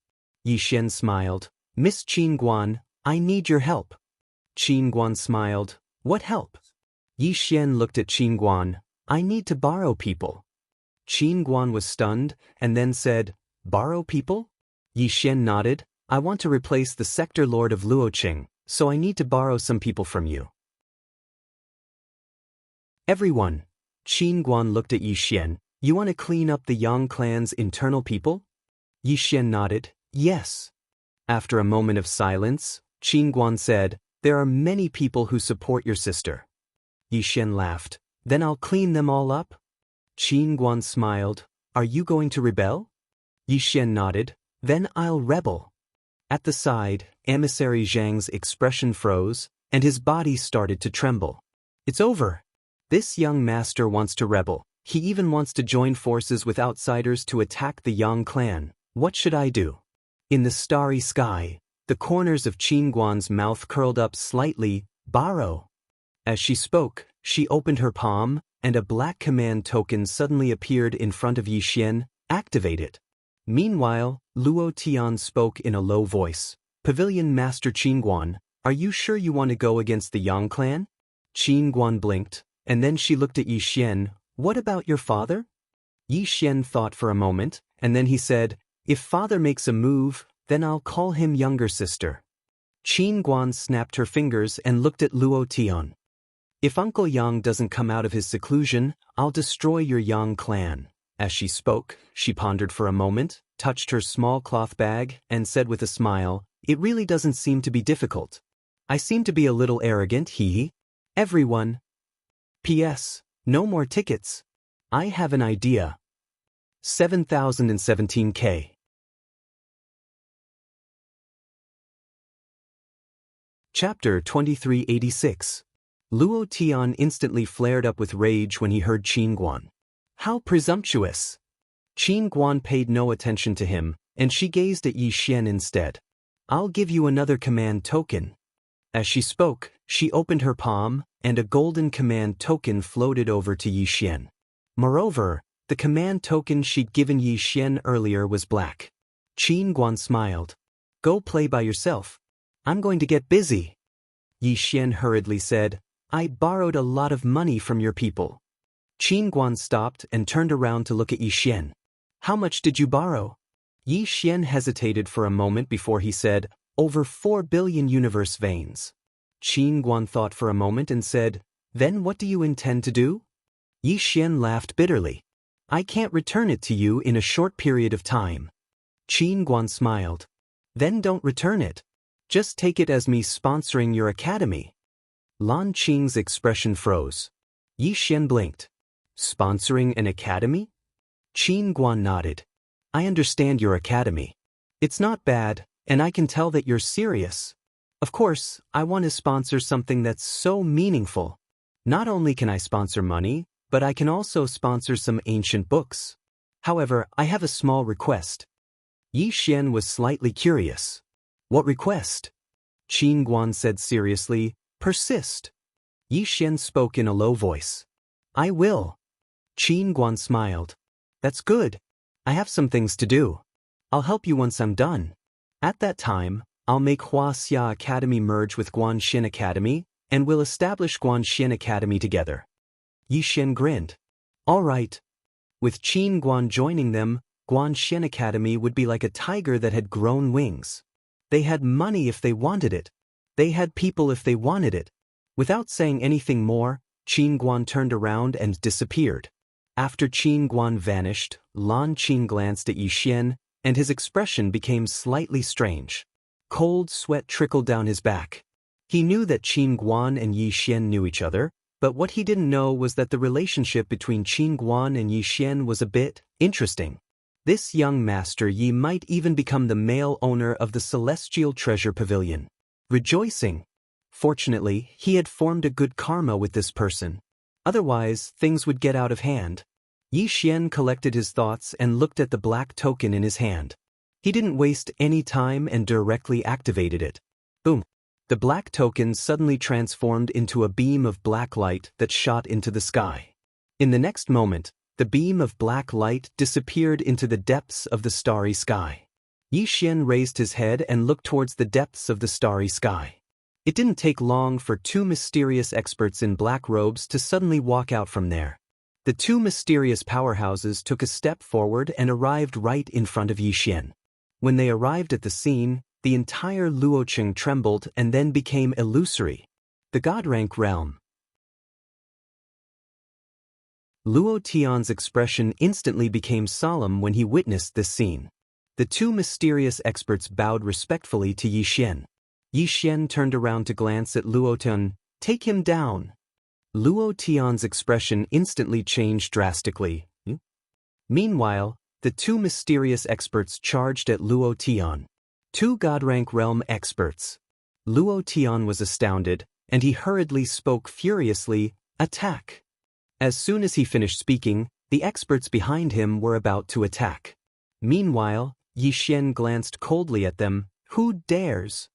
Yi Xian smiled. Miss Qin Guan, I need your help. Qin Guan smiled. What help? Yi Xian looked at Qin Guan. I need to borrow people. Qin Guan was stunned, and then said, Borrow people? Yi Xian nodded. I want to replace the sector lord of Luoqing, so I need to borrow some people from you. Everyone. Qin Guan looked at Yi Xian. You want to clean up the Yang clan's internal people? Yi Xian nodded. Yes. After a moment of silence, Qin Guan said, There are many people who support your sister. Yi Xian laughed. Then I'll clean them all up? Qin Guan smiled. Are you going to rebel? Yi Xian nodded. Then I'll rebel. At the side, Emissary Zhang's expression froze, and his body started to tremble. It's over. This young master wants to rebel. He even wants to join forces with outsiders to attack the Yang clan. What should I do? In the starry sky, the corners of Qin Guan's mouth curled up slightly. Borrow. As she spoke, she opened her palm, and a black command token suddenly appeared in front of Yi Xian. Activate it. Meanwhile, Luo Tian spoke in a low voice. Pavilion Master Qin Guan, are you sure you want to go against the Yang clan? Qin Guan blinked, and then she looked at Yi Xian. What about your father? Yi Xian thought for a moment, and then he said, If father makes a move, then I'll call him younger sister. Qin Guan snapped her fingers and looked at Luo Tian. If Uncle Yang doesn't come out of his seclusion, I'll destroy your Yang clan. As she spoke, she pondered for a moment, touched her small cloth bag, and said with a smile, It really doesn't seem to be difficult. I seem to be a little arrogant, hee. Everyone. P.S. No more tickets. I have an idea. 7017K. Chapter 2386. Luo Tian instantly flared up with rage when he heard Qin Guan. How presumptuous! Qin Guan paid no attention to him, and she gazed at Yi Xian instead. I'll give you another command token. As she spoke, she opened her palm, and a golden command token floated over to Yi Xian. Moreover, the command token she'd given Yi Xian earlier was black. Qin Guan smiled. Go play by yourself. I'm going to get busy. Yi Xian hurriedly said, I borrowed a lot of money from your people. Qin Guan stopped and turned around to look at Yi Xian. How much did you borrow? Yi Xian hesitated for a moment before he said, Over 4 billion universe veins. Qin Guan thought for a moment and said, Then what do you intend to do? Yi Xian laughed bitterly. I can't return it to you in a short period of time. Qin Guan smiled. Then don't return it. Just take it as me sponsoring your academy. Lan Qing's expression froze. Yi Xian blinked. Sponsoring an academy? Qin Guan nodded. I understand your academy. It's not bad, and I can tell that you're serious. Of course, I want to sponsor something that's so meaningful. Not only can I sponsor money, but I can also sponsor some ancient books. However, I have a small request. Yi Xian was slightly curious. What request? Qin Guan said seriously, Persist. Yi Xian spoke in a low voice. I will. Qin Guan smiled. That's good. I have some things to do. I'll help you once I'm done. At that time, I'll make Wuxia Academy merge with Guanxin Academy, and we'll establish Guanxin Academy together. Yi Xian grinned. All right. With Qin Guan joining them, Guanxin Academy would be like a tiger that had grown wings. They had money if they wanted it. They had people if they wanted it. Without saying anything more, Qin Guan turned around and disappeared. After Qin Guan vanished, Lan Qing glanced at Yi Xian, and his expression became slightly strange. Cold sweat trickled down his back. He knew that Qin Guan and Yi Xian knew each other, but what he didn't know was that the relationship between Qin Guan and Yi Xian was a bit interesting. This young master Yi might even become the male owner of the Celestial Treasure Pavilion. Rejoicing. Fortunately, he had formed a good karma with this person. Otherwise, things would get out of hand. Yi Xian collected his thoughts and looked at the black token in his hand. He didn't waste any time and directly activated it. Boom. The black token suddenly transformed into a beam of black light that shot into the sky. In the next moment, The beam of black light disappeared into the depths of the starry sky. Yi Xian raised his head and looked towards the depths of the starry sky. It didn't take long for two mysterious experts in black robes to suddenly walk out from there. The two mysterious powerhouses took a step forward and arrived right in front of Yi Xian. When they arrived at the scene, the entire Luocheng trembled and then became illusory. The God-rank realm. Luo Tian's expression instantly became solemn when he witnessed this scene. The two mysterious experts bowed respectfully to Yi Xian. Yi Xian turned around to glance at Luo Tian. "Take him down." Luo Tian's expression instantly changed drastically. Meanwhile, the two mysterious experts charged at Luo Tian. Two God-rank realm experts. Luo Tian was astounded, and he hurriedly spoke furiously, "Attack!" As soon as he finished speaking, the experts behind him were about to attack. Meanwhile, Yi Xian glanced coldly at them. "Who dares?"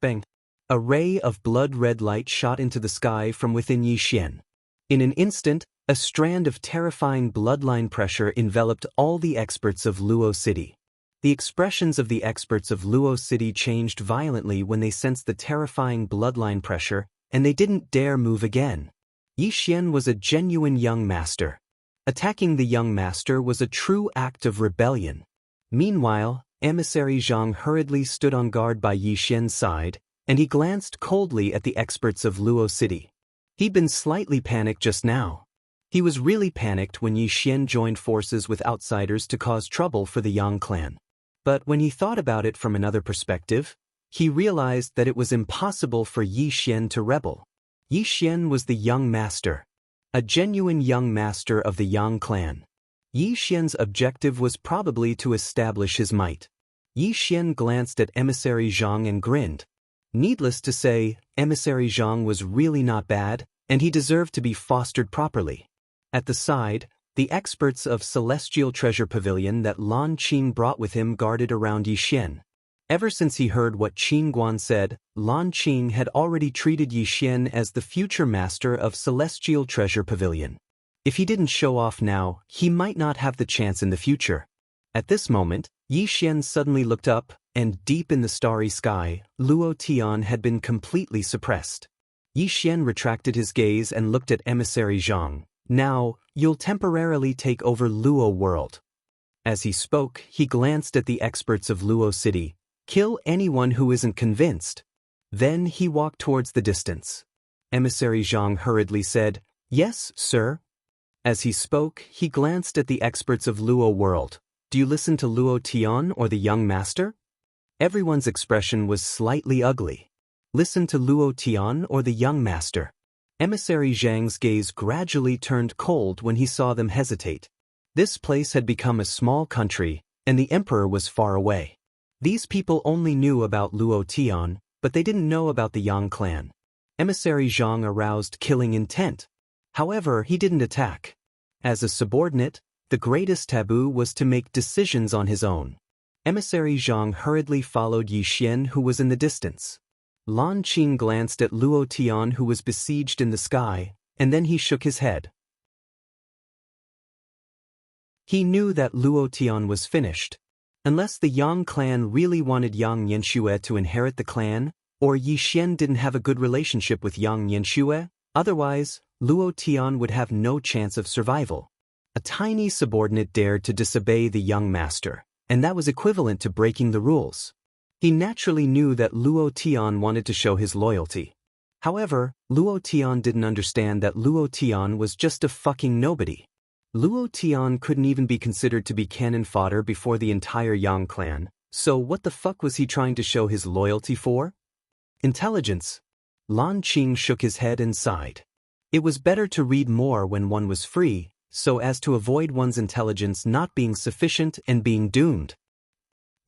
Bang! A ray of blood-red light shot into the sky from within Yi Xian. In an instant, a strand of terrifying bloodline pressure enveloped all the experts of Luo City. The expressions of the experts of Luo City changed violently when they sensed the terrifying bloodline pressure, and they didn't dare move again. Yi Xian was a genuine young master. Attacking the young master was a true act of rebellion. Meanwhile, Emissary Zhang hurriedly stood on guard by Yi Xian's side, and he glanced coldly at the experts of Luo City. He'd been slightly panicked just now. He was really panicked when Yi Xian joined forces with outsiders to cause trouble for the Yang clan. But when he thought about it from another perspective, he realized that it was impossible for Yi Xian to rebel. Yi Xian was the young master, a genuine young master of the Yang clan. Yi Xian's objective was probably to establish his might. Yi Xian glanced at Emissary Zhang and grinned. Needless to say, Emissary Zhang was really not bad, and he deserved to be fostered properly. At the side, the experts of Celestial Treasure Pavilion that Lan Qing brought with him guarded around Yi Xian. Ever since he heard what Qin Guan said, Lan Qing had already treated Yi Xian as the future master of Celestial Treasure Pavilion. If he didn't show off now, he might not have the chance in the future. At this moment, Yi Xian suddenly looked up, and deep in the starry sky, Luo Tian had been completely suppressed. Yi Xian retracted his gaze and looked at Emissary Zhang. "Now, you'll temporarily take over Luo world." As he spoke, he glanced at the experts of Luo City. "Kill anyone who isn't convinced." Then he walked towards the distance. Emissary Zhang hurriedly said, "Yes, sir." As he spoke, he glanced at the experts of Luo world. "Do you listen to Luo Tian or the young master?" Everyone's expression was slightly ugly. Listen to Luo Tian or the young master? Emissary Zhang's gaze gradually turned cold when he saw them hesitate. This place had become a small country, and the emperor was far away. These people only knew about Luo Tian, but they didn't know about the Yang clan. Emissary Zhang aroused killing intent. However, he didn't attack. As a subordinate, the greatest taboo was to make decisions on his own. Emissary Zhang hurriedly followed Yi Xian, who was in the distance. Lan Qing glanced at Luo Tian, who was besieged in the sky, and then he shook his head. He knew that Luo Tian was finished. Unless the Yang clan really wanted Yang Yanxue to inherit the clan, or Yi Xian didn't have a good relationship with Yang Yanxue, otherwise, Luo Tian would have no chance of survival. A tiny subordinate dared to disobey the young master, and that was equivalent to breaking the rules. He naturally knew that Luo Tian wanted to show his loyalty. However, Luo Tian didn't understand that Luo Tian was just a fucking nobody. Luo Tian couldn't even be considered to be cannon fodder before the entire Yang clan, so what the fuck was he trying to show his loyalty for? Intelligence. Lan Qing shook his head and sighed. It was better to read more when one was free, so as to avoid one's intelligence not being sufficient and being doomed.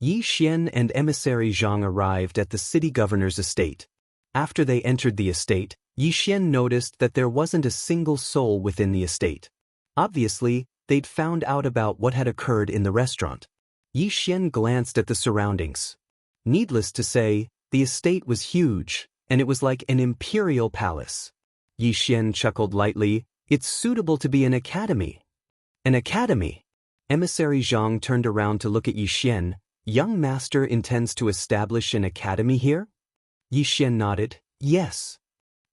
Yi Xian and Emissary Zhang arrived at the city governor's estate. After they entered the estate, Yi Xian noticed that there wasn't a single soul within the estate. Obviously, they'd found out about what had occurred in the restaurant. Yi Xian glanced at the surroundings. Needless to say, the estate was huge, and it was like an imperial palace. Yi Xian chuckled lightly. "It's suitable to be an academy." An academy. Emissary Zhang turned around to look at Yi Xian. Young master intends to establish an academy here? Yi Xian nodded, yes.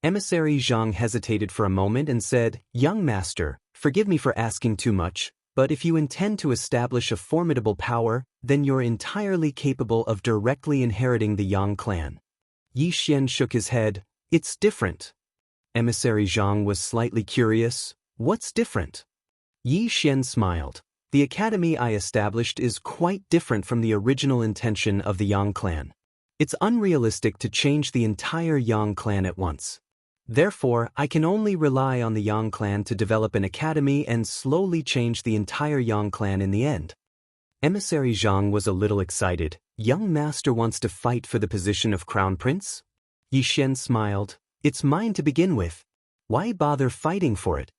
Emissary Zhang hesitated for a moment and said, young master, forgive me for asking too much, but if you intend to establish a formidable power, then you're entirely capable of directly inheriting the Yang clan. Yi Xian shook his head, it's different. Emissary Zhang was slightly curious, what's different? Yi Xian smiled. The academy I established is quite different from the original intention of the Yang clan. It's unrealistic to change the entire Yang clan at once. Therefore, I can only rely on the Yang clan to develop an academy and slowly change the entire Yang clan in the end. Emissary Zhang was a little excited. Young master wants to fight for the position of crown prince? Yi Xian smiled. It's mine to begin with. Why bother fighting for it?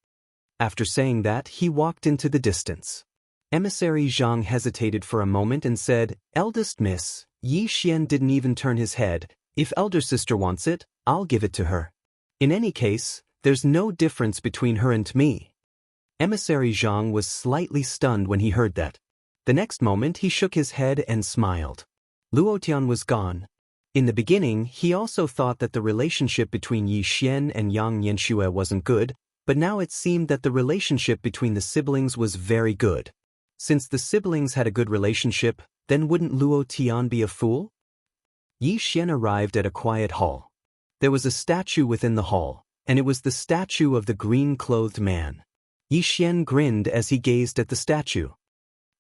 After saying that, he walked into the distance. Emissary Zhang hesitated for a moment and said, eldest miss, Yi Xian didn't even turn his head. If elder sister wants it, I'll give it to her. In any case, there's no difference between her and me. Emissary Zhang was slightly stunned when he heard that. The next moment he shook his head and smiled. Luo Tian was gone. In the beginning, he also thought that the relationship between Yi Xian and Yang Yanxue wasn't good, but now it seemed that the relationship between the siblings was very good. Since the siblings had a good relationship, then wouldn't Luo Tian be a fool? Yi Xian arrived at a quiet hall. There was a statue within the hall, and it was the statue of the green-clothed man. Yi Xian grinned as he gazed at the statue.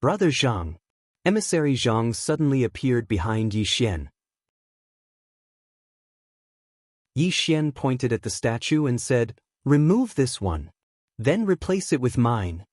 Brother Zhang. Emissary Zhang suddenly appeared behind Yi Xian. Yi Xian pointed at the statue and said, remove this one. Then replace it with mine.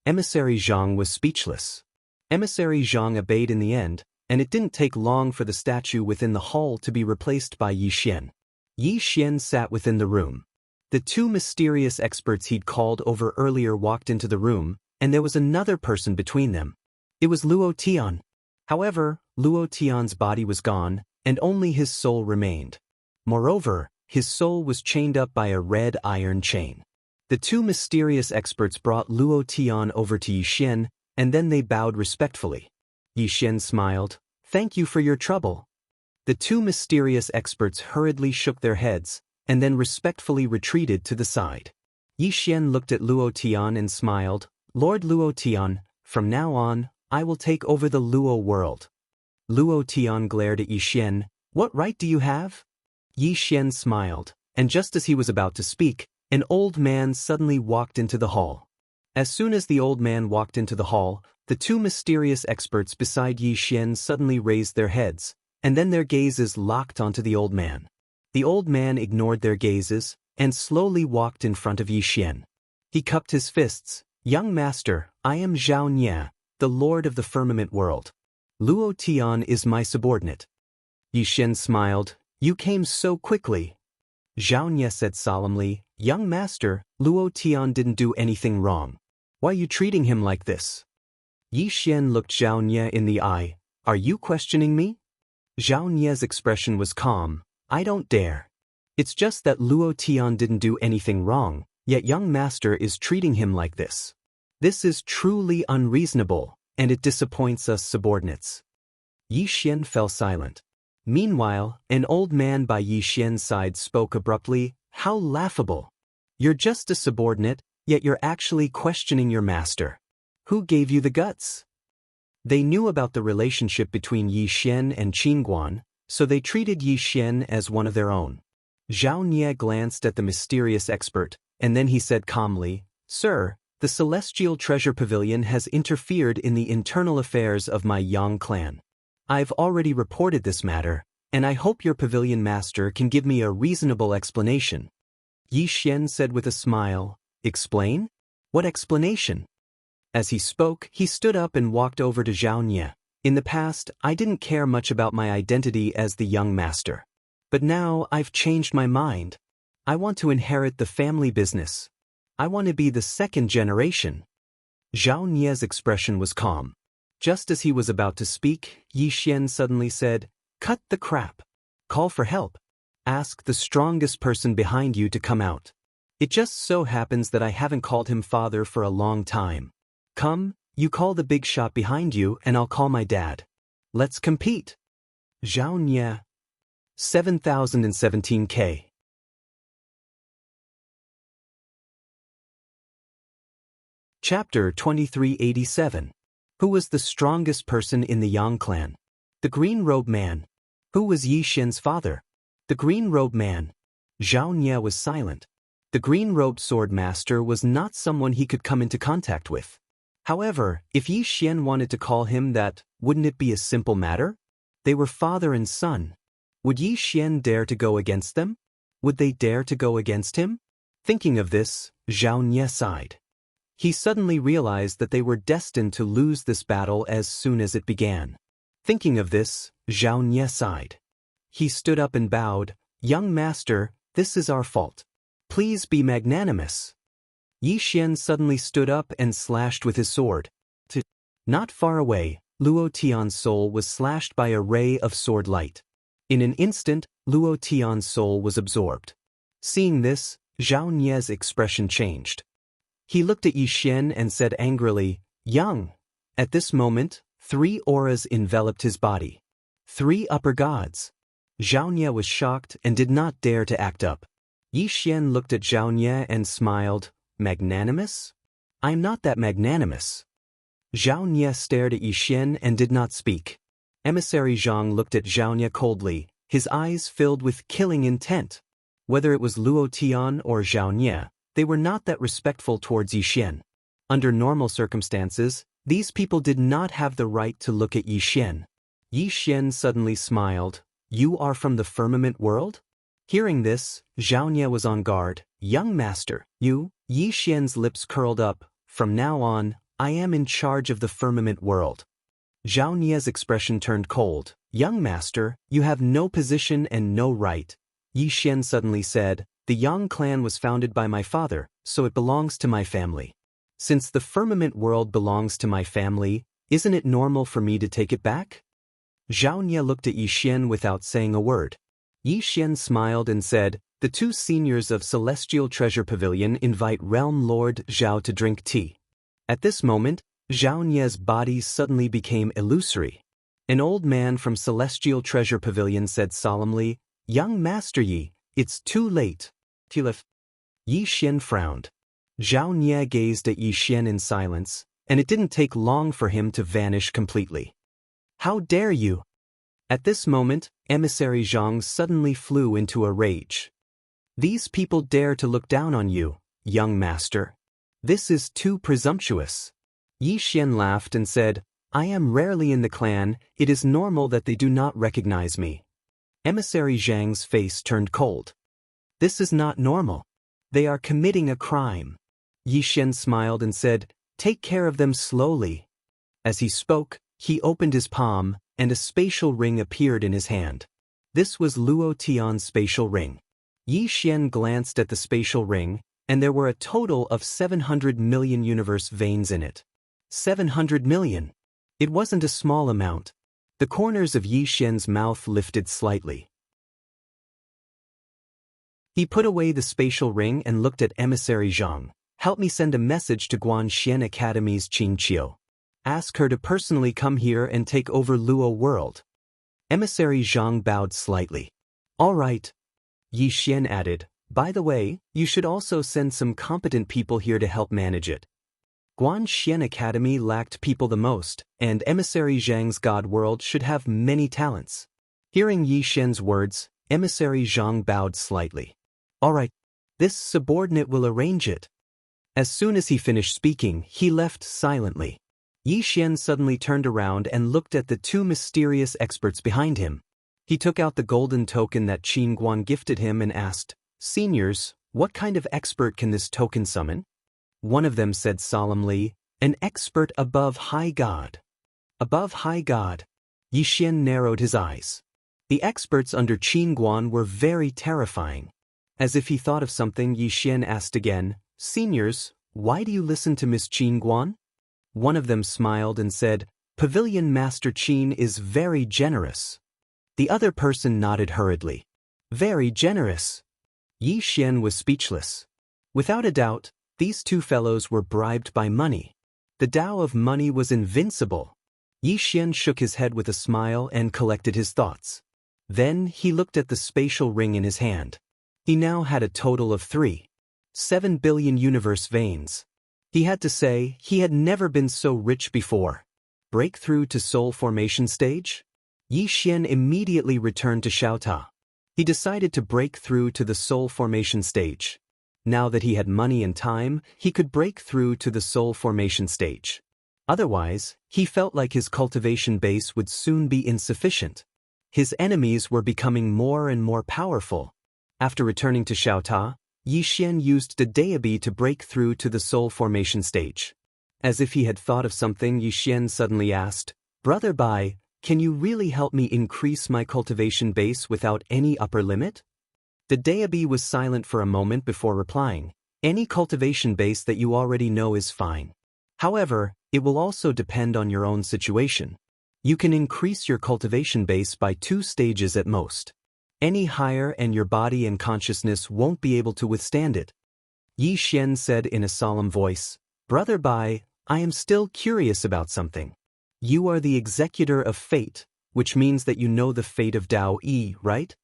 Emissary Zhang was speechless. Emissary Zhang obeyed in the end, and it didn't take long for the statue within the hall to be replaced by Yi Xian. Yi Xian sat within the room. The two mysterious experts he'd called over earlier walked into the room, and there was another person between them. It was Luo Tian. However, Luo Tian's body was gone, and only his soul remained. Moreover, his soul was chained up by a red iron chain. The two mysterious experts brought Luo Tian over to Yi Xian, and then they bowed respectfully. Yi Xian smiled, thank you for your trouble. The two mysterious experts hurriedly shook their heads, and then respectfully retreated to the side. Yi Xian looked at Luo Tian and smiled, Lord Luo Tian, from now on, I will take over the Luo world. Luo Tian glared at Yi Xian, what right do you have? Yi Xian smiled, and just as he was about to speak, an old man suddenly walked into the hall. As soon as the old man walked into the hall, the two mysterious experts beside Yi Xian suddenly raised their heads, and then their gazes locked onto the old man. The old man ignored their gazes, and slowly walked in front of Yi Xian. He cupped his fists, young master, I am Zhao Nie, the lord of the firmament world. Luo Tian is my subordinate. Yi Xian smiled, you came so quickly. Zhao Nie said solemnly, young master, Luo Tian didn't do anything wrong. Why are you treating him like this? Yi Xian looked Zhao Nie in the eye, are you questioning me? Zhao Nie's expression was calm, I don't dare. It's just that Luo Tian didn't do anything wrong, yet young master is treating him like this. This is truly unreasonable, and it disappoints us subordinates. Yi Xian fell silent. Meanwhile, an old man by Yi Xian's side spoke abruptly, how laughable. You're just a subordinate, yet you're actually questioning your master. Who gave you the guts? They knew about the relationship between Yi Xian and Qingguan, so they treated Yi Xian as one of their own. Zhao Nie glanced at the mysterious expert, and then he said calmly, Sir, the Celestial Treasure Pavilion has interfered in the internal affairs of my Yang clan. I've already reported this matter, and I hope your pavilion master can give me a reasonable explanation. Yi Xian said with a smile, Explain? What explanation? As he spoke, he stood up and walked over to Zhao Nie. In the past, I didn't care much about my identity as the young master. But now, I've changed my mind. I want to inherit the family business. I want to be the second generation. Zhao Nie's expression was calm. Just as he was about to speak, Yi Xian suddenly said, Cut the crap. Call for help. Ask the strongest person behind you to come out. It just so happens that I haven't called him father for a long time. Come, you call the big shot behind you and I'll call my dad. Let's compete. Xianxia. 7017K. Chapter 2387. Who was the strongest person in the Yang clan? The Green Robe Man. Who was Yi Xian's father? The Green Robe Man. Xianxia was silent. The Green Robe Sword Master was not someone he could come into contact with. However, if Yi Xian wanted to call him that, wouldn't it be a simple matter? They were father and son. Would Yi Xian dare to go against them? Would they dare to go against him? Thinking of this, Xianxia sighed. He suddenly realized that they were destined to lose this battle as soon as it began. Thinking of this, Xianxia sighed. He stood up and bowed. Young master, this is our fault. Please be magnanimous. Yi Xian suddenly stood up and slashed with his sword. Not far away, Luo Tian's soul was slashed by a ray of sword light. In an instant, Luo Tian's soul was absorbed. Seeing this, Xianxia's expression changed. He looked at Yi Xian and said angrily, Young. At this moment, 3 auras enveloped his body. 3 upper gods. Xianxia was shocked and did not dare to act up. Yi Xian looked at Xianxia and smiled. Magnanimous? I'm not that magnanimous. Xianxia stared at Yi Xian and did not speak. Emissary Zhang looked at Xianxia coldly, his eyes filled with killing intent. Whether it was Luo Tian or Xianxia, they were not that respectful towards Yi Xian. Under normal circumstances, these people did not have the right to look at Yi Xian. Yi Xian suddenly smiled. You are from the firmament world? Hearing this, Xianxia was on guard. Young master, you? Yi Xian's lips curled up. From now on, I am in charge of the firmament world. Xianxia's expression turned cold. Young master, you have no position and no right. Yi Xian suddenly said, the Yang clan was founded by my father, so it belongs to my family. Since the firmament world belongs to my family, isn't it normal for me to take it back? Xianxia looked at Yi Xian without saying a word. Yi Xian smiled and said, the 2 seniors of Celestial Treasure Pavilion invite Realm Lord Zhao to drink tea. At this moment, Xianxia's body suddenly became illusory. An old man from Celestial Treasure Pavilion said solemnly, Young Master Yi, it's too late. Yi Xian frowned. Xianxia gazed at Yi Xian in silence, and it didn't take long for him to vanish completely. How dare you? At this moment, Emissary Zhang suddenly flew into a rage. These people dare to look down on you, young master. This is too presumptuous. Yi Xian laughed and said, I am rarely in the clan, it is normal that they do not recognize me. Emissary Zhang's face turned cold. This is not normal. They are committing a crime. Yi Xian smiled and said, Take care of them slowly. As he spoke, he opened his palm, and a spatial ring appeared in his hand. This was Luo Tian's spatial ring. Yi Xian glanced at the spatial ring, and there were a total of 700 million universe veins in it. 700 million. It wasn't a small amount. The corners of Yi Xian's mouth lifted slightly. He put away the spatial ring and looked at Emissary Zhang. Help me send a message to Guanxian Academy's Qingqiu. Ask her to personally come here and take over Luo World. Emissary Zhang bowed slightly. All right. Yi Xian added, by the way, you should also send some competent people here to help manage it. Guanxian Academy lacked people the most, and Emissary Zhang's God World should have many talents. Hearing Yi Xian's words, Emissary Zhang bowed slightly. All right. This subordinate will arrange it. As soon as he finished speaking, he left silently. Yi Xian suddenly turned around and looked at the 2 mysterious experts behind him. He took out the golden token that Qin Guan gifted him and asked, Seniors, what kind of expert can this token summon? One of them said solemnly, an expert above High God. Above High God. Yi Xian narrowed his eyes. The experts under Qin Guan were very terrifying. As if he thought of something, Yi Xian asked again, Seniors, why do you listen to Miss Qin Guan? One of them smiled and said, Pavilion Master Qin is very generous. The other person nodded hurriedly. Very generous. Yi Xian was speechless. Without a doubt, these 2 fellows were bribed by money. The Tao of money was invincible. Yi Xian shook his head with a smile and collected his thoughts. Then he looked at the spatial ring in his hand. He now had a total of 7 billion universe veins. He had to say he had never been so rich before. Breakthrough to soul formation stage? Yi Xian immediately returned to Xiaota. He decided to break through to the soul formation stage. Now that he had money and time, he could break through to the soul formation stage. Otherwise, he felt like his cultivation base would soon be insufficient. His enemies were becoming more and more powerful. After returning to Xiaota, Yi Xian used the Daoist to break through to the soul formation stage. As if he had thought of something, Yi Xian suddenly asked, "Brother Bai, can you really help me increase my cultivation base without any upper limit?" The Daoist was silent for a moment before replying, "Any cultivation base that you already know is fine. However, it will also depend on your own situation. You can increase your cultivation base by 2 stages at most. Any higher and your body and consciousness won't be able to withstand it." Yi Xian said in a solemn voice, "Brother Bai, I am still curious about something. You are the executor of fate, which means that you know the fate of Dao Yi, right?"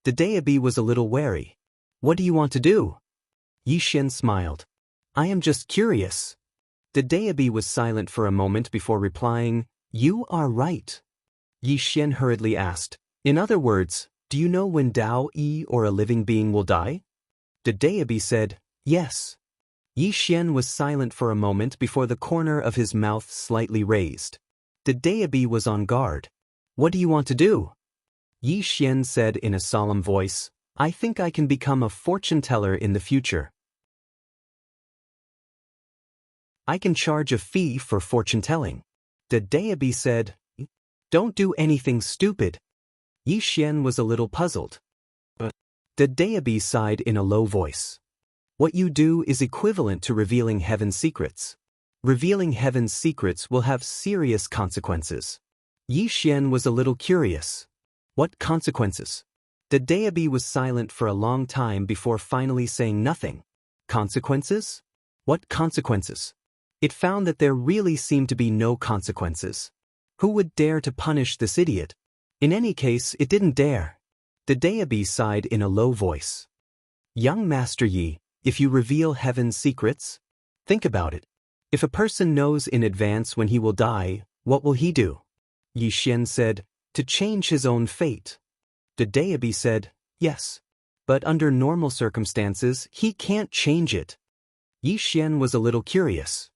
The Daoist was a little wary. "What do you want to do?" Yi Xian smiled. "I am just curious." The Daoist was silent for a moment before replying, "You are right." Yi Xian hurriedly asked, "In other words, do you know when Dao Yi or a living being will die?" The Daoist said, "Yes." Yi Xian was silent for a moment before the corner of his mouth slightly raised. The Daoist was on guard. "What do you want to do?" Yi Xian said in a solemn voice, "I think I can become a fortune teller in the future. I can charge a fee for fortune telling." The Daoist said, "Don't do anything stupid." Yi Xian was a little puzzled. But the Daoist sighed in a low voice. "What you do is equivalent to revealing heaven's secrets. Revealing heaven's secrets will have serious consequences." Yi Xian was a little curious. "What consequences?" The Daoist was silent for a long time before finally saying nothing. "Consequences? What consequences?" It found that there really seemed to be no consequences. Who would dare to punish this idiot? In any case, it didn't dare. The Daoist sighed in a low voice. "Young Master Yi, if you reveal heaven's secrets, think about it. If a person knows in advance when he will die, what will he do?" Yi Xian said, "To change his own fate." The Daoist said, "Yes. But under normal circumstances, he can't change it." Yi Xian was a little curious.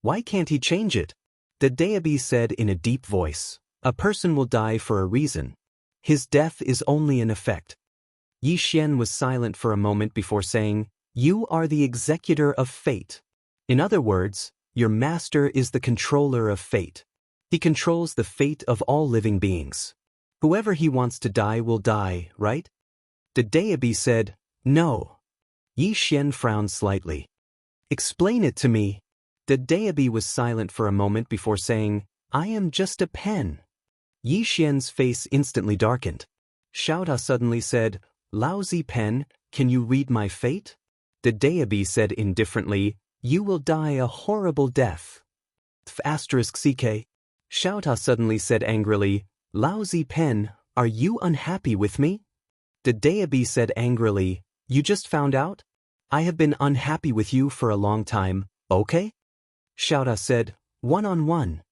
"Why can't he change it?" The Daoist said in a deep voice, "A person will die for a reason. His death is only an effect." Yi Xian was silent for a moment before saying, "You are the executor of fate. In other words, your master is the controller of fate. He controls the fate of all living beings. Whoever he wants to die will die, right?" The Daoist said, "No." Yi Xian frowned slightly. "Explain it to me." The Daoist was silent for a moment before saying, "I am just a pen." Yi Xian's face instantly darkened. Xiaota suddenly said, "Lousy pen, can you read my fate?" The Daoist said indifferently, "You will die a horrible death." *CK. Xiaota suddenly said angrily, "Lousy pen, are you unhappy with me?" The Daoist said angrily, "You just found out? I have been unhappy with you for a long time, okay?" Xiaota said, "One-on-one."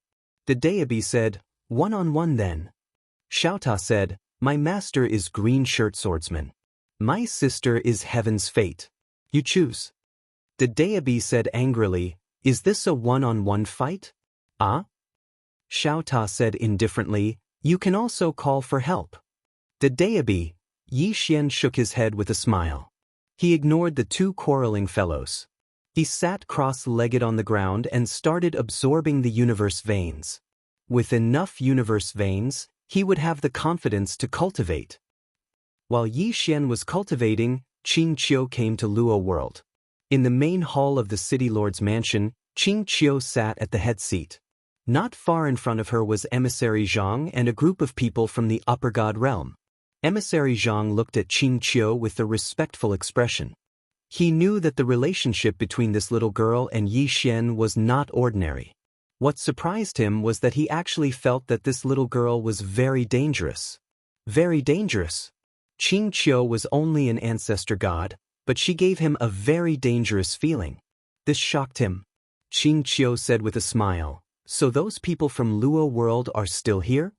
The Daoist said, "One-on-one then." Xiaota said, "My master is Green Shirt Swordsman. My sister is Heaven's Fate. You choose." The Daoist said angrily, "Is this a one-on-one fight?" "Ah?" Xiaota said indifferently, "You can also call for help." The Daoist, Yi Xian shook his head with a smile. He ignored the 2 quarreling fellows. He sat cross-legged on the ground and started absorbing the universe veins. With enough universe veins, he would have the confidence to cultivate. While Yi Xian was cultivating, Qing Qiu came to Luo World. In the main hall of the city lord's mansion, Qing Qiu sat at the head seat. Not far in front of her was Emissary Zhang and a group of people from the Upper God realm. Emissary Zhang looked at Qing Qiu with a respectful expression. He knew that the relationship between this little girl and Yi Xian was not ordinary. What surprised him was that he actually felt that this little girl was very dangerous. Very dangerous. Qing Qiu was only an ancestor god, but she gave him a very dangerous feeling. This shocked him. Qing Qiu said with a smile, "So those people from Luo world are still here?"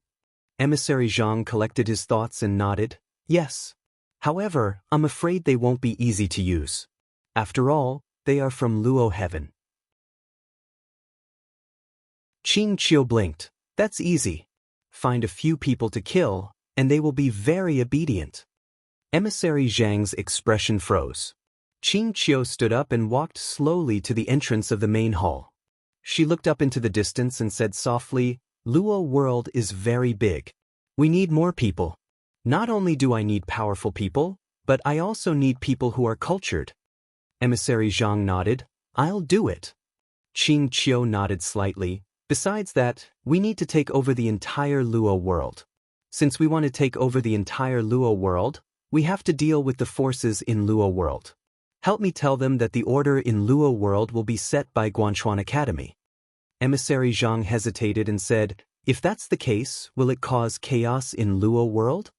Emissary Zhang collected his thoughts and nodded, "Yes. However, I'm afraid they won't be easy to use. After all, they are from Luo heaven." Qing Qiu blinked. "That's easy. Find a few people to kill, and they will be very obedient." Emissary Zhang's expression froze. Qing Qiu stood up and walked slowly to the entrance of the main hall. She looked up into the distance and said softly, "Luo world is very big. We need more people. Not only do I need powerful people, but I also need people who are cultured." Emissary Zhang nodded, "I'll do it." Qing Qiu nodded slightly. "Besides that, we need to take over the entire Luo world. Since we want to take over the entire Luo world, we have to deal with the forces in Luo world. Help me tell them that the order in Luo world will be set by Guanchuan Academy." Emissary Zhang hesitated and said, "If that's the case, will it cause chaos in Luo world?"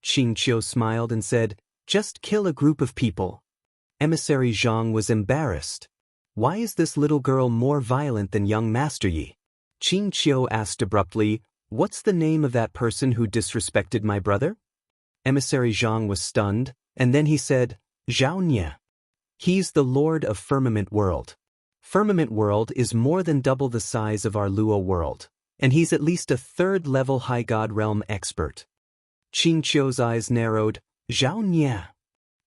Qing Qiu smiled and said, "Just kill a group of people." Emissary Zhang was embarrassed. "Why is this little girl more violent than young Master Yi?" Qing Qiu asked abruptly, "What's the name of that person who disrespected my brother?" Emissary Zhang was stunned, and then he said, "Zhao Nie. He's the Lord of Firmament World. Firmament World is more than double the size of our Luo world, and he's at least a third-level High God Realm expert." Qing Qiu's eyes narrowed. "Zhao Nie."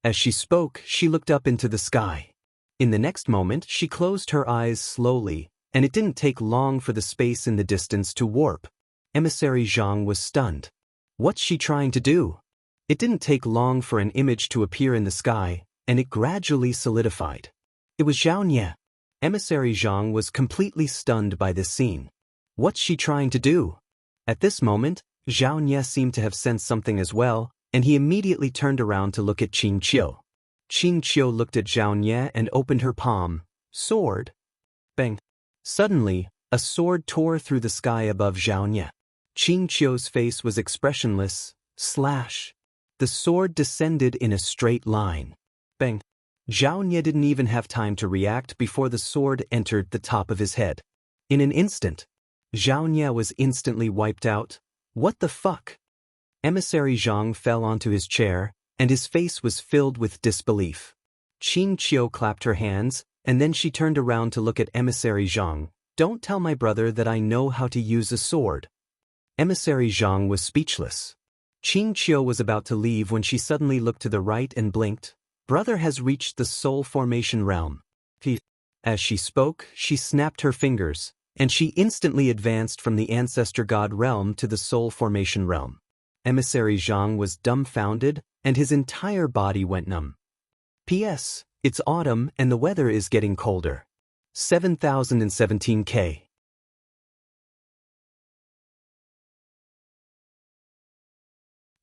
As she spoke, she looked up into the sky. In the next moment, she closed her eyes slowly, and it didn't take long for the space in the distance to warp. Emissary Zhang was stunned. What's she trying to do? It didn't take long for an image to appear in the sky, and it gradually solidified. It was Zhao Nie. Emissary Zhang was completely stunned by this scene. What's she trying to do? At this moment, Zhao Nie seemed to have sensed something as well, and he immediately turned around to look at Qing Qiu. Qing Qiu looked at Zhao Nie and opened her palm. Sword. Bang. Suddenly, a sword tore through the sky above Zhao Nie. Qing Qiu's face was expressionless. Slash. The sword descended in a straight line. Bang. Zhao Nie didn't even have time to react before the sword entered the top of his head. In an instant, Zhao Nie was instantly wiped out. What the fuck? Emissary Zhang fell onto his chair, and his face was filled with disbelief. Qing Qiu clapped her hands, and then she turned around to look at Emissary Zhang. "Don't tell my brother that I know how to use a sword." Emissary Zhang was speechless. Qing Qiu was about to leave when she suddenly looked to the right and blinked. "Brother has reached the soul formation realm." As she spoke, she snapped her fingers, and she instantly advanced from the ancestor god realm to the soul formation realm. Emissary Zhang was dumbfounded, and his entire body went numb. P.S. It's autumn and the weather is getting colder. 7017K.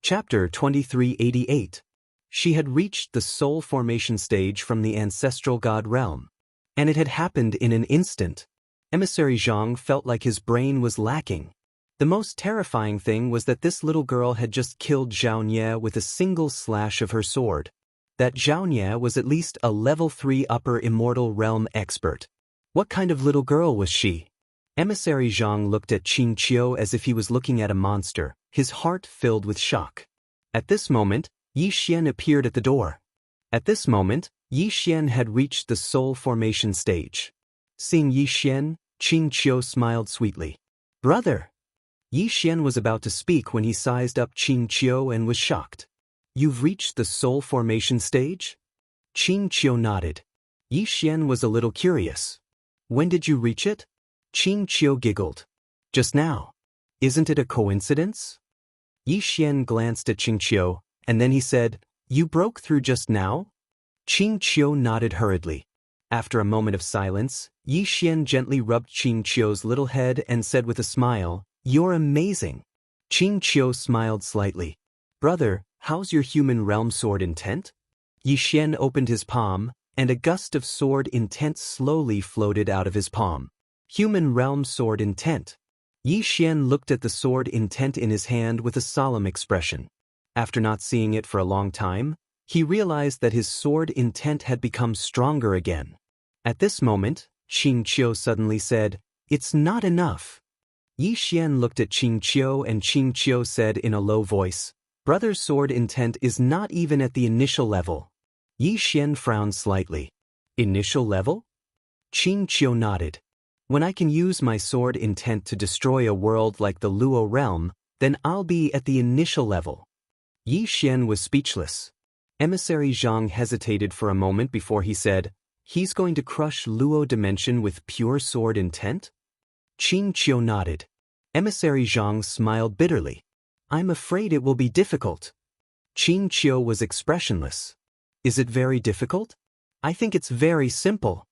Chapter 2388. She had reached the soul formation stage from the ancestral god realm. And it had happened in an instant. Emissary Zhang felt like his brain was lacking. The most terrifying thing was that this little girl had just killed Zhao Nie with a single slash of her sword. That Zhao Nie was at least a level 3 upper immortal realm expert. What kind of little girl was she? Emissary Zhang looked at Qing Qiu as if he was looking at a monster, his heart filled with shock. At this moment, Yi Xian appeared at the door. At this moment, Yi Xian had reached the soul formation stage. Seeing Yi Xian, Qing Qiu smiled sweetly. "Brother!" Yi Xian was about to speak when he sized up Qing Qiu and was shocked. "You've reached the soul formation stage?" Qing Qiu nodded. Yi Xian was a little curious. "When did you reach it?" Qing Qiu giggled. "Just now. Isn't it a coincidence?" Yi Xian glanced at Qing Qiu, and then he said, "You broke through just now?" Qing Qiu nodded hurriedly. After a moment of silence, Yi Xian gently rubbed Qing Qiu's little head and said with a smile, "You're amazing." Qing Qiu smiled slightly. "Brother, how's your human realm sword intent?" Yi Xian opened his palm, and a gust of sword intent slowly floated out of his palm. Human realm sword intent. Yi Xian looked at the sword intent in his hand with a solemn expression. After not seeing it for a long time, he realized that his sword intent had become stronger again. At this moment, Xianxia suddenly said, "It's not enough." Yi Xian looked at Xianxia and Xianxia said in a low voice, "Brother's sword intent is not even at the initial level." Yi Xian frowned slightly. "Initial level?" Xianxia nodded. "When I can use my sword intent to destroy a world like the Luo realm, then I'll be at the initial level." Yi Xian was speechless. Emissary Zhang hesitated for a moment before he said, "He's going to crush Luo dimension with pure sword intent?" Xianxia nodded. Emissary Zhang smiled bitterly. "I'm afraid it will be difficult." Xianxia was expressionless. "Is it very difficult? I think it's very simple."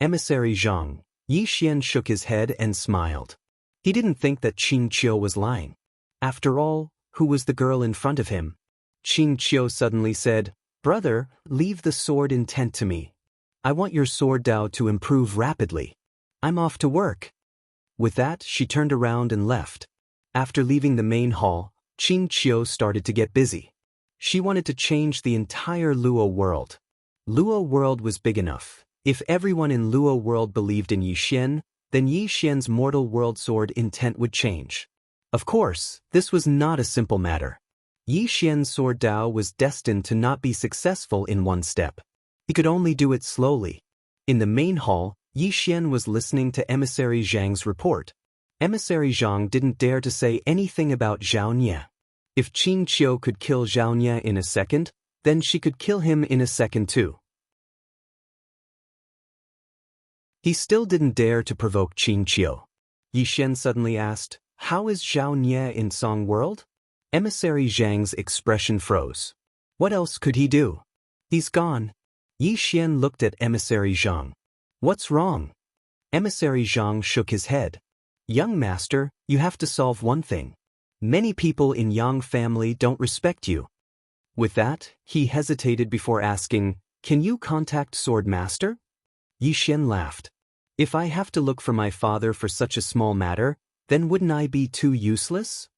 Emissary Zhang. Yi Xian shook his head and smiled. He didn't think that Xianxia was lying. After all, who was the girl in front of him? Xianxia suddenly said, "Brother, leave the sword intent to me. I want your sword Dao to improve rapidly. I'm off to work." With that, she turned around and left. After leaving the main hall, Xianxia started to get busy. She wanted to change the entire Luo world. Luo world was big enough. If everyone in Luo world believed in Yi Xian, then Yi Xian's mortal world sword intent would change. Of course, this was not a simple matter. Yi Xian's sword Dao was destined to not be successful in one step. He could only do it slowly. In the main hall, Yi Xian was listening to Emissary Zhang's report. Emissary Zhang didn't dare to say anything about Zhao Nie. If Xianxia could kill Zhao Nie in a second, then she could kill him in a second too. He still didn't dare to provoke Xianxia. Yi Xian suddenly asked, "How is Zhao Nie in Song World?" Emissary Zhang's expression froze. What else could he do? "He's gone." Yi Xian looked at Emissary Zhang. "What's wrong?" Emissary Zhang shook his head. "Young master, you have to solve one thing. Many people in Yang family don't respect you." With that, he hesitated before asking, "Can you contact Sword Master?" Yi Xian laughed. "If I have to look for my father for such a small matter, then wouldn't I be too useless?"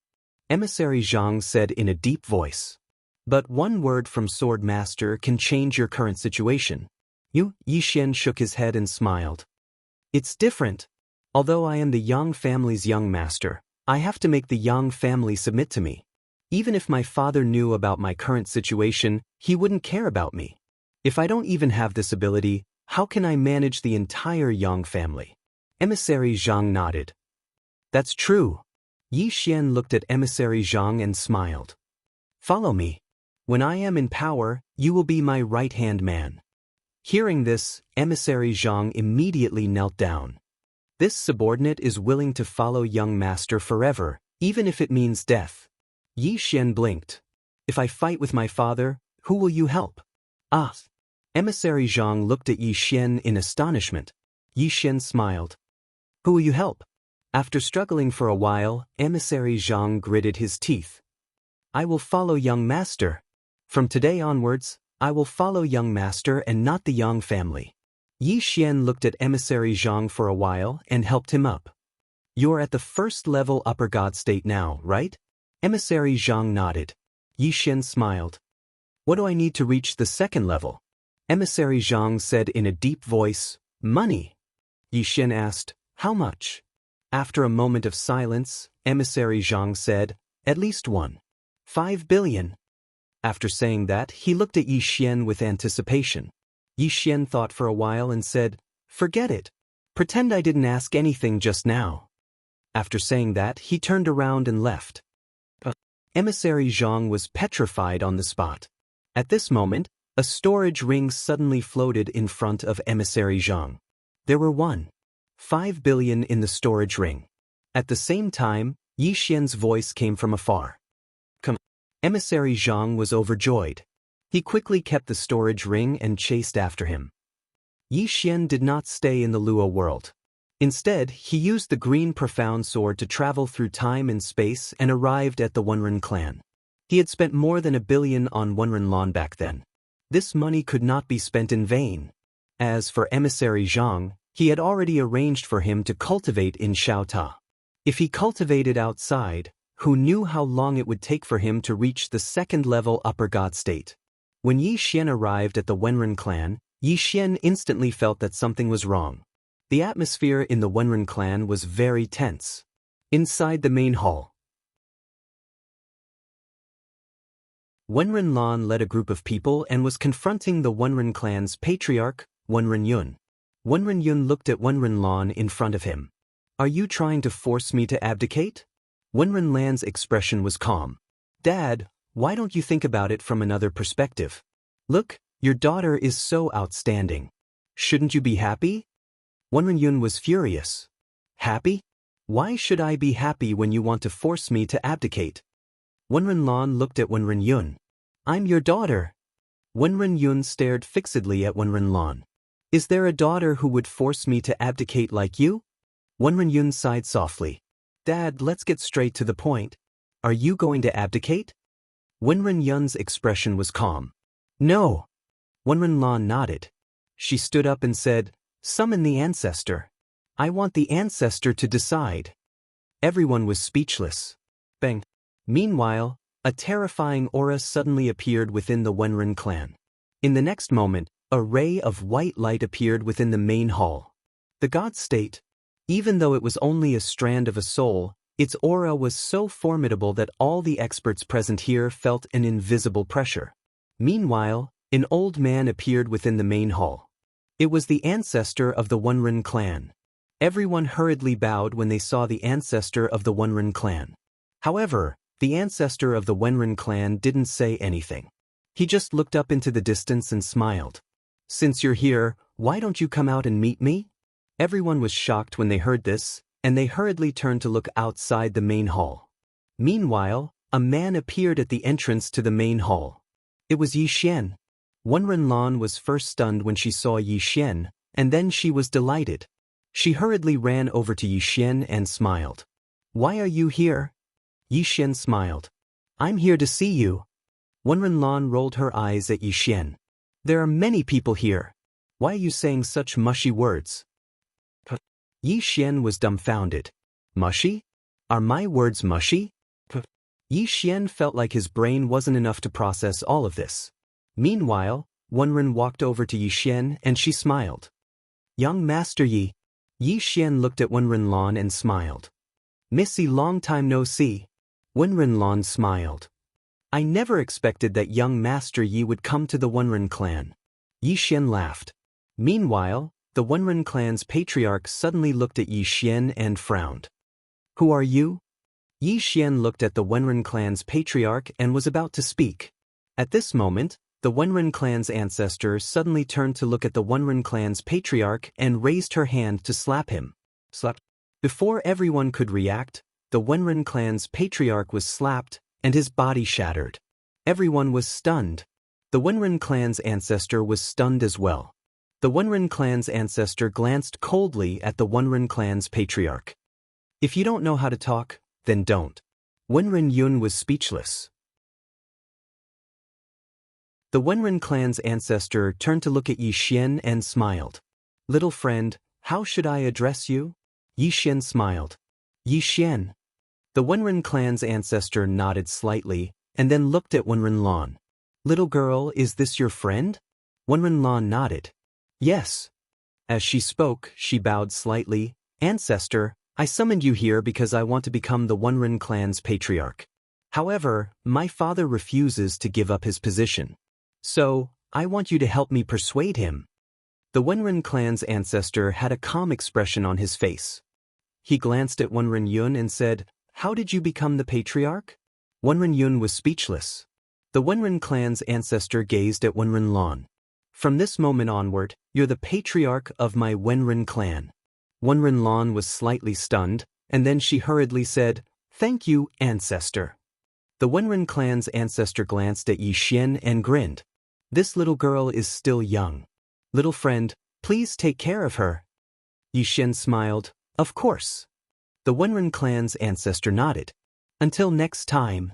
Emissary Zhang said in a deep voice. "But one word from Sword Master can change your current situation." Yi Xian shook his head and smiled. "It's different. Although I am the Yang family's young master, I have to make the Yang family submit to me. Even if my father knew about my current situation, he wouldn't care about me. If I don't even have this ability, how can I manage the entire Yang family?" Emissary Zhang nodded. "That's true." Yi Xian looked at Emissary Zhang and smiled. "Follow me. When I am in power, you will be my right-hand man." Hearing this, Emissary Zhang immediately knelt down. This subordinate is willing to follow young master forever, even if it means death. Yi Xian blinked. "If I fight with my father, who will you help?" "Ah." Emissary Zhang looked at Yi Xian in astonishment. Yi Xian smiled. "Who will you help?" After struggling for a while, Emissary Zhang gritted his teeth. "I will follow young master. From today onwards, I will follow young master and not the Yang family." Yi Xian looked at Emissary Zhang for a while and helped him up. "You're at the first level upper god state now, right?" Emissary Zhang nodded. Yi Xian smiled. "What do I need to reach the second level?" Emissary Zhang said in a deep voice, "Money." Yi Xian asked, "How much?" After a moment of silence, Emissary Zhang said, "At least 1.5 billion. After saying that, he looked at Yi Xian with anticipation. Yi Xian thought for a while and said, "Forget it. Pretend I didn't ask anything just now." After saying that, he turned around and left. Emissary Zhang was petrified on the spot. At this moment, a storage ring suddenly floated in front of Emissary Zhang. There were 1.5 billion in the storage ring. At the same time, Yi Xian's voice came from afar. "Come." Emissary Zhang was overjoyed. He quickly kept the storage ring and chased after him. Yi Xian did not stay in the Luo world. Instead, he used the green profound sword to travel through time and space and arrived at the Wenren clan. He had spent more than 1 billion on Wenren Lan back then. This money could not be spent in vain. As for emissary Zhang, he had already arranged for him to cultivate in Xiaota. If he cultivated outside, who knew how long it would take for him to reach the second-level upper god state? When Yi Xian arrived at the Wenren clan, Yi Xian instantly felt that something was wrong. The atmosphere in the Wenren clan was very tense. Inside the main hall, Wenren Lan led a group of people and was confronting the Wenren clan's patriarch, Wenren Yun. Wenren Yun looked at Wenren Lan in front of him. "Are you trying to force me to abdicate?" Wenren Lan's expression was calm. "Dad, why don't you think about it from another perspective? Look, your daughter is so outstanding. Shouldn't you be happy?" Wenren Yun was furious. "Happy? Why should I be happy when you want to force me to abdicate?" Wenren Lan looked at Wenren Yun. "I'm your daughter." Wenren Yun stared fixedly at Wenren Lan. "Is there a daughter who would force me to abdicate like you?" Wenren Yun sighed softly. "Dad, let's get straight to the point. Are you going to abdicate?" Wenren Yun's expression was calm. "No." Wenren Lan nodded. She stood up and said, "Summon the ancestor. I want the ancestor to decide." Everyone was speechless. Bang. Meanwhile, a terrifying aura suddenly appeared within the Wenren clan. In the next moment, a ray of white light appeared within the main hall. The god state, even though it was only a strand of a soul, its aura was so formidable that all the experts present here felt an invisible pressure. Meanwhile, an old man appeared within the main hall. It was the ancestor of the Wenren clan. Everyone hurriedly bowed when they saw the ancestor of the Wenren clan. However, the ancestor of the Wenren clan didn't say anything. He just looked up into the distance and smiled. "Since you're here, why don't you come out and meet me?" Everyone was shocked when they heard this, and they hurriedly turned to look outside the main hall. Meanwhile, a man appeared at the entrance to the main hall. It was Yi Xian. Wenren Lan was first stunned when she saw Yi Xian, and then she was delighted. She hurriedly ran over to Yi Xian and smiled. "Why are you here?" Yi Xian smiled. "I'm here to see you." Wenren Lan rolled her eyes at Yi Xian. "There are many people here. Why are you saying such mushy words?" Yi Xian was dumbfounded. "Mushy? Are my words mushy?" Yi Xian felt like his brain wasn't enough to process all of this. Meanwhile, Wenren walked over to Yi Xian and she smiled. "Young Master Yi." Yi Xian looked at Wenren Lan and smiled. "Missy, long time no see." Wenren Lan smiled. "I never expected that young Master Yi would come to the Wenren clan." Yi Xian laughed. Meanwhile, the Wenren clan's patriarch suddenly looked at Yi Xian and frowned. "Who are you?" Yi Xian looked at the Wenren clan's patriarch and was about to speak. At this moment, the Wenren clan's ancestor suddenly turned to look at the Wenren clan's patriarch and raised her hand to slap him. Slap. Before everyone could react, the Wenren clan's patriarch was slapped, and his body shattered. Everyone was stunned. The Wenren clan's ancestor was stunned as well. The Wenren clan's ancestor glanced coldly at the Wenren clan's patriarch. "If you don't know how to talk, then don't." Wenren Yun was speechless. The Wenren clan's ancestor turned to look at Yi Xian and smiled. "Little friend, how should I address you?" Yi Xian smiled. "Yi Xian." The Wenren clan's ancestor nodded slightly, and then looked at Wenren Lan. "Little girl, is this your friend?" Wenren Lan nodded. "Yes." As she spoke, she bowed slightly. "Ancestor, I summoned you here because I want to become the Wenren clan's patriarch. However, my father refuses to give up his position. So, I want you to help me persuade him." The Wenren clan's ancestor had a calm expression on his face. He glanced at Wenren Yun and said, "How did you become the patriarch?" Wenren Yun was speechless. The Wenren clan's ancestor gazed at Wenren Lan. "From this moment onward, you're the patriarch of my Wenren clan." Wenren Lan was slightly stunned, and then she hurriedly said, "Thank you, ancestor." The Wenren clan's ancestor glanced at Yi Xian and grinned. "This little girl is still young. Little friend, please take care of her." Yi Xian smiled. "Of course." The Wenren clan's ancestor nodded. "Until next time."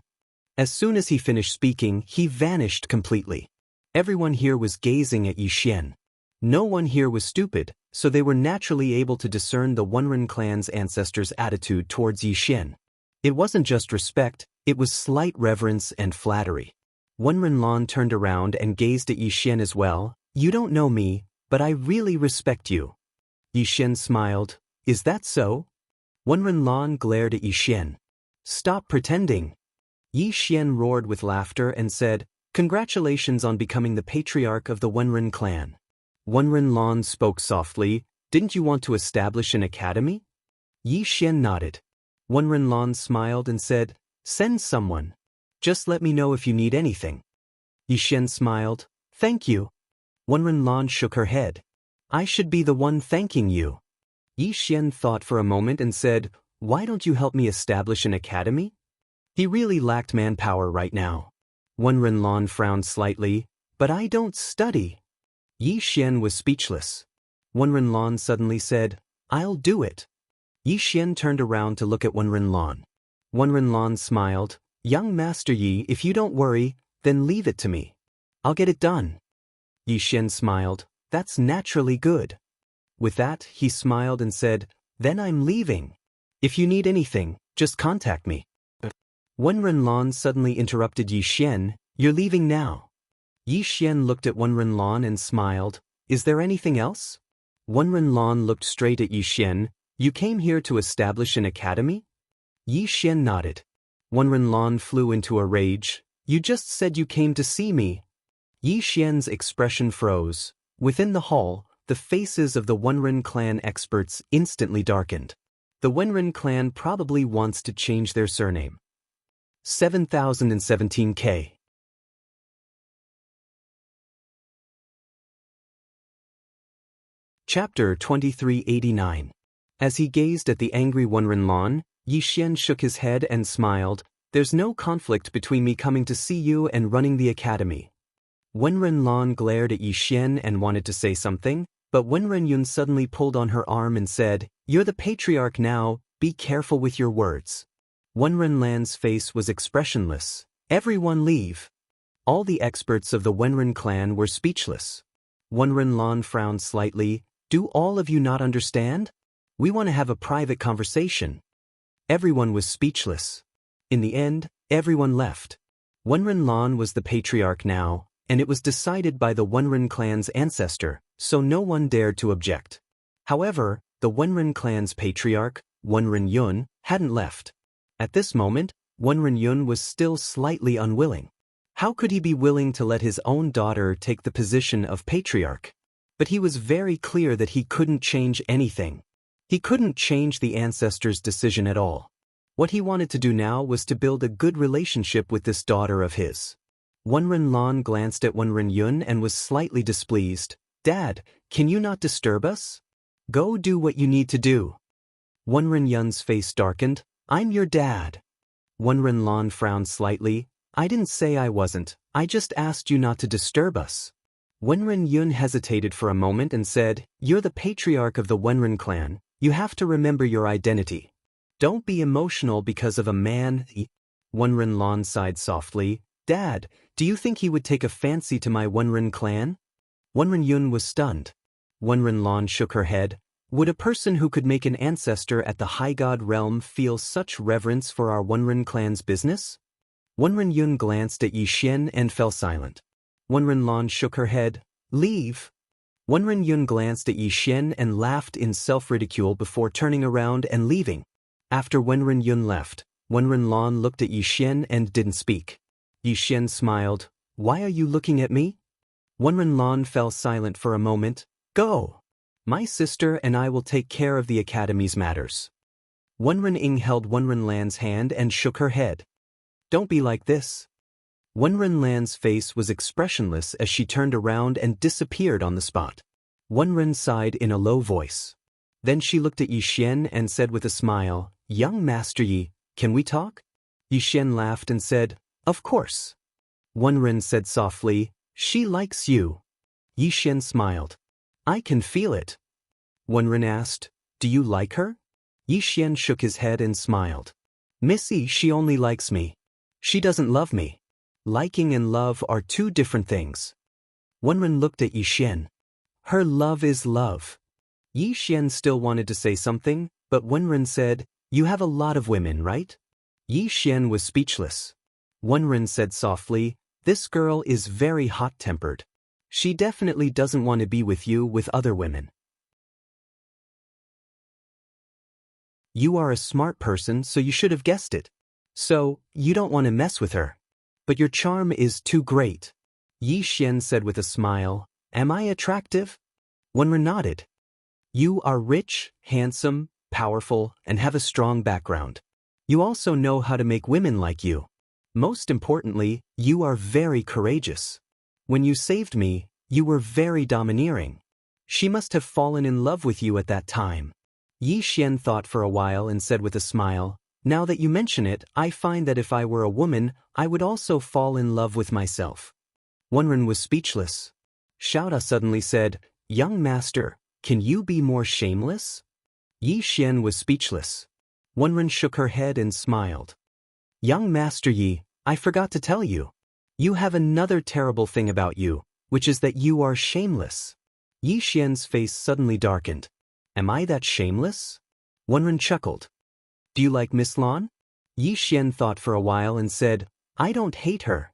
As soon as he finished speaking, he vanished completely. Everyone here was gazing at Yi Xian. No one here was stupid, so they were naturally able to discern the Wenren clan's ancestors' attitude towards Yi Xian. It wasn't just respect, it was slight reverence and flattery. Wenren Lan turned around and gazed at Yi Xian as well. You don't know me, but I really respect you. Yi Xian smiled. Is that so? Wenren Lan glared at Yi Xian. Stop pretending. Yi Xian roared with laughter and said, Congratulations on becoming the patriarch of the Wenren clan. Wenren Lan spoke softly. Didn't you want to establish an academy? Yi Xian nodded. Wenren Lan smiled and said, Send someone. Just let me know if you need anything. Yi Xian smiled. Thank you. Wenren Lan shook her head. I should be the one thanking you. Yi Xian thought for a moment and said, Why don't you help me establish an academy? He really lacked manpower right now. Wenren Lan frowned slightly. But I don't study. Yi Xian was speechless. Wenren Lan suddenly said, I'll do it. Yi Xian turned around to look at Wenren Lan. Wenren Lan smiled. Young Master Yi, if you don't worry, then leave it to me. I'll get it done. Yi Xian smiled. That's naturally good. With that, he smiled and said, Then I'm leaving. If you need anything, just contact me. Wenren Lan suddenly interrupted Yi Xian. You're leaving now. Yi Xian looked at Wenren Lan and smiled. Is there anything else? Wenren Lan looked straight at Yi Xian. You came here to establish an academy? Yi Xian nodded. Wenren Lan flew into a rage. You just said you came to see me. Yi Xian's expression froze. Within the hall, the faces of the Wenren clan experts instantly darkened. The Wenren clan probably wants to change their surname. 7017K. Chapter 2389. As he gazed at the angry Wenren Lan, Yi Xian shook his head and smiled. There's no conflict between me coming to see you and running the academy. Wenren Lan glared at Yi Xian and wanted to say something, but Wenren Yun suddenly pulled on her arm and said, You're the patriarch now, be careful with your words. Wenren Lan's face was expressionless. Everyone leave. All the experts of the Wenren clan were speechless. Wenren Lan frowned slightly. Do all of you not understand? We want to have a private conversation. Everyone was speechless. In the end, everyone left. Wenren Lan was the patriarch now, and it was decided by the Wenren clan's ancestor, so no one dared to object. However, the Wenren clan's patriarch, Wenren Yun, hadn't left. At this moment, Wenren Yun was still slightly unwilling. How could he be willing to let his own daughter take the position of patriarch? But he was very clear that he couldn't change anything. He couldn't change the ancestors' decision at all. What he wanted to do now was to build a good relationship with this daughter of his. Wenren Lan glanced at Wenren Yun and was slightly displeased. Dad, can you not disturb us? Go do what you need to do. Wenren Yun's face darkened. I'm your dad. Wenren Lan frowned slightly. I didn't say I wasn't, I just asked you not to disturb us. Wenren Yun hesitated for a moment and said, You're the patriarch of the Wenren clan, you have to remember your identity. Don't be emotional because of a man. Wenren Lan sighed softly. Dad, do you think he would take a fancy to my Wenren clan? Wenren Yun was stunned. Wenren Lan shook her head. Would a person who could make an ancestor at the High God realm feel such reverence for our Wenren clan's business? Wenren Yun glanced at Yi Xian and fell silent. Wenren Lan shook her head. Leave. Wenren Yun glanced at Yi Xian and laughed in self-ridicule before turning around and leaving. After Wenren Yun left, Wenren Lan looked at Yi Xian and didn't speak. Yi Xian smiled. Why are you looking at me? Wenren Lan fell silent for a moment. Go. My sister and I will take care of the academy's matters. Wenren Ying held Wenren Lan's hand and shook her head. Don't be like this. Wenren Lan's face was expressionless as she turned around and disappeared on the spot. Wenren sighed in a low voice. Then she looked at Yi Xian and said with a smile, Young Master Yi, can we talk? Yi Xian laughed and said, Of course. Wenren said softly, She likes you. Yi Xian smiled. I can feel it. Wenren asked, Do you like her? Yi Xian shook his head and smiled. Missy, she only likes me. She doesn't love me. Liking and love are two different things. Wenren looked at Yi Xian. Her love is love. Yi Xian still wanted to say something, but Wenren said, "You have a lot of women, right?" Yi Xian was speechless. Wenren said softly, "This girl is very hot-tempered. She definitely doesn't want to be with you with other women." You are a smart person, so you should have guessed it. So, you don't want to mess with her. But your charm is too great. Yi Xian said with a smile, "Am I attractive?" Wenren nodded. You are rich, handsome, powerful, and have a strong background. You also know how to make women like you. Most importantly, you are very courageous. When you saved me, you were very domineering. She must have fallen in love with you at that time. Yi Xian thought for a while and said with a smile, "Now that you mention it, I find that if I were a woman, I would also fall in love with myself." Wenren was speechless. Xiaota suddenly said, "Young master, can you be more shameless?" Yi Xian was speechless. Wenren shook her head and smiled. "Young master Yi, I forgot to tell you. You have another terrible thing about you, which is that you are shameless." Yi Xian's face suddenly darkened. "Am I that shameless?" Wenren chuckled. "Do you like Miss Lan?" Yi Xian thought for a while and said, "I don't hate her."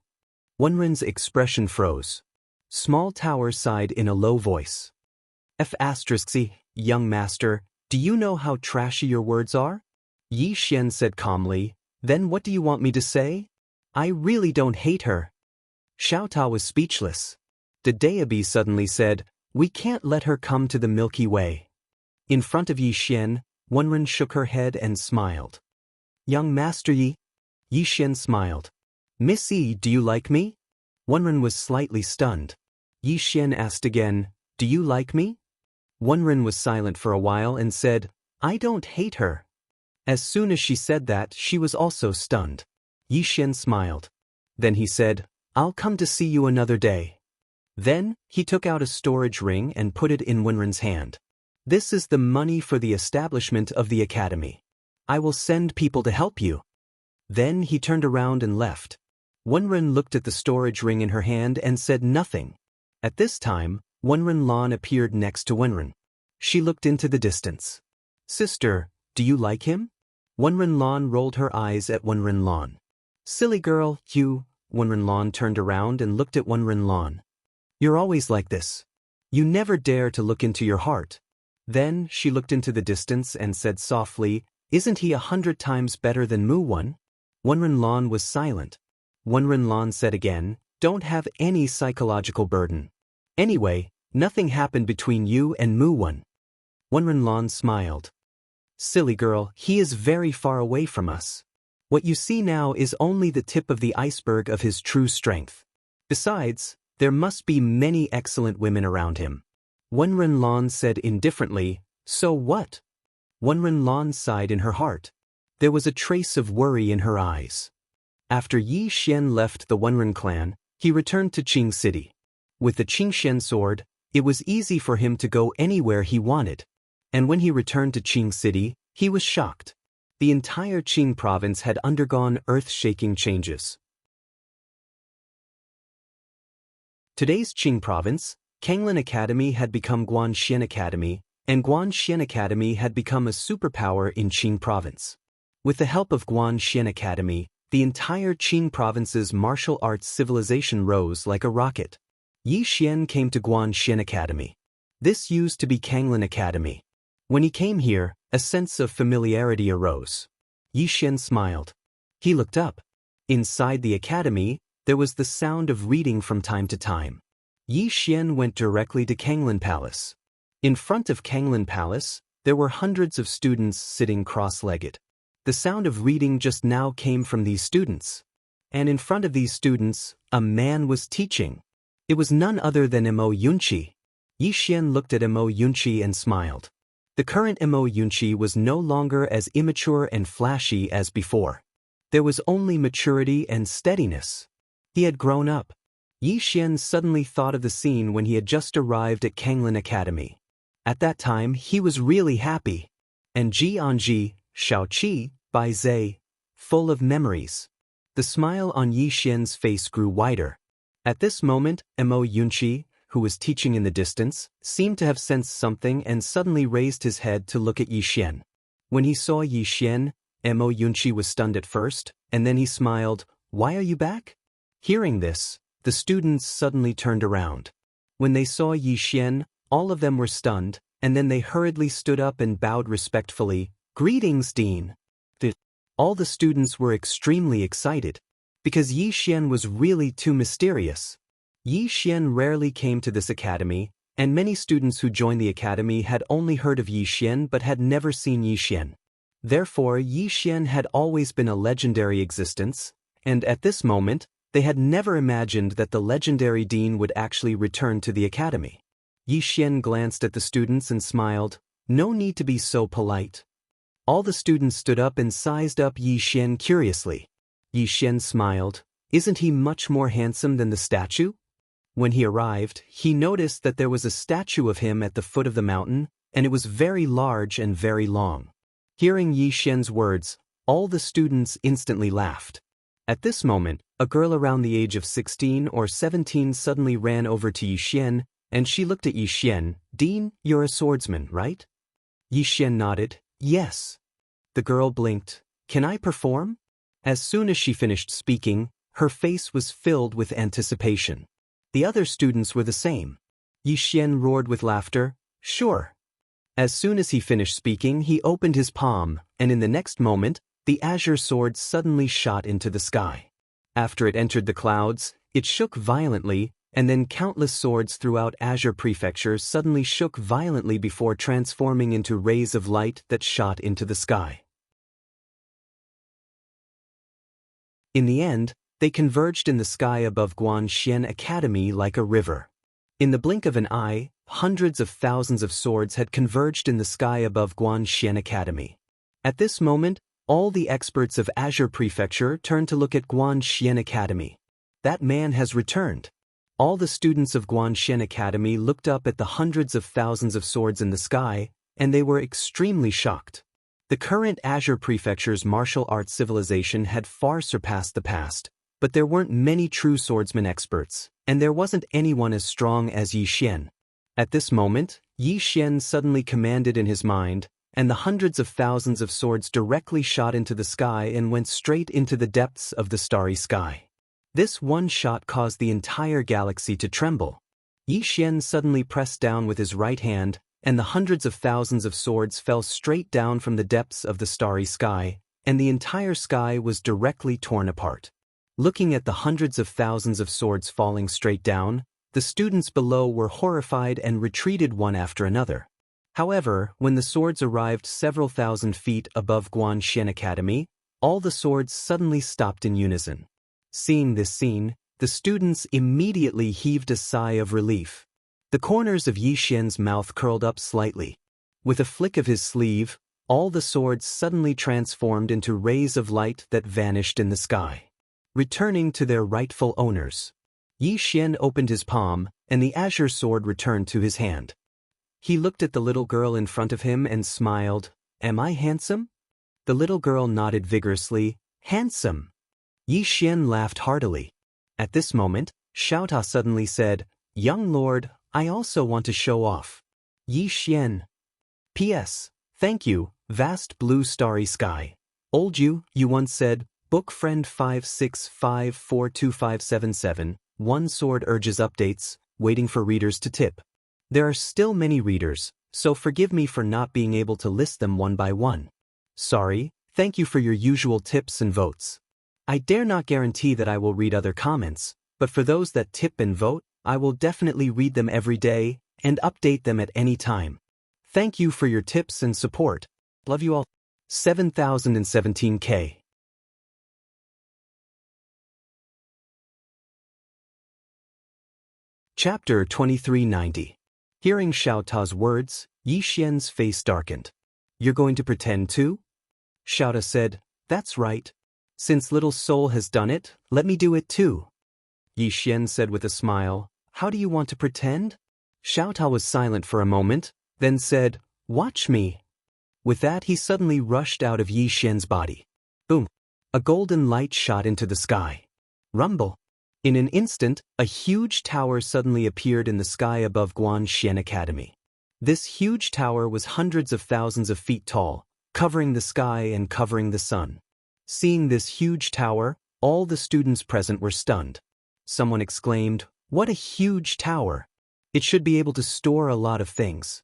Wenren's expression froze. Small Tower sighed in a low voice. "F***, young master, do you know how trashy your words are?" Yi Xian said calmly, "Then what do you want me to say? I really don't hate her." Xiaota was speechless. The Daoist suddenly said, "We can't let her come to the Milky Way." In front of Yi Xian, Wenren shook her head and smiled. "Young master Yi?" Yi Xian smiled. "Miss Yi, do you like me?" Wenren was slightly stunned. Yi Xian asked again, "Do you like me?" Wenren was silent for a while and said, "I don't hate her." As soon as she said that, she was also stunned. Yi Xian smiled. Then he said, "I'll come to see you another day." Then, he took out a storage ring and put it in Wenren's hand. "This is the money for the establishment of the academy. I will send people to help you." Then he turned around and left. Wenren looked at the storage ring in her hand and said nothing. At this time, Wenren Lan appeared next to Wenren. She looked into the distance. "Sister, do you like him?" Wenren Lan rolled her eyes at Wenren Lan. "Silly girl, you." Wenren Lan turned around and looked at Wenren Lan. "You're always like this. You never dare to look into your heart." Then, she looked into the distance and said softly, "Isn't he 100 times better than Mu Wen?" Wenren Lan was silent. Wenren Lan said again, "Don't have any psychological burden. Anyway, nothing happened between you and Mu Wen." Wenren Lan smiled. "Silly girl, he is very far away from us. What you see now is only the tip of the iceberg of his true strength. Besides, there must be many excellent women around him." Wenren Lan said indifferently, "So what?" Wenren Lan sighed in her heart. There was a trace of worry in her eyes. After Yi Xian left the Wenren clan, he returned to Qing City. With the Qingxian sword, it was easy for him to go anywhere he wanted. And when he returned to Qing City, he was shocked. The entire Qing province had undergone earth-shaking changes. Today's Qing province, Kanglin Academy had become Guanxian Academy, and Guanxian Academy had become a superpower in Qing province. With the help of Guanxian Academy, the entire Qing province's martial arts civilization rose like a rocket. Yi Xian came to Guanxian Academy. This used to be Kanglin Academy. When he came here, a sense of familiarity arose. Yi Xian smiled. He looked up. Inside the academy, there was the sound of reading from time to time. Yi Xian went directly to Kanglin Palace. In front of Kanglin Palace, there were hundreds of students sitting cross-legged. The sound of reading just now came from these students. And in front of these students, a man was teaching. It was none other than Mo Yunqi. Yi Xian looked at Mo Yunqi and smiled. The current Mo Yunqi was no longer as immature and flashy as before. There was only maturity and steadiness. He had grown up. Yi Xian suddenly thought of the scene when he had just arrived at Kanglin Academy. At that time, he was really happy. And Ji Anji, Shaoqi, Bai Zai, full of memories. The smile on Yi Xian's face grew wider. At this moment, Mo Yunqi, who was teaching in the distance, seemed to have sensed something and suddenly raised his head to look at Yixian. When he saw Yixian, Mo Yunqi was stunned at first, and then he smiled. "Why are you back?" Hearing this, the students suddenly turned around. When they saw Yixian, all of them were stunned, and then they hurriedly stood up and bowed respectfully. "Greetings, Dean." All the students were extremely excited, because Yixian was really too mysterious. Yixian rarely came to this academy, and many students who joined the academy had only heard of Yixian but had never seen Yixian. Therefore, Yixian had always been a legendary existence, and at this moment, they had never imagined that the legendary dean would actually return to the academy. Yixian glanced at the students and smiled. "No need to be so polite." All the students stood up and sized up Yixian curiously. Yixian smiled. "Isn't he much more handsome than the statue?" When he arrived, he noticed that there was a statue of him at the foot of the mountain, and it was very large and very long. Hearing Yixian's words, all the students instantly laughed. At this moment, a girl around the age of 16 or 17 suddenly ran over to Yixian, and she looked at Yixian. "Dean, you're a swordsman, right?" Yixian nodded. "Yes." The girl blinked. "Can I perform?" As soon as she finished speaking, her face was filled with anticipation. The other students were the same. Yixian roared with laughter. "Sure." As soon as he finished speaking, he opened his palm, and in the next moment, the azure sword suddenly shot into the sky. After it entered the clouds, it shook violently, and then countless swords throughout Azure Prefecture suddenly shook violently before transforming into rays of light that shot into the sky. In the end, they converged in the sky above Guanxian Academy like a river. In the blink of an eye, hundreds of thousands of swords had converged in the sky above Guanxian Academy. At this moment, all the experts of Azure Prefecture turned to look at Guanxian Academy. That man has returned. All the students of Guanxian Academy looked up at the hundreds of thousands of swords in the sky, and they were extremely shocked. The current Azure Prefecture's martial arts civilization had far surpassed the past, but there weren't many true swordsman experts, and there wasn't anyone as strong as Yixian. At this moment, Yixian suddenly commanded in his mind, and the hundreds of thousands of swords directly shot into the sky and went straight into the depths of the starry sky. This one shot caused the entire galaxy to tremble. Yixian suddenly pressed down with his right hand, and the hundreds of thousands of swords fell straight down from the depths of the starry sky, and the entire sky was directly torn apart. Looking at the hundreds of thousands of swords falling straight down, the students below were horrified and retreated one after another. However, when the swords arrived several thousand feet above Guanxian Academy, all the swords suddenly stopped in unison. Seeing this scene, the students immediately heaved a sigh of relief. The corners of Yixian's mouth curled up slightly. With a flick of his sleeve, all the swords suddenly transformed into rays of light that vanished in the sky, returning to their rightful owners. Yixian opened his palm, and the azure sword returned to his hand. He looked at the little girl in front of him and smiled. "Am I handsome?" The little girl nodded vigorously. "Handsome." Yixian laughed heartily. At this moment, Xiaota suddenly said, "Young lord, I also want to show off." Yixian. P.S. Thank you, vast blue starry sky. Old you once said, book friend 565425577, one sword urges updates, waiting for readers to tip. There are still many readers, so forgive me for not being able to list them one by one. Sorry, thank you for your usual tips and votes. I dare not guarantee that I will read other comments, but for those that tip and vote, I will definitely read them every day and update them at any time. Thank you for your tips and support. Love you all. 7017K. Chapter 2390. Hearing Xiaota's words, Yixian's face darkened. "You're going to pretend too?" Xiaota said, "That's right. Since Little Soul has done it, let me do it too." Yixian said with a smile, "How do you want to pretend?" Xiaota was silent for a moment, then said, "Watch me." With that he suddenly rushed out of Yixian's body. Boom! A golden light shot into the sky. Rumble! In an instant, a huge tower suddenly appeared in the sky above Guanxian Academy. This huge tower was hundreds of thousands of feet tall, covering the sky and covering the sun. Seeing this huge tower, all the students present were stunned. Someone exclaimed, "What a huge tower! It should be able to store a lot of things."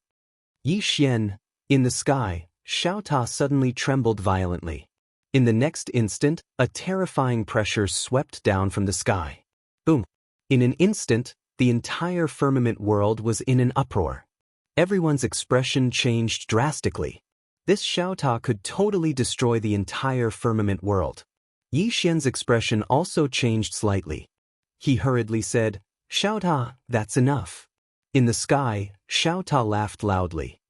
Yi Xian, in the sky, Xiaota suddenly trembled violently. In the next instant, a terrifying pressure swept down from the sky. Boom! In an instant, the entire firmament world was in an uproar. Everyone's expression changed drastically. This Xiaota could totally destroy the entire firmament world. Yi Xian's expression also changed slightly. He hurriedly said, "Xiaota, that's enough." In the sky, Xiaota laughed loudly.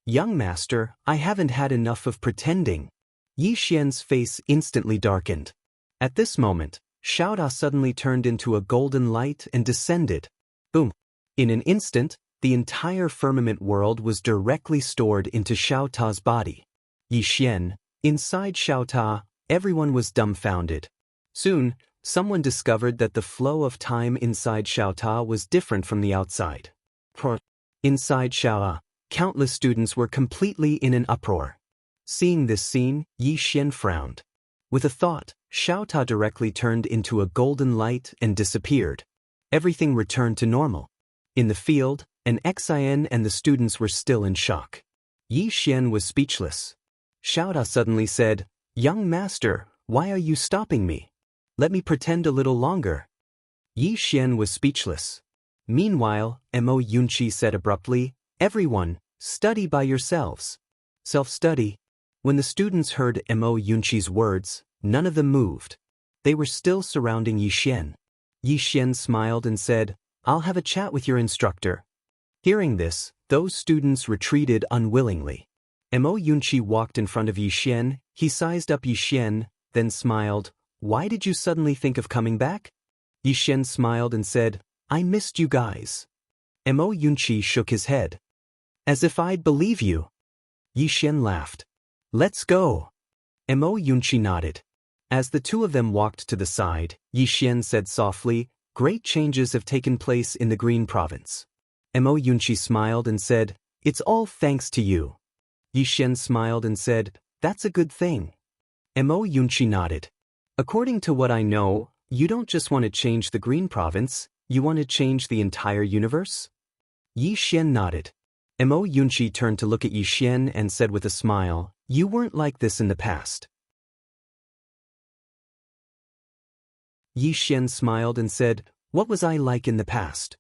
"Young master, I haven't had enough of pretending." Yi Xian's face instantly darkened. At this moment, Xiaota suddenly turned into a golden light and descended. Boom! In an instant, the entire firmament world was directly stored into Xiaota's body. Yi Xian, inside Xiaota, everyone was dumbfounded. Soon, someone discovered that the flow of time inside Xiaota was different from the outside. Inside Xiaota, countless students were completely in an uproar. Seeing this scene, Yi Xian frowned. With a thought, Xiaota directly turned into a golden light and disappeared. Everything returned to normal. In the field, an Xian and the students were still in shock. Yi Xian was speechless. Xiaota suddenly said, "Young master, why are you stopping me? Let me pretend a little longer." Yi Xian was speechless. Meanwhile, Mo Yunqi said abruptly, "Everyone, study by yourselves." Self-study. When the students heard Mo Yunqi's words, none of them moved. They were still surrounding Yi Xian. Yi Xian smiled and said, "I'll have a chat with your instructor." Hearing this, those students retreated unwillingly. Mo Yunqi walked in front of Yi Xian. He sized up Yi Xian, then smiled. "Why did you suddenly think of coming back?" Yi Xian smiled and said, "I missed you guys." Mo Yunqi shook his head. "As if I'd believe you." Yi Xian laughed. "Let's go." Mo Yunqi nodded. As the two of them walked to the side, Yi Xian said softly, "Great changes have taken place in the Green Province." Mo Yunqi smiled and said, "It's all thanks to you." Yi Xian smiled and said, "That's a good thing." Mo Yunqi nodded. "According to what I know, you don't just want to change the Green Province, you want to change the entire universe?" Yi Xian nodded. Mo Yunqi turned to look at Yi Xian and said with a smile, "You weren't like this in the past." Yi Xian smiled and said, "What was I like in the past?"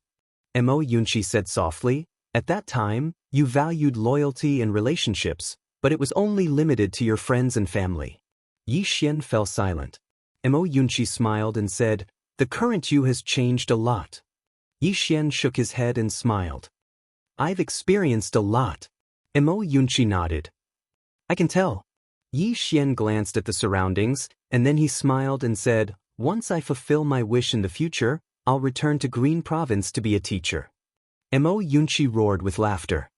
Mo Yunqi said softly, "At that time, you valued loyalty and relationships, but it was only limited to your friends and family." Yi Xian fell silent. Mo Yunqi smiled and said, "The current you has changed a lot." Yi Xian shook his head and smiled. "I've experienced a lot." Mo Yunqi nodded. "I can tell." Yi Xian glanced at the surroundings, and then he smiled and said, "Once I fulfill my wish in the future, I'll return to Green Province to be a teacher." Mo Yunqi roared with laughter.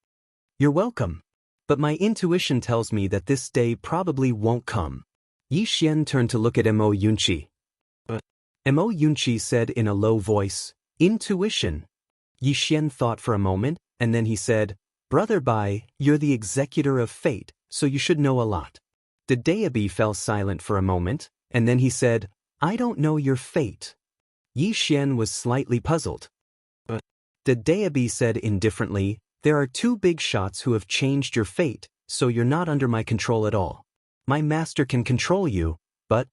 "You're welcome. But my intuition tells me that this day probably won't come." Yi Xian turned to look at Mo Yunqi. Mo Yunqi said in a low voice, "Intuition." Yi Xian thought for a moment, and then he said, "Brother Bai, you're the executor of fate, so you should know a lot." The Daoist fell silent for a moment, and then he said, "I don't know your fate." Yi Xian was slightly puzzled. The Daoist said indifferently, "There are two big shots who have changed your fate, so you're not under my control at all. My master can control you, but..."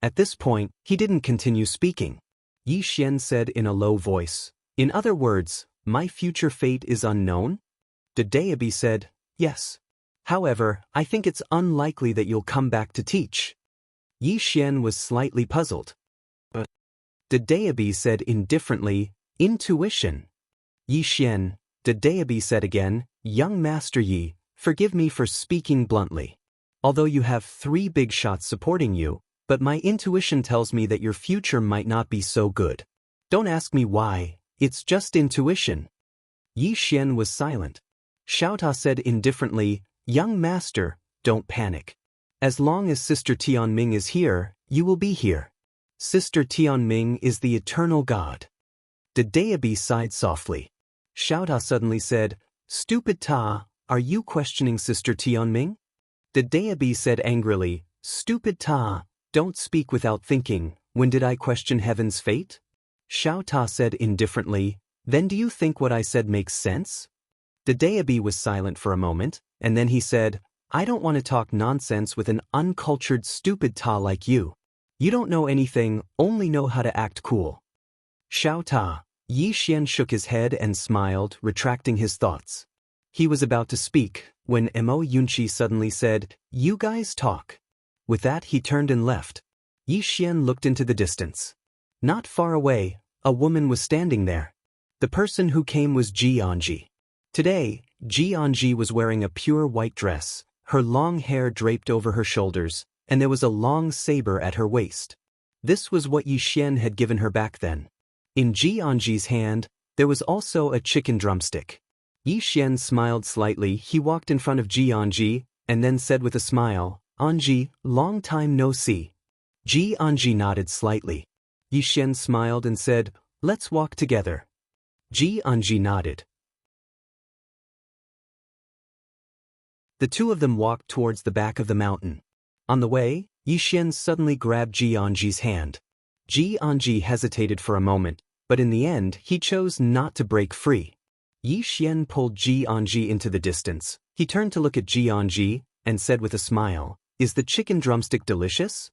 At this point, he didn't continue speaking. Yi Xian said in a low voice, "In other words, my future fate is unknown?" The Daoist said, "Yes. However, I think it's unlikely that you'll come back to teach." Yi Xian was slightly puzzled. The Daoist said indifferently, "Intuition." Yi Xian, the Daoist said again, "Young Master Yi, forgive me for speaking bluntly. Although you have 3 big shots supporting you, but my intuition tells me that your future might not be so good. Don't ask me why, it's just intuition." Yi Xian was silent. Xiaota said indifferently, "Young master, don't panic. As long as Sister Tianming is here, you will be here." Sister Tianming is the eternal god. The Daoist sighed softly. Xiao Ta suddenly said, Stupid Ta, are you questioning Sister Tianming? The Daoist said angrily, Stupid Ta, don't speak without thinking. When did I question heaven's fate? Xiao Ta said indifferently, Then do you think what I said makes sense? The Daoist was silent for a moment, and then he said, I don't want to talk nonsense with an uncultured stupid Ta like you. You don't know anything, only know how to act cool. Xiao Ta. Yi Xian shook his head and smiled, retracting his thoughts. He was about to speak, when Mo Yunqi suddenly said, You guys talk. With that he turned and left. Yi Xian looked into the distance. Not far away, a woman was standing there. The person who came was Jianji. Today, Jianji was wearing a pure white dress, her long hair draped over her shoulders, and there was a long saber at her waist. This was what Yi Xian had given her back then. In Jianji's hand, there was also a chicken drumstick. Yi Xian smiled slightly. He walked in front of Jianji, and then said with a smile, Anji, long time no see. Jianji nodded slightly. Yi Xian smiled and said, Let's walk together. Jianji nodded. The two of them walked towards the back of the mountain. On the way, Yi Xian suddenly grabbed Jianji's hand. Jianji hesitated for a moment, but in the end he chose not to break free. Yi Xian pulled Jianji into the distance. He turned to look at Jianji, and said with a smile, Is the chicken drumstick delicious?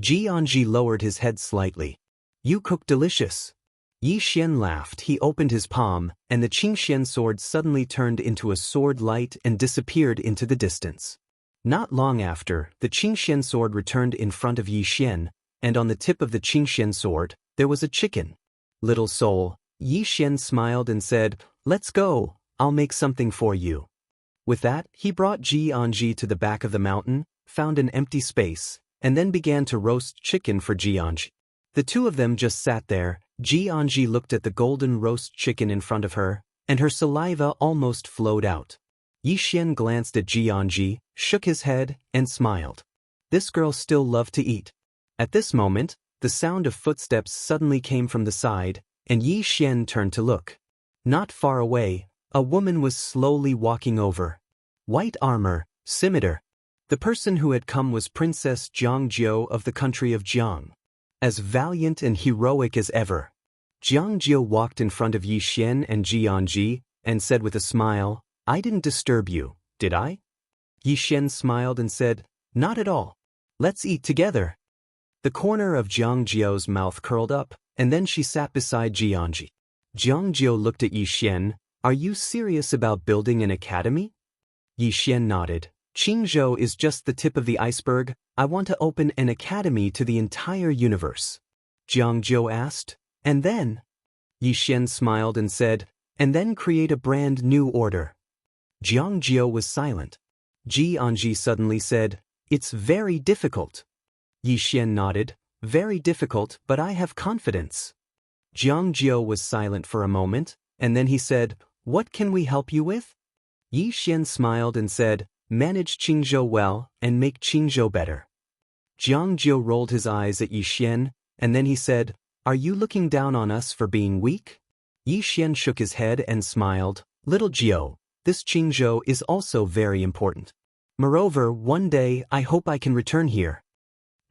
Jianji lowered his head slightly. You cook delicious. Yi Xian laughed. He opened his palm, and the Qingxian sword suddenly turned into a sword light and disappeared into the distance. Not long after, the Qingxian sword returned in front of Yi Xian, and on the tip of the Qingxian sword, there was a chicken. Little soul, Yi Xian smiled and said, Let's go, I'll make something for you. With that, he brought Jianji to the back of the mountain, found an empty space, and then began to roast chicken for Jianji. The two of them just sat there. Jianji looked at the golden roast chicken in front of her, and her saliva almost flowed out. Yi Xian glanced at Jianji, shook his head, and smiled. This girl still loved to eat. At this moment, the sound of footsteps suddenly came from the side, and Yi Xian turned to look. Not far away, a woman was slowly walking over. White armor, scimitar. The person who had come was Princess Jiangjiu of the country of Jiang. As valiant and heroic as ever. Jiangjiu walked in front of Yi Xian and Jianji, and said with a smile, I didn't disturb you, did I? Yi Xian smiled and said, Not at all. Let's eat together. The corner of Jiangjiu's mouth curled up, and then she sat beside Jianji. Jiangjiu looked at Yi Xian, Are you serious about building an academy? Yi Xian nodded. Qingzhou is just the tip of the iceberg. I want to open an academy to the entire universe. Jiangjiu asked, And then? Yi Xian smiled and said, And then create a brand new order. Jiangjiu was silent. Jianji suddenly said, It's very difficult. Yi Xian nodded, Very difficult, but I have confidence. Jiangjiu was silent for a moment, and then he said, What can we help you with? Yi Xian smiled and said, Manage Qingzhou well, and make Qingzhou better. Jiangjiu rolled his eyes at Yi Xian, and then he said, Are you looking down on us for being weak? Yi Xian shook his head and smiled, Little Jiu, this Qingzhou is also very important. Moreover, one day I hope I can return here.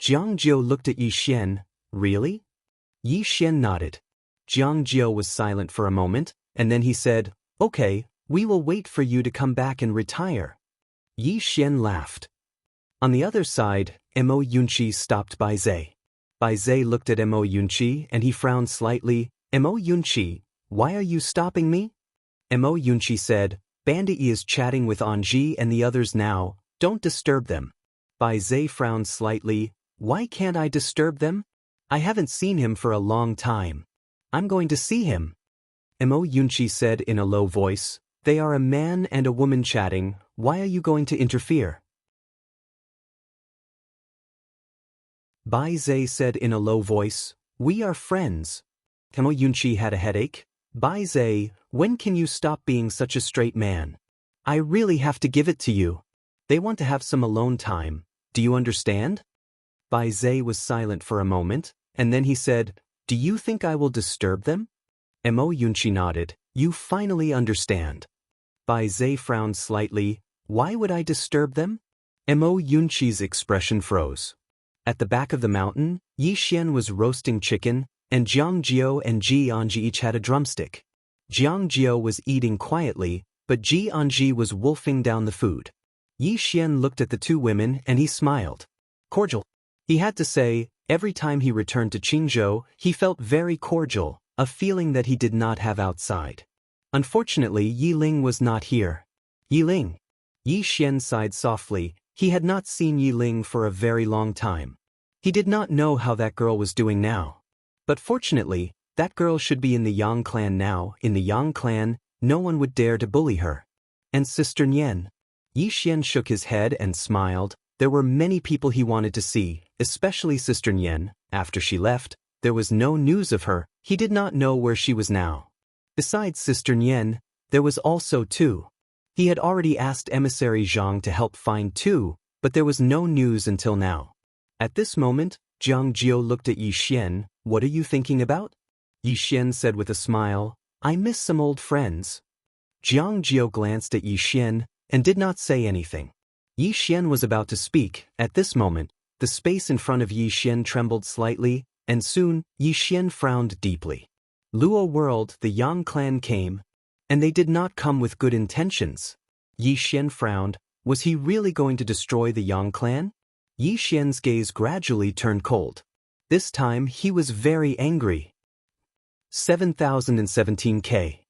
Jiangjiu looked at Yi Xian, Really? Yi Xian nodded. Jiangjiu was silent for a moment, and then he said, Okay, we will wait for you to come back and retire. Yi Xian laughed. On the other side, Mo Yunqi stopped Bai Zai. Bai Zai looked at Mo Yunqi and he frowned slightly. Mo Yunqi, why are you stopping me? Mo Yunqi said, Bandai is chatting with Anji and the others now, don't disturb them. Bai Zai frowned slightly. Why can't I disturb them? I haven't seen him for a long time. I'm going to see him. Mo Yunqi said in a low voice, They are a man and a woman chatting, why are you going to interfere? Bai Zai said in a low voice, We are friends. Mo Yunqi had a headache. Bai Zai, when can you stop being such a straight man? I really have to give it to you. They want to have some alone time. Do you understand? Bai Zai was silent for a moment, and then he said, "Do you think I will disturb them?" Mo Yunchi nodded. "You finally understand." Bai Zhe frowned slightly. "Why would I disturb them?" Mo Yunchi's expression froze. At the back of the mountain, Yi Xian was roasting chicken, and Jiang Jiao and Ji Anji each had a drumstick. Jiang Jiao was eating quietly, but Ji Anji was wolfing down the food. Yi Xian looked at the two women and he smiled. Cordial. He had to say, every time he returned to Qingzhou, he felt very cordial, a feeling that he did not have outside. Unfortunately, Yi Ling was not here. Yi Ling. Yi Xian sighed softly. He had not seen Yi Ling for a very long time. He did not know how that girl was doing now. But fortunately, that girl should be in the Yang clan now. In the Yang clan, no one would dare to bully her. And Sister Nian? Yi Xian shook his head and smiled. There were many people he wanted to see, especially Sister Nian. After she left, there was no news of her. He did not know where she was now. Besides Sister Nian, there was also Tu. He had already asked Emissary Zhang to help find Tu, but there was no news until now. At this moment, Jiang Jiao looked at Yi Xian. "What are you thinking about?" Yi Xian said with a smile, "I miss some old friends." Jiang Jiao glanced at Yi Xian and did not say anything. Yi Xian was about to speak. At this moment, the space in front of Yi Xian trembled slightly, and soon, Yi Xian frowned deeply. Luo world, the Yang clan came, and they did not come with good intentions. Yi Xian frowned. Was he really going to destroy the Yang clan? Yi Xian's gaze gradually turned cold. This time he was very angry. 7017K.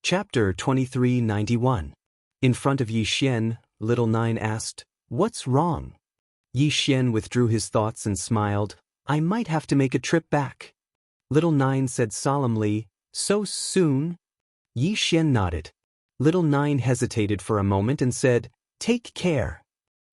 Chapter 2391. In front of Yi Xian, Little Nine asked, "What's wrong?" Yi Xian withdrew his thoughts and smiled. "I might have to make a trip back." Little Nine said solemnly, "So soon?" Yi Xian nodded. Little Nine hesitated for a moment and said, "Take care."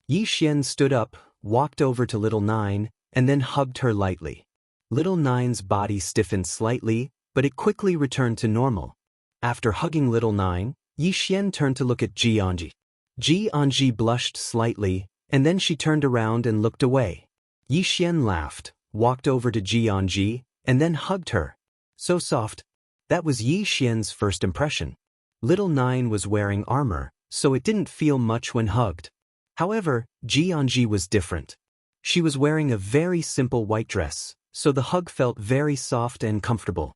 Yi Xian stood up, walked over to Little Nine, and then hugged her lightly. Little Nine's body stiffened slightly, but it quickly returned to normal. After hugging Little Nine, Yi Xian turned to look at Ji Anji. Ji Anji blushed slightly, and then she turned around and looked away. Yi Xian laughed, walked over to Ji Anji, and then hugged her. So soft. That was Yi Xian's first impression. Little Nine was wearing armor, so it didn't feel much when hugged. However, Ji Anji was different. She was wearing a very simple white dress, so the hug felt very soft and comfortable.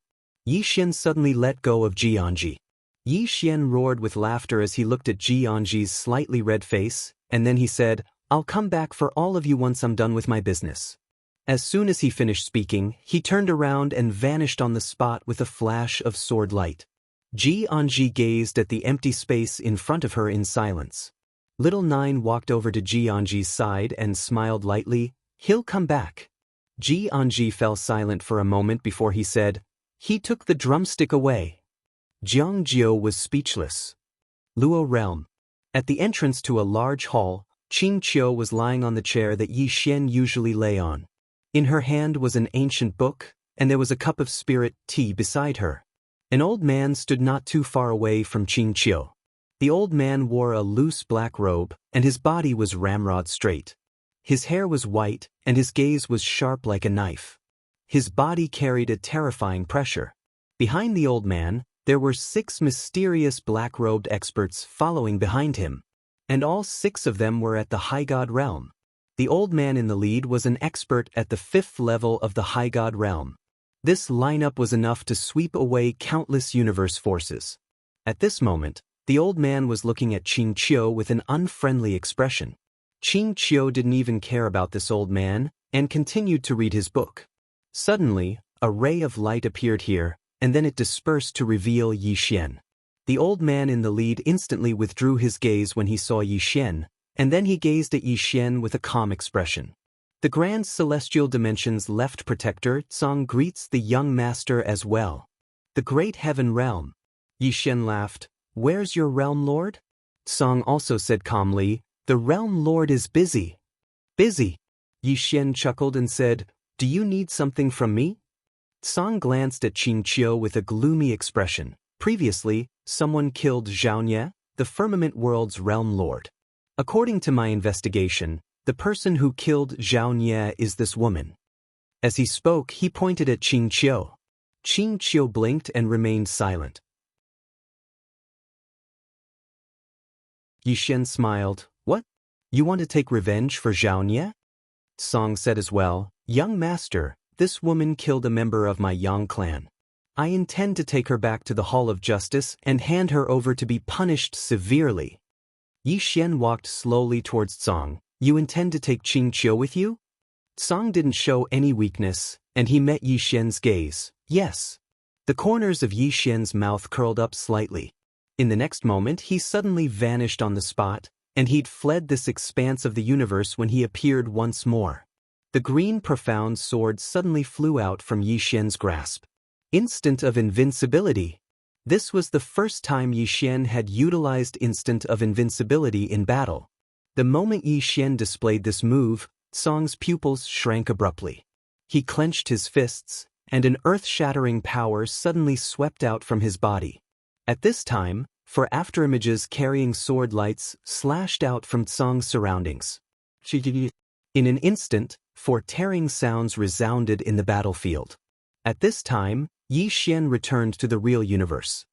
Yi Xian suddenly let go of Ji Anji. Yi Xian roared with laughter as he looked at Ji Anji's slightly red face, and then he said, "I'll come back for all of you once I'm done with my business." As soon as he finished speaking, he turned around and vanished on the spot with a flash of sword light. Ji Anji gazed at the empty space in front of her in silence. Little Nine walked over to Ji Anji's side and smiled lightly. "He'll come back." Ji Anji fell silent for a moment before he said, "He took the drumstick away." Jiang Jiao was speechless. Luo realm. At the entrance to a large hall, Qing Qiu was lying on the chair that Yi Xian usually lay on. In her hand was an ancient book, and there was a cup of spirit tea beside her. An old man stood not too far away from Qing Qiu. The old man wore a loose black robe, and his body was ramrod straight. His hair was white, and his gaze was sharp like a knife. His body carried a terrifying pressure. Behind the old man, there were 6 mysterious black-robed experts following behind him. And all 6 of them were at the High God realm. The old man in the lead was an expert at the 5th level of the High God realm. This lineup was enough to sweep away countless universe forces. At this moment, the old man was looking at Qing Qiu with an unfriendly expression. Qing Qiu didn't even care about this old man, and continued to read his book. Suddenly, a ray of light appeared here, and then it dispersed to reveal Yi Xian. The old man in the lead instantly withdrew his gaze when he saw Yi Xian, and then he gazed at Yi Xian with a calm expression. The Grand Celestial Dimension's left protector, Tsang, greets the young master as well. The Great Heaven Realm. Yi Xian laughed. "Where's your realm lord?" Tsang also said calmly, "The realm lord is busy." "Busy?" Yi Xian chuckled and said, "Do you need something from me?" Tsang glanced at Qing Qiu with a gloomy expression. Previously, someone killed Xiaonie, the Firmament World's realm lord. According to my investigation, the person who killed Xianxia is this woman. As he spoke, he pointed at Xianxia. Xianxia blinked and remained silent. Yixian smiled. What? You want to take revenge for Xianxia? Song said as well, Young master, this woman killed a member of my Yang clan. I intend to take her back to the Hall of Justice and hand her over to be punished severely. Yixian walked slowly towards Song. You intend to take Xianxia with you? Song didn't show any weakness, and he met Yixian's gaze. Yes. The corners of Yixian's mouth curled up slightly. In the next moment he suddenly vanished on the spot, and he'd fled this expanse of the universe when he appeared once more. The green profound sword suddenly flew out from Yixian's grasp. Instant of invincibility. This was the first time Yixian had utilized instant of invincibility in battle. The moment Yixian displayed this move, Song's pupils shrank abruptly. He clenched his fists, and an earth-shattering power suddenly swept out from his body. At this time, four afterimages carrying sword lights slashed out from Song's surroundings. In an instant, four tearing sounds resounded in the battlefield. At this time, Yixian returned to the real universe.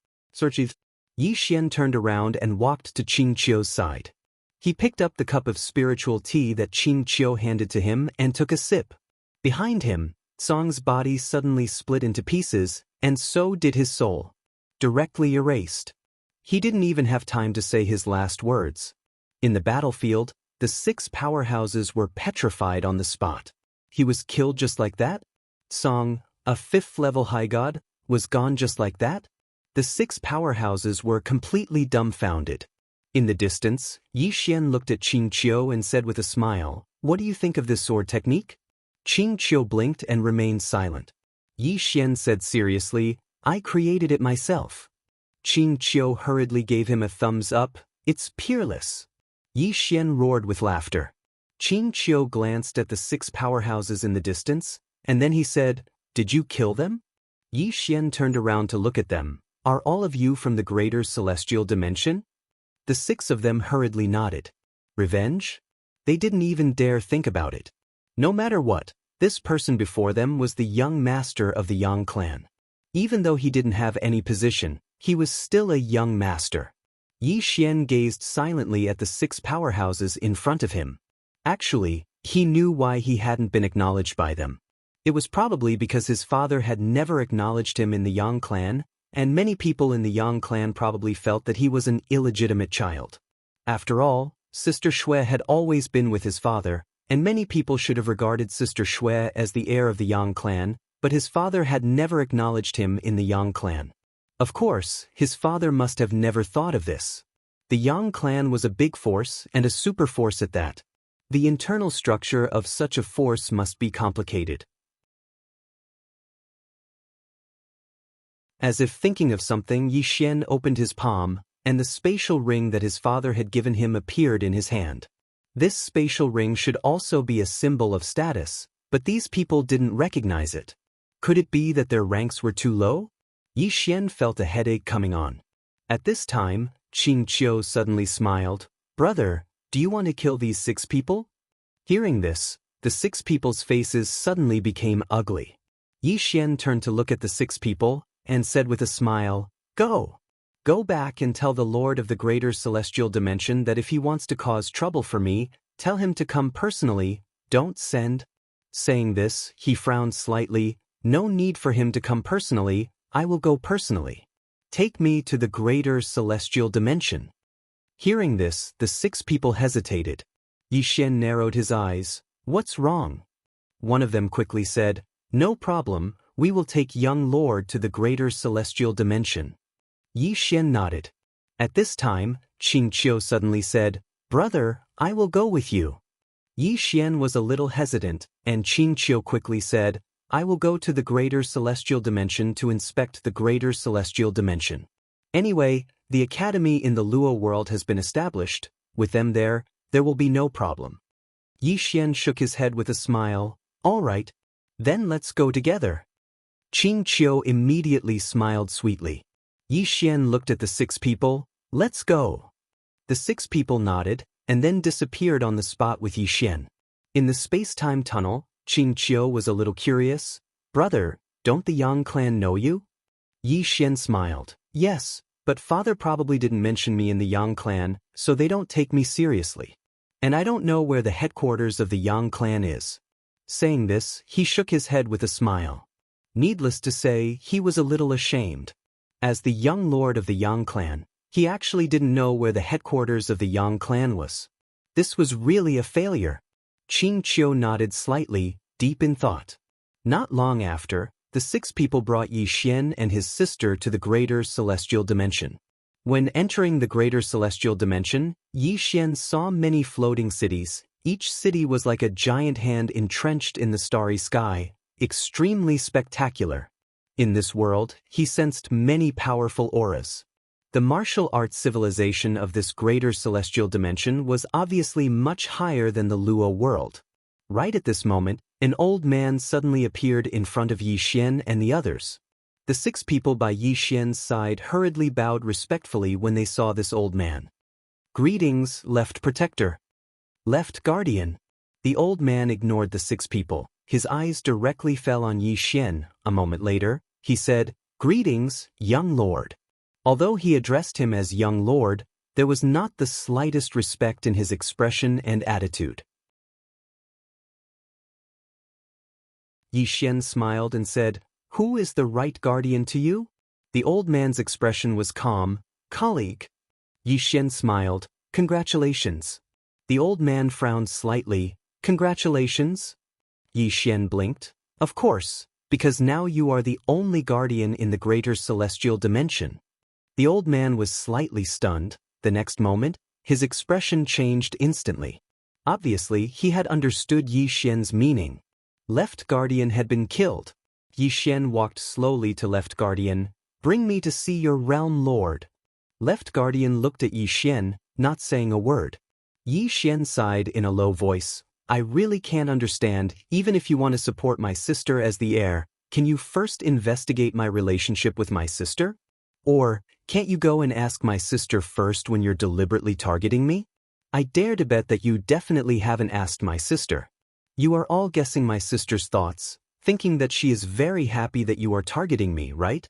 Yixian turned around and walked to Xianxia's side. He picked up the cup of spiritual tea that Xianxia handed to him and took a sip. Behind him, Song's body suddenly split into pieces, and so did his soul. Directly erased. He didn't even have time to say his last words. In the battlefield, the 6 powerhouses were petrified on the spot. He was killed just like that? Song, a 5th-level high god, was gone just like that? The 6 powerhouses were completely dumbfounded. In the distance, Yixian looked at Xianxia and said with a smile, What do you think of this sword technique? Xianxia blinked and remained silent. Yixian said seriously, I created it myself. Xianxia hurriedly gave him a thumbs up. It's peerless. Yixian roared with laughter. Xianxia glanced at the 6 powerhouses in the distance, and then he said, Did you kill them? Yixian turned around to look at them. Are all of you from the greater celestial dimension? The 6 of them hurriedly nodded. Revenge? They didn't even dare think about it. No matter what, this person before them was the young master of the Yang clan. Even though he didn't have any position, he was still a young master. Yixian gazed silently at the 6 powerhouses in front of him. Actually, he knew why he hadn't been acknowledged by them. It was probably because his father had never acknowledged him in the Yang clan, and many people in the Yang clan probably felt that he was an illegitimate child. After all, Sister Shui had always been with his father, and many people should have regarded Sister Shui as the heir of the Yang clan, but his father had never acknowledged him in the Yang clan. Of course, his father must have never thought of this. The Yang clan was a big force and a super force at that. The internal structure of such a force must be complicated. As if thinking of something, Yixian opened his palm, and the spatial ring that his father had given him appeared in his hand. This spatial ring should also be a symbol of status, but these people didn't recognize it. Could it be that their ranks were too low? Yixian felt a headache coming on. At this time, Xianxia suddenly smiled. Brother, do you want to kill these 6 people? Hearing this, the 6 people's faces suddenly became ugly. Yixian turned to look at the 6 people, and said with a smile, Go! Go back and tell the Lord of the greater celestial dimension that if he wants to cause trouble for me, tell him to come personally, don't send. Saying this, he frowned slightly. No need for him to come personally, I will go personally. Take me to the greater celestial dimension. Hearing this, the 6 people hesitated. Yixian narrowed his eyes. What's wrong? One of them quickly said, No problem, we will take young Lord to the greater celestial dimension. Yixian nodded. At this time, Xianxia suddenly said, Brother, I will go with you. Yixian was a little hesitant, and Xianxia quickly said, I will go to the greater celestial dimension to inspect the greater celestial dimension. Anyway, the academy in the Luo world has been established. With them there will be no problem. Yixian shook his head with a smile. All right. Then let's go together. Xianxia immediately smiled sweetly. Yixian looked at the 6 people. Let's go. The 6 people nodded, and then disappeared on the spot with Yi Xian. In the space-time tunnel, Qing Qiu was a little curious. Brother, don't the Yang clan know you? Yi Xian smiled. Yes, but father probably didn't mention me in the Yang clan, so they don't take me seriously. And I don't know where the headquarters of the Yang clan is. Saying this, he shook his head with a smile. Needless to say, he was a little ashamed. As the young lord of the Yang clan, he actually didn't know where the headquarters of the Yang clan was. This was really a failure. Qing Qiu nodded slightly, deep in thought. Not long after, the 6 people brought Yi Xian and his sister to the greater celestial dimension. When entering the greater celestial dimension, Yi Xian saw many floating cities. Each city was like a giant hand entrenched in the starry sky, extremely spectacular. In this world, he sensed many powerful auras. The martial arts civilization of this greater celestial dimension was obviously much higher than the Luo world. Right at this moment, an old man suddenly appeared in front of Yi Xian and the others. The 6 people by Yi Xian's side hurriedly bowed respectfully when they saw this old man. Greetings, Left Protector. Left Guardian. The old man ignored the 6 people. His eyes directly fell on Yi Xian. A moment later, he said, Greetings, young lord. Although he addressed him as young lord, there was not the slightest respect in his expression and attitude. Yi Xian smiled and said, Who is the right guardian to you? The old man's expression was calm. Colleague. Yi Xian smiled. Congratulations. The old man frowned slightly. Congratulations? Yi Xian blinked. Of course, because now you are the only guardian in the greater celestial dimension. The old man was slightly stunned. The next moment, his expression changed instantly. Obviously, he had understood Yi Xian's meaning. Left Guardian had been killed. Yi Xian walked slowly to Left Guardian. Bring me to see your realm lord. Left Guardian looked at Yi Xian, not saying a word. Yi Xian sighed in a low voice. I really can't understand, even if you want to support my sister as the heir, can you first investigate my relationship with my sister? Or, can't you go and ask my sister first when you're deliberately targeting me? I dare to bet that you definitely haven't asked my sister. You are all guessing my sister's thoughts, thinking that she is very happy that you are targeting me, right?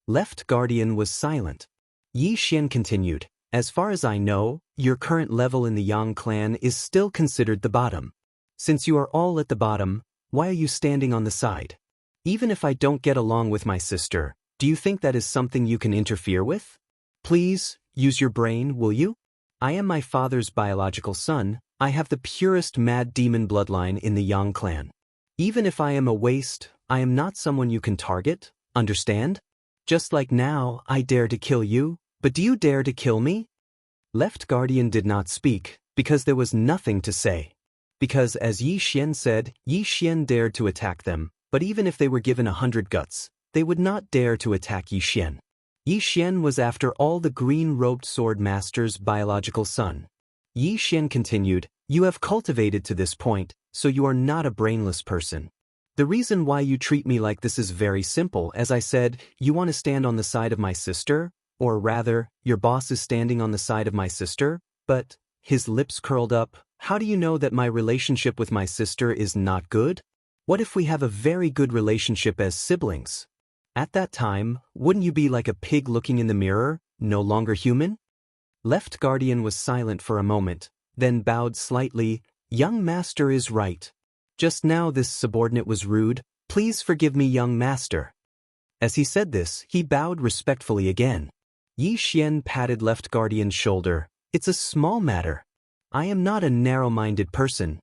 Left Guardian was silent. Yi Xian continued, As far as I know, your current level in the Yang clan is still considered the bottom. Since you are all at the bottom, why are you standing on the side? Even if I don't get along with my sister, do you think that is something you can interfere with? Please, use your brain, will you? I am my father's biological son. I have the purest mad demon bloodline in the Yang clan. Even if I am a waste, I am not someone you can target, understand? Just like now, I dare to kill you, but do you dare to kill me? Left Guardian did not speak, because there was nothing to say. Because as Yi Xian said, Yi Xian dared to attack them, but even if they were given 100 guts, they would not dare to attack Yi Xian. Yi Xian was after all the green-robed sword master's biological son. Yi Xian continued, You have cultivated to this point, so you are not a brainless person. The reason why you treat me like this is very simple. As I said, you want to stand on the side of my sister, or rather, your boss is standing on the side of my sister, but, his lips curled up, how do you know that my relationship with my sister is not good? What if we have a very good relationship as siblings? At that time, wouldn't you be like a pig looking in the mirror, no longer human? Left Guardian was silent for a moment, then bowed slightly. Young master is right. Just now this subordinate was rude. Please forgive me, young master. As he said this, he bowed respectfully again. Yi Xian patted Left Guardian's shoulder. It's a small matter. I am not a narrow-minded person.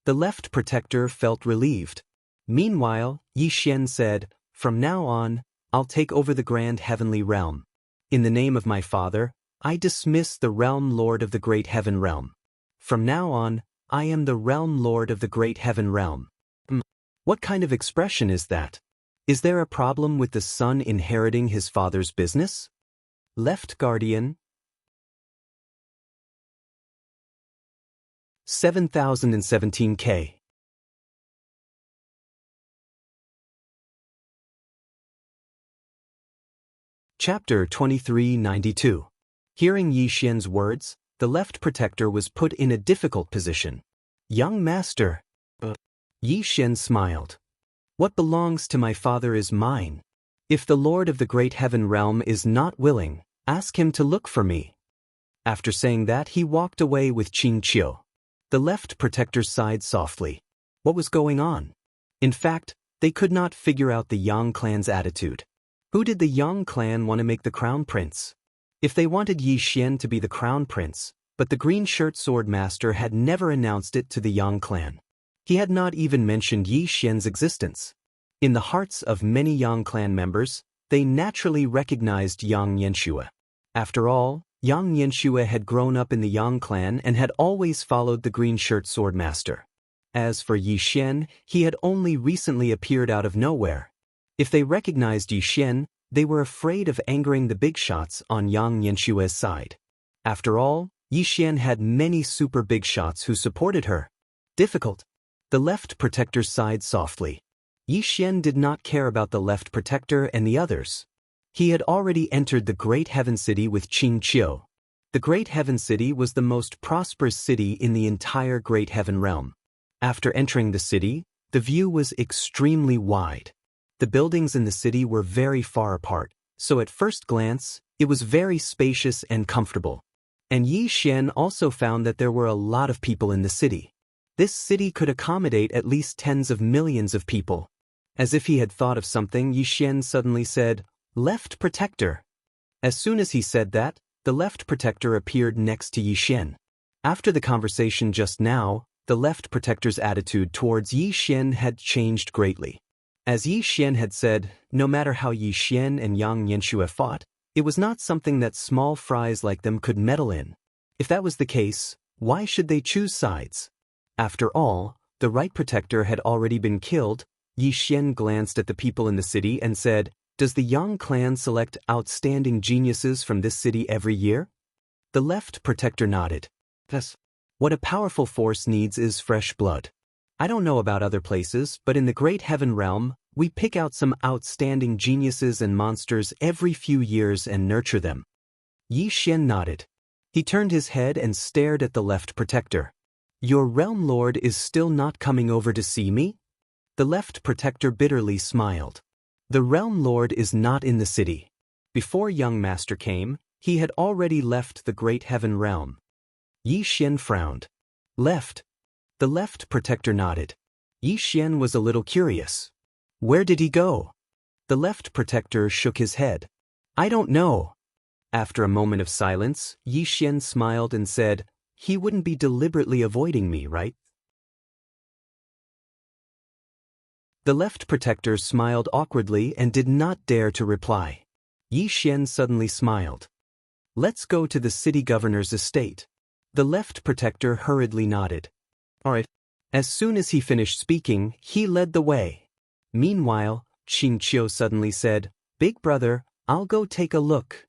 The Left Protector felt relieved. Meanwhile, Yi Xian said, From now on, I'll take over the Grand Heavenly Realm. In the name of my father, I dismiss the Realm Lord of the Great Heaven Realm. From now on, I am the Realm Lord of the Great Heaven Realm. What kind of expression is that? Is there a problem with the son inheriting his father's business? Left Guardian. 7017K. Chapter 2392. Hearing Yi Xian's words, the left protector was put in a difficult position. Young master. Yi Xian smiled. What belongs to my father is mine. If the Lord of the Great Heaven Realm is not willing, ask him to look for me. After saying that, he walked away with Qing Qiu. The left protector sighed softly. What was going on? In fact, they could not figure out the Yang clan's attitude. Who did the Yang clan want to make the crown prince? If they wanted Yi Xian to be the crown prince, but the green shirt sword master had never announced it to the Yang clan. He had not even mentioned Yi Xian's existence. In the hearts of many Yang clan members, they naturally recognized Yang Yanxue. After all, Yang Yanxue had grown up in the Yang clan and had always followed the green shirt sword master. As for Yi Xian, he had only recently appeared out of nowhere. If they recognized Yi Xian, they were afraid of angering the big shots on Yang Yanxue's side. After all, Yi Xian had many super big shots who supported her. Difficult. The left protector sighed softly. Yi Xian did not care about the left protector and the others. He had already entered the Great Heaven City with Qing Qiu. The Great Heaven City was the most prosperous city in the entire Great Heaven Realm. After entering the city, the view was extremely wide. The buildings in the city were very far apart, so at first glance, it was very spacious and comfortable. And Yi Xian also found that there were a lot of people in the city. This city could accommodate at least tens of millions of people. As if he had thought of something, Yi Xian suddenly said, "Left protector." As soon as he said that, the left protector appeared next to Yi Xian. After the conversation just now, the left protector's attitude towards Yi Xian had changed greatly. As Yi Xian had said, no matter how Yi Xian and Yang Yanxue fought, it was not something that small fries like them could meddle in. If that was the case, why should they choose sides? After all, the right protector had already been killed. Yi Xian glanced at the people in the city and said, "Does the Yang clan select outstanding geniuses from this city every year?" The left protector nodded. "Yes. What a powerful force needs is fresh blood. I don't know about other places, but in the Great Heaven Realm, we pick out some outstanding geniuses and monsters every few years and nurture them." Yi Xian nodded. He turned his head and stared at the left protector. "Your realm lord is still not coming over to see me?" The left protector bitterly smiled. The realm lord is not in the city. Before young master came, he had already left the Great Heaven Realm. Yi Xian frowned. "Left?" The left protector nodded. Yi Xian was a little curious. "Where did he go?" The left protector shook his head. "I don't know." After a moment of silence, Yi Xian smiled and said, "He wouldn't be deliberately avoiding me, right?" The left protector smiled awkwardly and did not dare to reply. Yi Xian suddenly smiled. "Let's go to the city governor's estate." The left protector hurriedly nodded. "All right." As soon as he finished speaking, he led the way. Meanwhile, Qing Qiu suddenly said, "Big brother, I'll go take a look."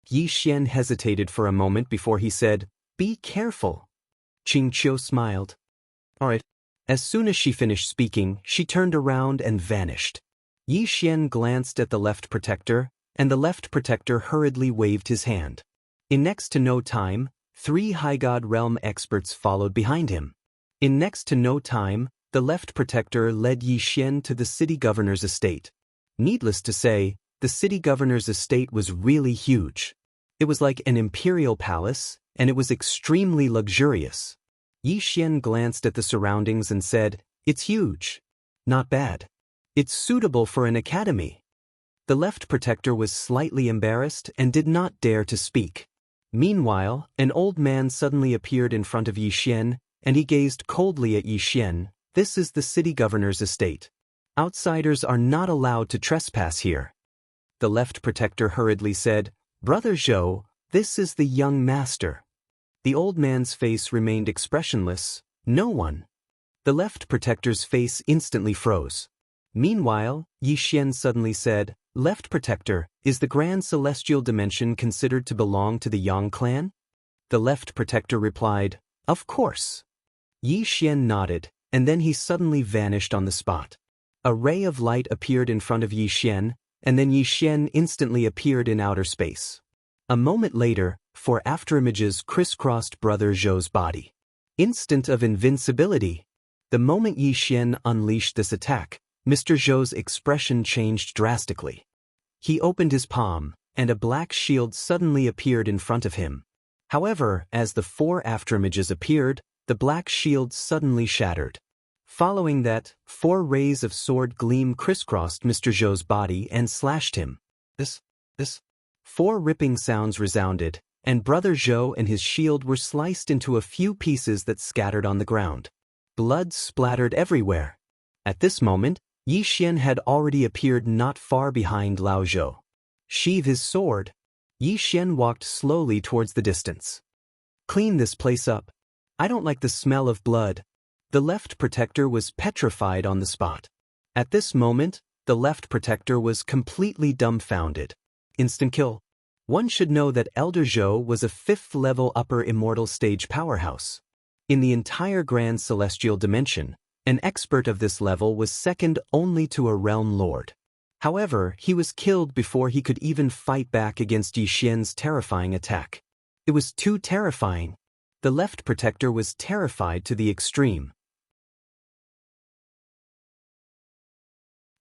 Yi Xian hesitated for a moment before he said, "Be careful." Qing Qiu smiled. "All right." As soon as she finished speaking, she turned around and vanished. Yi Xian glanced at the left protector, and the left protector hurriedly waved his hand. In next to no time, 3 High God Realm experts followed behind him. In next to no time, the left protector led Yi Xian to the city governor's estate. Needless to say, the city governor's estate was really huge. It was like an imperial palace, and it was extremely luxurious. Yi Xian glanced at the surroundings and said, "It's huge. Not bad. It's suitable for an academy." The left protector was slightly embarrassed and did not dare to speak. Meanwhile, an old man suddenly appeared in front of Yi Xian, and he gazed coldly at Yi Xian. "This is the city governor's estate. Outsiders are not allowed to trespass here." The left protector hurriedly said, "Brother Zhou, this is the young master." The old man's face remained expressionless. "No one." The left protector's face instantly froze. Meanwhile, Yi Xian suddenly said, "Left protector, is the Grand Celestial Dimension considered to belong to the Yang clan?" The left protector replied, "Of course." Yi Xian nodded, and then he suddenly vanished on the spot. A ray of light appeared in front of Yi Xian, and then Yi Xian instantly appeared in outer space. A moment later, 4 afterimages crisscrossed Brother Zhou's body. Instant of invincibility. The moment Yi Xian unleashed this attack, Mr. Zhou's expression changed drastically. He opened his palm, and a black shield suddenly appeared in front of him. However, as the 4 afterimages appeared, the black shield suddenly shattered. Following that, 4 rays of sword gleam crisscrossed Mr. Zhou's body and slashed him. This. 4 ripping sounds resounded, and Brother Zhou and his shield were sliced into a few pieces that scattered on the ground. Blood splattered everywhere. At this moment, Yi Xian had already appeared not far behind Lao Zhou. Sheathe his sword. Yi Xian walked slowly towards the distance. Clean this place up. I don't like the smell of blood. The left protector was petrified on the spot. At this moment, the left protector was completely dumbfounded. Instant kill. One should know that Elder Zhou was a 5th-level upper immortal stage powerhouse. In the entire Grand Celestial Dimension, an expert of this level was second only to a Realm Lord. However, he was killed before he could even fight back against Yi Xian's terrifying attack. It was too terrifying. The left protector was terrified to the extreme.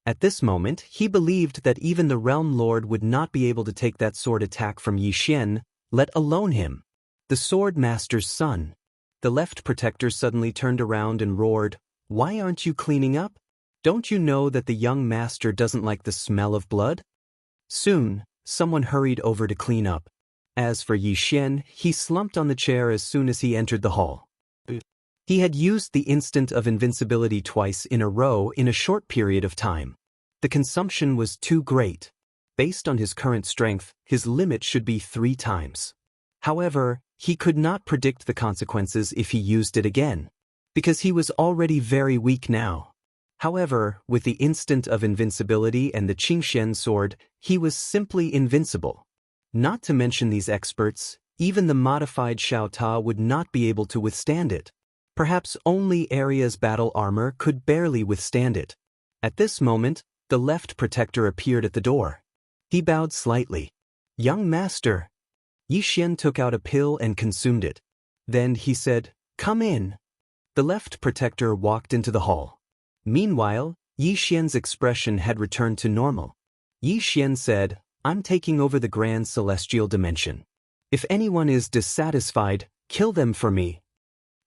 At this moment, he believed that even the Realm Lord would not be able to take that sword attack from Yi Xian, let alone him. The Sword Master's son. The left protector suddenly turned around and roared, "Why aren't you cleaning up? Don't you know that the young master doesn't like the smell of blood?" Soon, someone hurried over to clean up. As for Yi Xian, he slumped on the chair as soon as he entered the hall. He had used the instant of invincibility twice in a row in a short period of time. The consumption was too great. Based on his current strength, his limit should be 3 times. However, he could not predict the consequences if he used it again, because he was already very weak now. However, with the instant of invincibility and the Qingxian sword, he was simply invincible. Not to mention these experts, even the modified Xiao Ta would not be able to withstand it. Perhaps only Arya's battle armor could barely withstand it. At this moment, the left protector appeared at the door. He bowed slightly. "Young master." Yi Xian took out a pill and consumed it. Then he said, "Come in." The left protector walked into the hall. Meanwhile, Yi Xian's expression had returned to normal. Yi Xian said, "I'm taking over the Grand Celestial Dimension. If anyone is dissatisfied, kill them for me."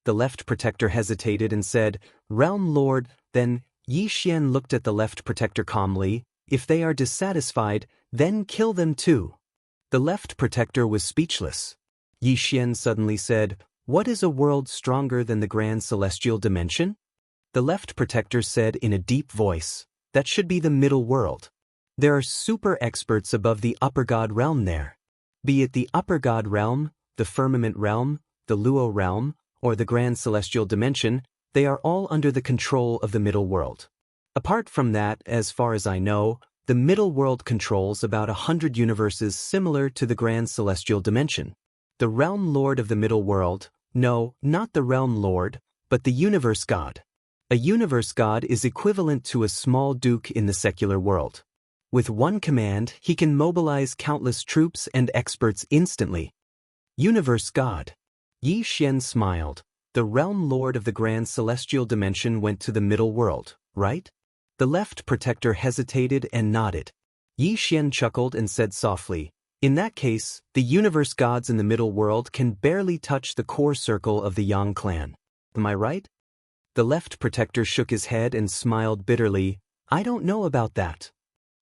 The left protector hesitated and said, "Realm Lord." Then Yi Xian looked at the left protector calmly. "If they are dissatisfied, then kill them too." The left protector was speechless. Yi Xian suddenly said, "What is a world stronger than the Grand Celestial Dimension?" The left protector said in a deep voice, "That should be the middle world. There are super experts above the upper god realm there. Be it the upper god realm, the firmament realm, the Luo realm, or the Grand Celestial Dimension, they are all under the control of the middle world. Apart from that, as far as I know, the middle world controls about 100 universes similar to the Grand Celestial Dimension. The Realm Lord of the middle world, no, not the Realm Lord, but the Universe God. A Universe God is equivalent to a small duke in the secular world. With one command, he can mobilize countless troops and experts instantly. Universe God. Yi Xian smiled. The Realm Lord of the Grand Celestial Dimension went to the middle world, right? The left protector hesitated and nodded. Yi Xian chuckled and said softly, "In that case, the universe gods in the middle world can barely touch the core circle of the Yang clan. Am I right?" The left protector shook his head and smiled bitterly. "I don't know about that."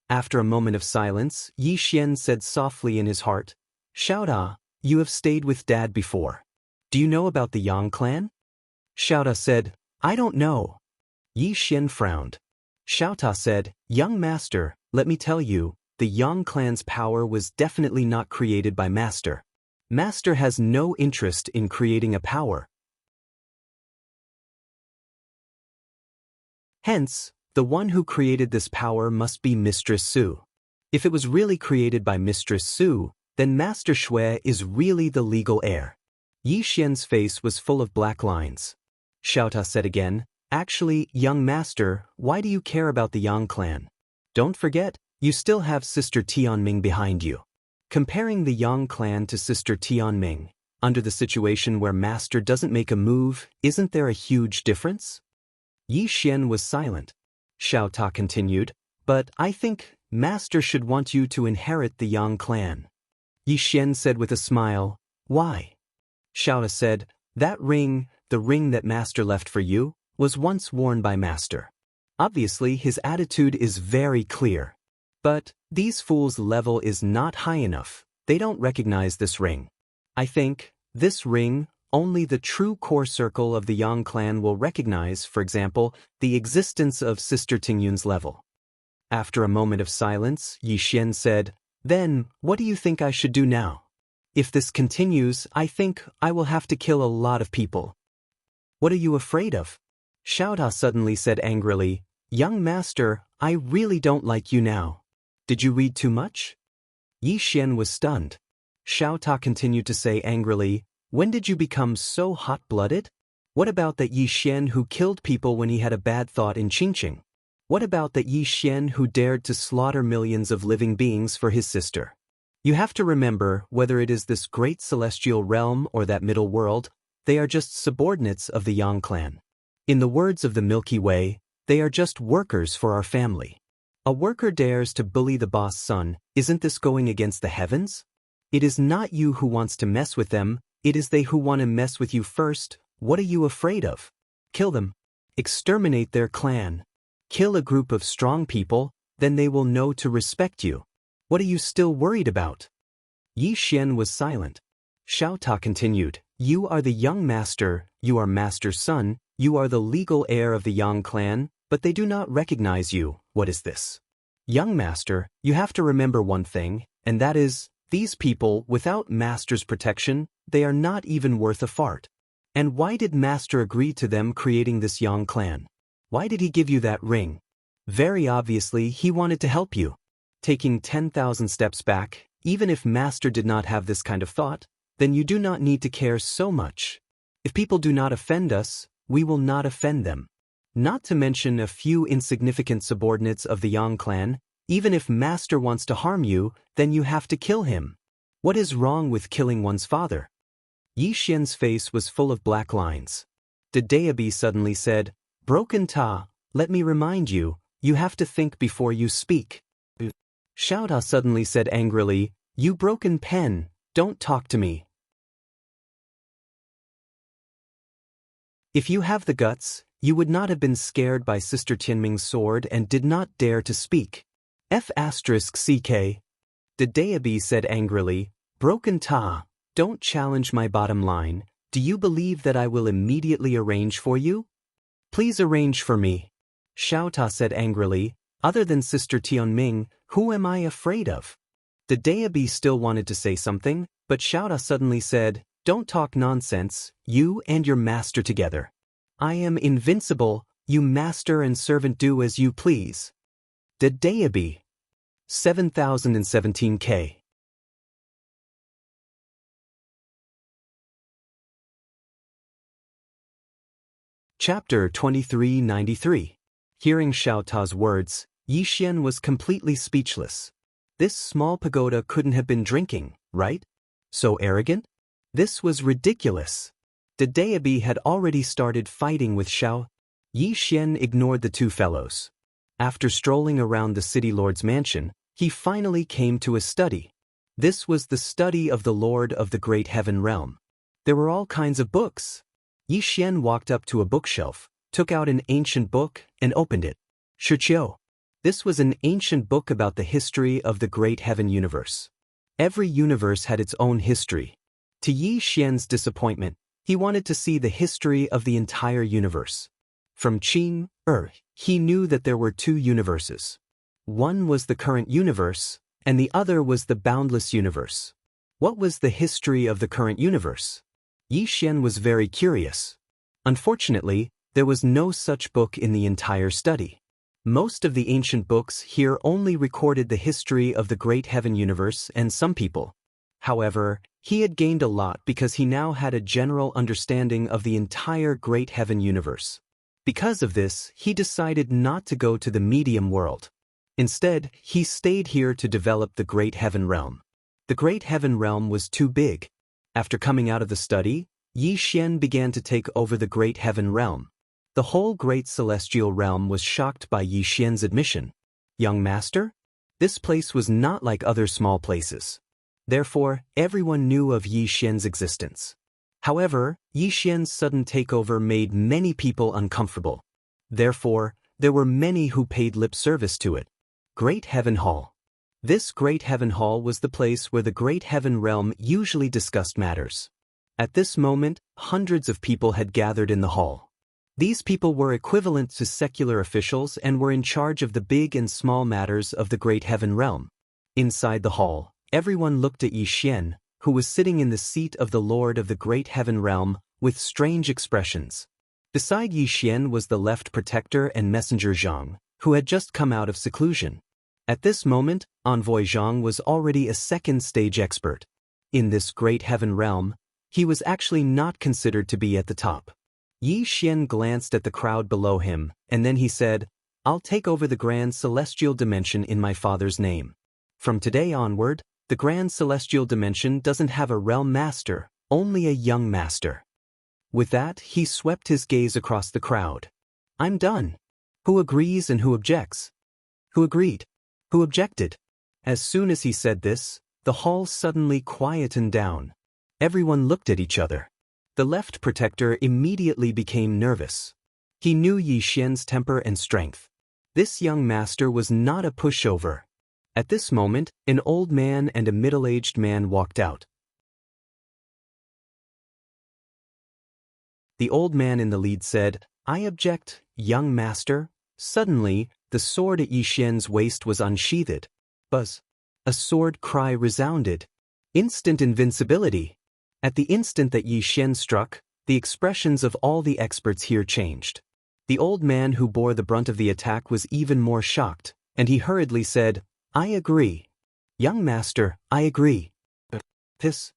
After a moment of silence, Yi Xian said softly in his heart, "Xiaota, you have stayed with Dad before. Do you know about the Yang clan?" Xiaota said, "I don't know." Yi Xian frowned. Xiaota said, "Young master, let me tell you, the Yang clan's power was definitely not created by Master. Master has no interest in creating a power. Hence, the one who created this power must be Mistress Su. If it was really created by Mistress Su, then Master Xue is really the legal heir." Yi Xian's face was full of black lines. Xiaota said again, "Actually, young master, why do you care about the Yang clan? Don't forget, you still have Sister Tianming behind you." Comparing the Yang clan to Sister Tianming, under the situation where Master doesn't make a move, isn't there a huge difference? Yi Xian was silent. Xiao Ta continued, but I think Master should want you to inherit the Yang clan. Yi Xian said with a smile, why? Xiao Ta said, that ring, the ring that Master left for you, was once worn by Master. Obviously his attitude is very clear. But these fools' level is not high enough. They don't recognize this ring. I think this ring, only the true core circle of the Yang clan will recognize, for example, the existence of Sister Tingyun's level. After a moment of silence, Yi Xian said, then, what do you think I should do now? If this continues, I think I will have to kill a lot of people. What are you afraid of? Xiao Ta suddenly said angrily, young master, I really don't like you now. Did you read too much? Yi Xian was stunned. Xiao Ta continued to say angrily, when did you become so hot-blooded? What about that Yi Xian who killed people when he had a bad thought in Qingqing? What about that Yi Xian who dared to slaughter millions of living beings for his sister? You have to remember, whether it is this great celestial realm or that middle world, they are just subordinates of the Yang clan. In the words of the Milky Way, they are just workers for our family. A worker dares to bully the boss' son, isn't this going against the heavens? It is not you who wants to mess with them, it is they who want to mess with you first. What are you afraid of? Kill them. Exterminate their clan. Kill a group of strong people, then they will know to respect you. What are you still worried about? Yi Xian was silent. Xiao Ta continued, you are the young master, you are master's son, you are the legal heir of the Yang clan, but they do not recognize you. What is this? Young master, you have to remember one thing, and that is, these people, without master's protection, they are not even worth a fart. And why did master agree to them creating this Yang clan? Why did he give you that ring? Very obviously he wanted to help you. Taking 10,000 steps back, even if master did not have this kind of thought, then you do not need to care so much. If people do not offend us, we will not offend them. Not to mention a few insignificant subordinates of the Yang clan, even if master wants to harm you, then you have to kill him. What is wrong with killing one's father? Yi Xian's face was full of black lines. Daoist suddenly said, broken Ta, let me remind you, you have to think before you speak. Xiao Ta suddenly said angrily, you broken pen, don't talk to me. If you have the guts, you would not have been scared by Sister Tianming's sword and did not dare to speak. F***ck. Daoist said angrily, broken Ta, don't challenge my bottom line. Do you believe that I will immediately arrange for you? Please arrange for me. Xiao Ta said angrily, other than Sister Tianming, who am I afraid of? Daoist still wanted to say something, but Xiao Ta suddenly said, don't talk nonsense, you and your master together. I am invincible, you master and servant do as you please. Daoist. 7017K. Chapter 2393. Hearing Xiao Ta's words, Yi Xian was completely speechless. This small pagoda couldn't have been drinking, right? So arrogant? This was ridiculous. Daoist had already started fighting with Xiao. Yi Xian ignored the two fellows. After strolling around the city lord's mansion, he finally came to a study. This was the study of the Lord of the Great Heaven Realm. There were all kinds of books. Yi Xian walked up to a bookshelf, took out an ancient book, and opened it. Shiqiu. This was an ancient book about the history of the Great Heaven universe. Every universe had its own history. To Yi Xian's disappointment, he wanted to see the history of the entire universe. From Qing, he knew that there were two universes. One was the current universe, and the other was the boundless universe. What was the history of the current universe? Yi Xian was very curious. Unfortunately, there was no such book in the entire study. Most of the ancient books here only recorded the history of the Great Heaven universe and some people. However, he had gained a lot because he now had a general understanding of the entire Great Heaven universe. Because of this, he decided not to go to the medium world. Instead, he stayed here to develop the Great Heaven realm. The great heaven realm was too big. After coming out of the study, Yi Xian began to take over the great heaven realm. The whole great celestial realm was shocked by Yi Xian's admission. Young master? This place was not like other small places. Therefore, everyone knew of Yi Xian's existence. However, Yi Xian's sudden takeover made many people uncomfortable. Therefore, there were many who paid lip service to it. Great Heaven Hall. This Great Heaven Hall was the place where the Great Heaven Realm usually discussed matters. At this moment, hundreds of people had gathered in the hall. These people were equivalent to secular officials and were in charge of the big and small matters of the Great Heaven Realm. Inside the hall, everyone looked at Yi Xian, who was sitting in the seat of the Lord of the Great Heaven Realm, with strange expressions. Beside Yi Xian was the left protector and messenger Zhang, who had just come out of seclusion. At this moment, Envoy Zhang was already a second-stage expert. In this Great Heaven Realm, he was actually not considered to be at the top. Yi Xian glanced at the crowd below him, and then he said, "I'll take over the Grand Celestial Dimension in my father's name. From today onward, the Grand Celestial Dimension doesn't have a realm master, only a young master." With that, he swept his gaze across the crowd. "I'm done. Who agrees and who objects?" "Who agreed? Who objected?" As soon as he said this, the hall suddenly quietened down. Everyone looked at each other. The left protector immediately became nervous. He knew Yi Xian's temper and strength. This young master was not a pushover. At this moment, an old man and a middle-aged man walked out. The old man in the lead said, "I object, young master." Suddenly, the sword at Yi Xian's waist was unsheathed. Buzz! A sword cry resounded. Instant invincibility! At the instant that Yi Xian struck, the expressions of all the experts here changed. The old man who bore the brunt of the attack was even more shocked, and he hurriedly said, "I agree. Young master, I agree." This.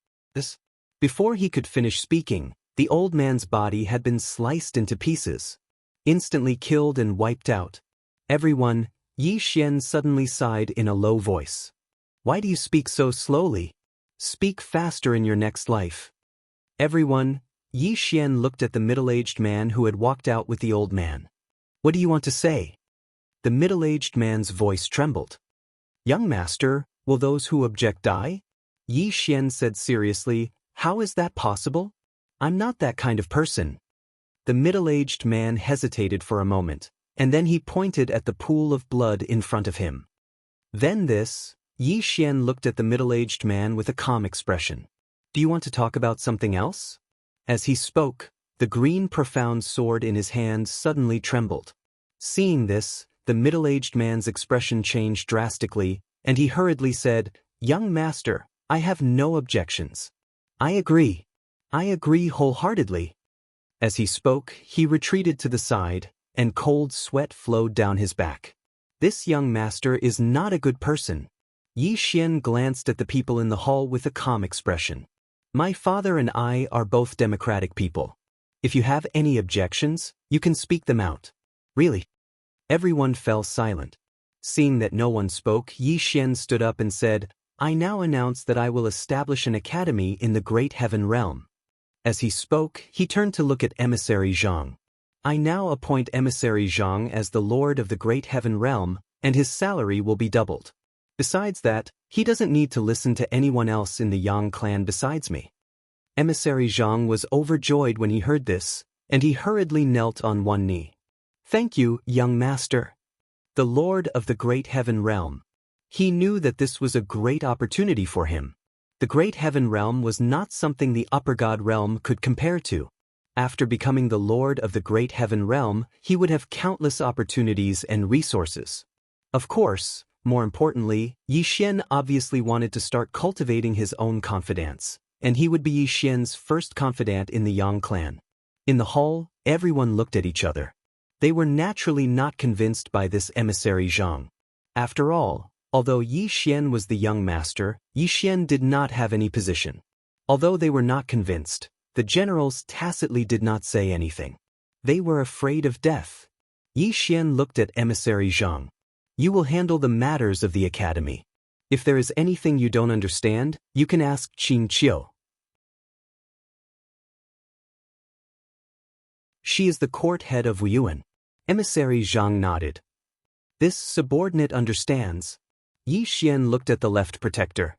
Before he could finish speaking, the old man's body had been sliced into pieces. Instantly killed and wiped out. Everyone, Yi Xian suddenly sighed in a low voice. "Why do you speak so slowly? Speak faster in your next life." Everyone, Yi Xian looked at the middle-aged man who had walked out with the old man. "What do you want to say?" The middle-aged man's voice trembled. "Young master, will those who object die?" Yi Xian said seriously, "How is that possible? I'm not that kind of person." The middle-aged man hesitated for a moment, and then he pointed at the pool of blood in front of him. Yi Xian looked at the middle-aged man with a calm expression. "Do you want to talk about something else?" As he spoke, the green profound sword in his hand suddenly trembled. Seeing this, the middle-aged man's expression changed drastically, and he hurriedly said, "Young master, I have no objections. I agree. I agree wholeheartedly." As he spoke, he retreated to the side, and cold sweat flowed down his back. This young master is not a good person. Yi Xian glanced at the people in the hall with a calm expression. "My father and I are both democratic people. If you have any objections, you can speak them out." "Really?" Everyone fell silent. Seeing that no one spoke, Yi Xian stood up and said, "I now announce that I will establish an academy in the Great Heaven Realm." As he spoke, he turned to look at Emissary Zhang. "I now appoint Emissary Zhang as the Lord of the Great Heaven Realm, and his salary will be doubled. Besides that, he doesn't need to listen to anyone else in the Yang clan besides me." Emissary Zhang was overjoyed when he heard this, and he hurriedly knelt on one knee. "Thank you, young master." The Lord of the Great Heaven Realm. He knew that this was a great opportunity for him. The Great Heaven Realm was not something the Upper God Realm could compare to. After becoming the Lord of the Great Heaven Realm, he would have countless opportunities and resources. Of course, more importantly, Yi Xian obviously wanted to start cultivating his own confidants, and he would be Yi Xian's first confidant in the Yang clan. In the hall, everyone looked at each other. They were naturally not convinced by this emissary Zhang. After all, although Yi Xian was the young master, Yi Xian did not have any position. Although they were not convinced, the generals tacitly did not say anything. They were afraid of death. Yi Xian looked at emissary Zhang. "You will handle the matters of the academy. If there is anything you don't understand, you can ask Qin Qiu. She is the court head of Wuyuan. Emissary Zhang nodded. This subordinate understands. Yi Xian looked at the left protector.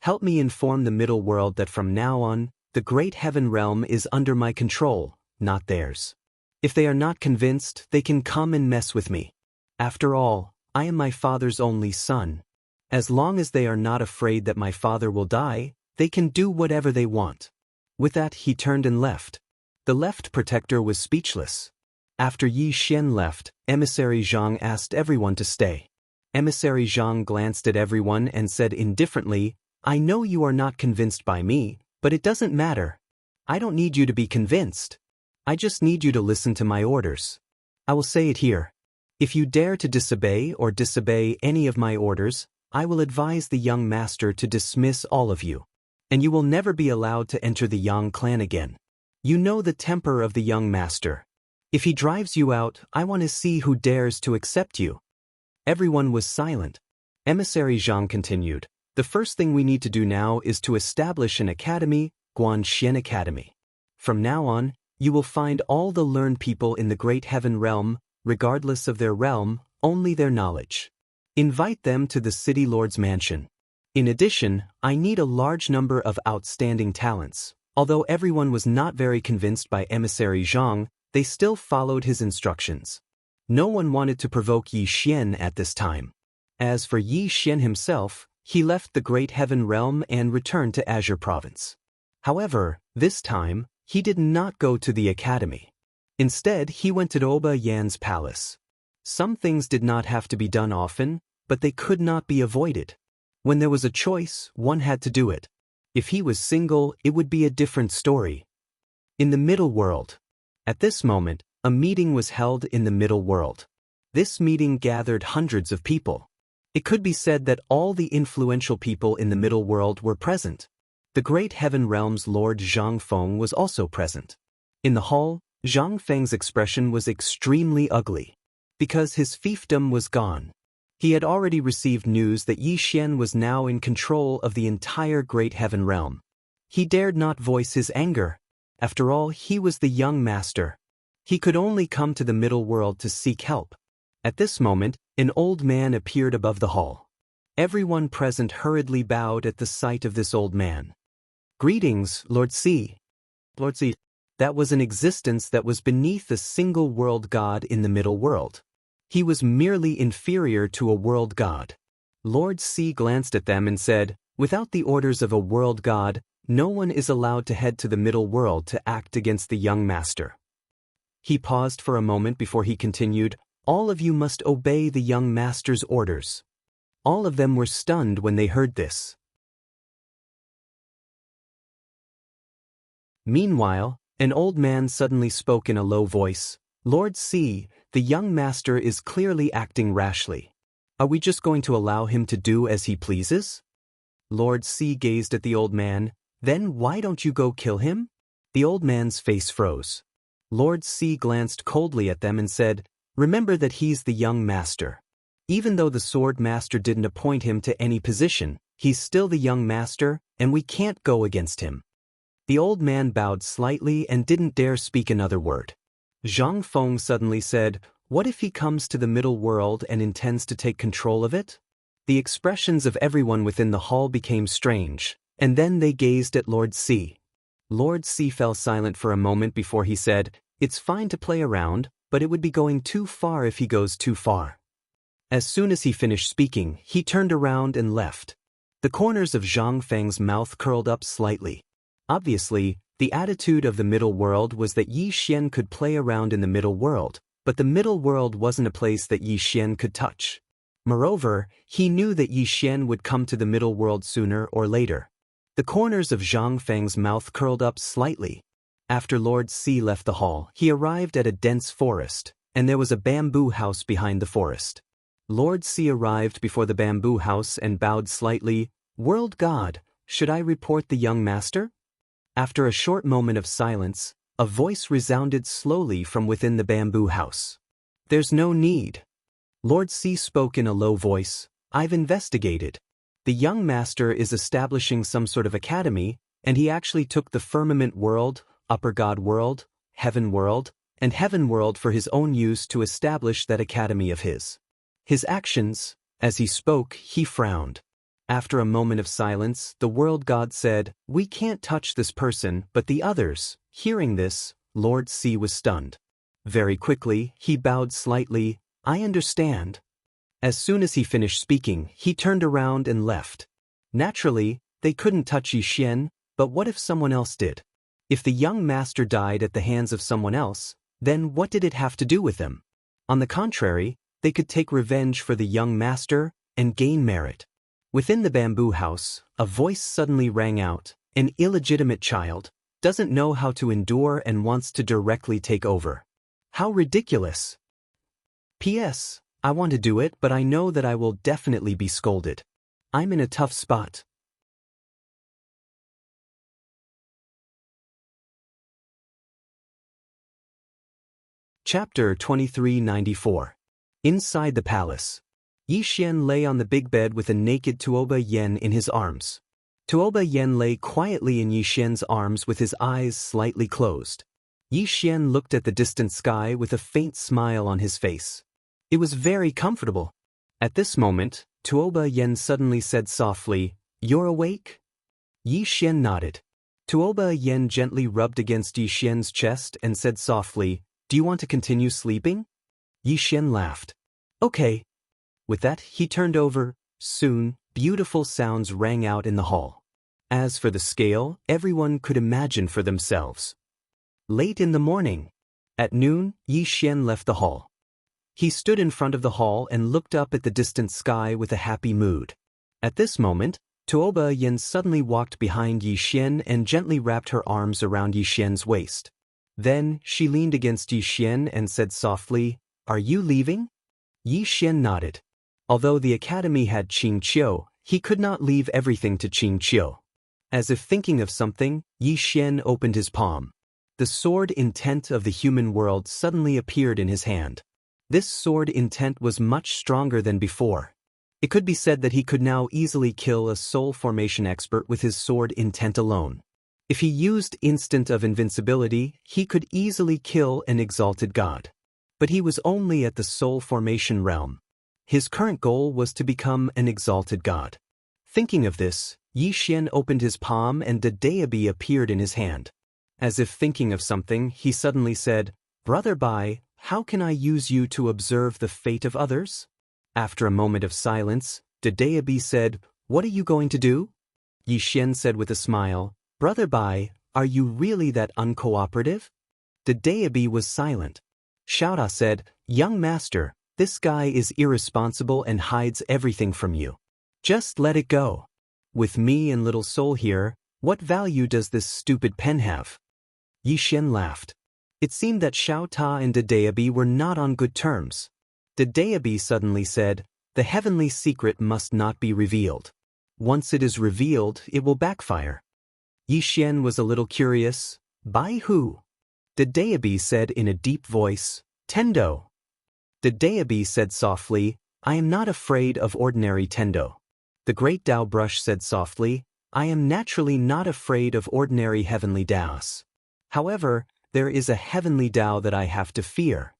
Help me inform the middle world that from now on, the great heaven realm is under my control, not theirs. If they are not convinced, they can come and mess with me. After all, I am my father's only son. As long as they are not afraid that my father will die, they can do whatever they want. With that, he turned and left. The left protector was speechless. After Yi Xian left, Emissary Zhang asked everyone to stay. Emissary Zhang glanced at everyone and said indifferently, I know you are not convinced by me, but it doesn't matter. I don't need you to be convinced. I just need you to listen to my orders. I will say it here. If you dare to disobey any of my orders, I will advise the young master to dismiss all of you. And you will never be allowed to enter the Yang clan again. You know the temper of the young master. If he drives you out, I want to see who dares to accept you. Everyone was silent. Emissary Zhang continued. The first thing we need to do now is to establish an academy, Guanxian Academy. From now on, you will find all the learned people in the great heaven realm, regardless of their realm, only their knowledge. Invite them to the city lord's mansion. In addition, I need a large number of outstanding talents. Although everyone was not very convinced by Emissary Zhang, they still followed his instructions. No one wanted to provoke Yi Xian at this time. As for Yi Xian himself, he left the Great Heaven Realm and returned to Azure Province. However, this time, he did not go to the academy. Instead, he went to Oba Yan's palace. Some things did not have to be done often, but they could not be avoided. When there was a choice, one had to do it. If he was single, it would be a different story. In the middle world. At this moment, a meeting was held in the middle world. This meeting gathered hundreds of people. It could be said that all the influential people in the middle world were present. The great heaven realm's Lord Zhang Feng was also present. In the hall, Zhang Feng's expression was extremely ugly. Because his fiefdom was gone. He had already received news that Yi Xian was now in control of the entire great heaven realm. He dared not voice his anger. After all, he was the young master. He could only come to the middle world to seek help. At this moment, an old man appeared above the hall. Everyone present hurriedly bowed at the sight of this old man. Greetings, Lord C. Lord C. That was an existence that was beneath a single world god in the middle world. He was merely inferior to a world god. Lord C glanced at them and said, without the orders of a world god, no one is allowed to head to the middle world to act against the young master. He paused for a moment before he continued, all of you must obey the young master's orders. All of them were stunned when they heard this. Meanwhile, an old man suddenly spoke in a low voice, Lord C, the young master is clearly acting rashly. Are we just going to allow him to do as he pleases? Lord C gazed at the old man, then why don't you go kill him? The old man's face froze. Lord C glanced coldly at them and said, remember that he's the young master. Even though the sword master didn't appoint him to any position, he's still the young master, and we can't go against him. The old man bowed slightly and didn't dare speak another word. Zhang Feng suddenly said, what if he comes to the middle world and intends to take control of it? The expressions of everyone within the hall became strange, and then they gazed at Lord C. Lord C fell silent for a moment before he said, it's fine to play around, but it would be going too far if he goes too far. As soon as he finished speaking, he turned around and left. The corners of Zhang Feng's mouth curled up slightly. Obviously, the attitude of the middle world was that Yi Xian could play around in the middle world, but the middle world wasn't a place that Yi Xian could touch. Moreover, he knew that Yi Xian would come to the middle world sooner or later. The corners of Zhang Feng's mouth curled up slightly. After Lord C left the hall, he arrived at a dense forest, and there was a bamboo house behind the forest. Lord C arrived before the bamboo house and bowed slightly, World God, should I report the young master? After a short moment of silence, a voice resounded slowly from within the bamboo house. There's no need. Lord C spoke in a low voice, I've investigated. The young master is establishing some sort of academy, and he actually took the firmament world, upper god world, heaven world, and heaven world for his own use to establish that academy of his. His actions, as he spoke, he frowned. After a moment of silence, the world god said, "We can't touch this person," but the others, hearing this, Lord C was stunned. Very quickly, he bowed slightly, "I understand." As soon as he finished speaking, he turned around and left. Naturally, they couldn't touch Yixian, but what if someone else did? If the young master died at the hands of someone else, then what did it have to do with them? On the contrary, they could take revenge for the young master and gain merit. Within the bamboo house, a voice suddenly rang out, "An illegitimate child, doesn't know how to endure and wants to directly take over. How ridiculous! P.S. I want to do it, but I know that I will definitely be scolded. I'm in a tough spot." Chapter 2394. Inside the palace. Yixian lay on the big bed with a naked Tuoba Yen in his arms. Tuoba Yen lay quietly in Yixian's arms with his eyes slightly closed. Yixian looked at the distant sky with a faint smile on his face. It was very comfortable. At this moment, Tuoba Yen suddenly said softly, "You're awake?" Yixian nodded. Tuoba Yen gently rubbed against Yixian's chest and said softly, "Do you want to continue sleeping?" Yixian laughed. "Okay." With that, he turned over. Soon, beautiful sounds rang out in the hall. As for the scale, everyone could imagine for themselves. Late in the morning. At noon, Yixian left the hall. He stood in front of the hall and looked up at the distant sky with a happy mood. At this moment, Tuoba Yen suddenly walked behind Yixian and gently wrapped her arms around Yixian's waist. Then, she leaned against Yixian and said softly, "Are you leaving?" Yixian nodded. Although the academy had Qingqiu, he could not leave everything to Qingqiu. As if thinking of something, Yixian opened his palm. The sword intent of the human world suddenly appeared in his hand. This sword intent was much stronger than before. It could be said that he could now easily kill a soul formation expert with his sword intent alone. If he used instant of invincibility, he could easily kill an exalted god. But he was only at the soul formation realm. His current goal was to become an exalted god. Thinking of this, Yixian opened his palm and the Daoist appeared in his hand. As if thinking of something, he suddenly said, "Brother Bai, how can I use you to observe the fate of others?" After a moment of silence, the Daoist said, "What are you going to do?" Yixian said with a smile, "Brother Bai, are you really that uncooperative?" The Daoist was silent. Xiaota said, "Young master, this guy is irresponsible and hides everything from you. Just let it go. With me and little soul here, what value does this stupid pen have?" Yixian laughed. It seemed that Xiaota and the Daoist were not on good terms. The Daoist suddenly said, "The heavenly secret must not be revealed. Once it is revealed, it will backfire." Yixian was a little curious. "By who?" The Daoist said in a deep voice, "Tendo." The Daoist said softly, "I am not afraid of ordinary Tendo." The great Dao brush said softly, "I am naturally not afraid of ordinary heavenly Daos. However, there is a heavenly Dao that I have to fear.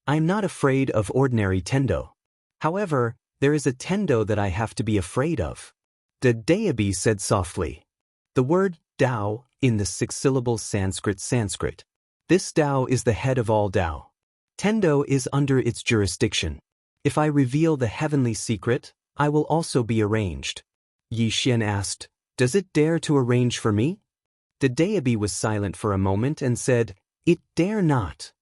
I am not afraid of ordinary Tendo. However, there is a Tendo that I have to be afraid of." The Daoist said softly. The word Dao in the six-syllable Sanskrit. This Dao is the head of all Dao. Tendo is under its jurisdiction. If I reveal the heavenly secret, I will also be arranged. Yixian asked, "Does it dare to arrange for me?" The Daoist was silent for a moment and said, "It dare not."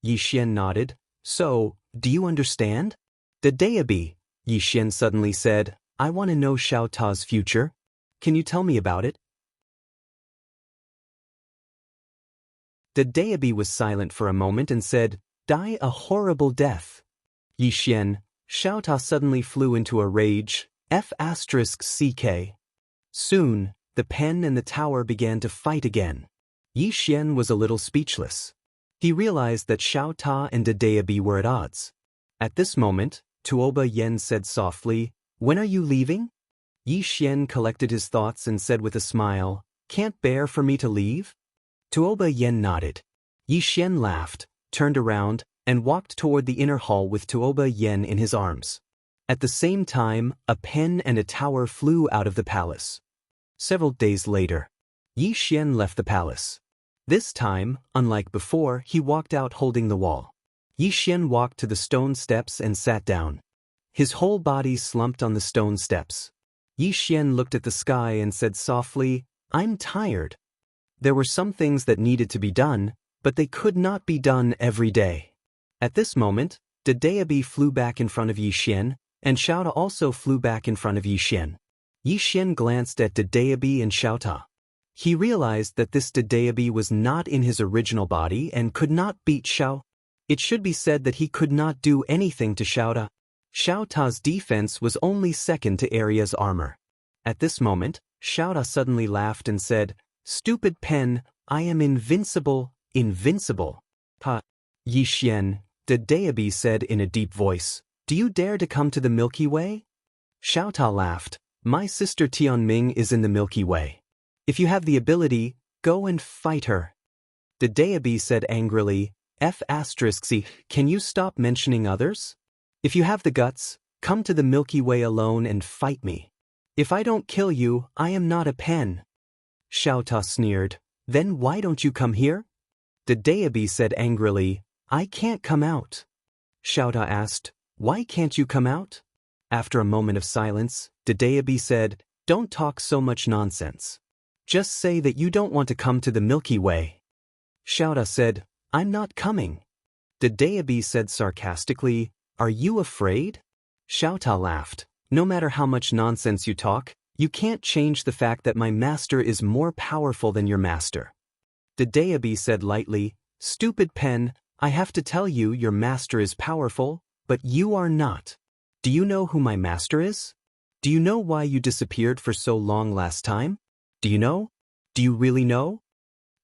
Yixian nodded. "So, do you understand?" The Daoist, Yixian suddenly said, "I want to know Xiaota's future. Can you tell me about it?" The Daoist was silent for a moment and said, "Die a horrible death." Yixian, Xiaota suddenly flew into a rage. F***ck. Soon, the pen and the tower began to fight again. Yixian was a little speechless. He realized that Xiaota and the Daoist were at odds. At this moment, Tuoba Yen said softly, "When are you leaving?" Yi Xian collected his thoughts and said with a smile, "Can't bear for me to leave?" Tuoba Yen nodded. Yi Xian laughed, turned around, and walked toward the inner hall with Tuoba Yen in his arms. At the same time, a pen and a tower flew out of the palace. Several days later, Yi Xian left the palace. This time, unlike before, he walked out holding the wall. Yi Xian walked to the stone steps and sat down. His whole body slumped on the stone steps. Yi Xian looked at the sky and said softly, "I'm tired." There were some things that needed to be done, but they could not be done every day. At this moment, Daoist flew back in front of Yi Xian, and Xiaota also flew back in front of Yi Xian. Yi Xian glanced at Daoist and Xiaota. He realized that this Daoist was not in his original body and could not beat Xiao. It should be said that he could not do anything to Xiaota. Xiaota's defense was only second to Arya's armor. At this moment, Xiaota suddenly laughed and said, "Stupid pen, I am invincible, invincible." "Ha!" Yi Xian, Daoist said in a deep voice, "Do you dare to come to the Milky Way?" Xiaota laughed, "My sister Tianming is in the Milky Way. If you have the ability, go and fight her." Daoist said angrily, "F***, can you stop mentioning others? If you have the guts, come to the Milky Way alone and fight me. If I don't kill you, I am not a pen." Xiaota sneered, "Then why don't you come here?" Daoist said angrily, "I can't come out." Xiaota asked, "Why can't you come out?" After a moment of silence, Daoist said, "Don't talk so much nonsense. Just say that you don't want to come to the Milky Way." Xiaota said, "I'm not coming." Daoist said sarcastically, "Are you afraid?" Xiaota laughed, "No matter how much nonsense you talk, you can't change the fact that my master is more powerful than your master." Daoist said lightly, "Stupid pen, I have to tell you your master is powerful, but you are not. Do you know who my master is? Do you know why you disappeared for so long last time? Do you know? Do you really know?"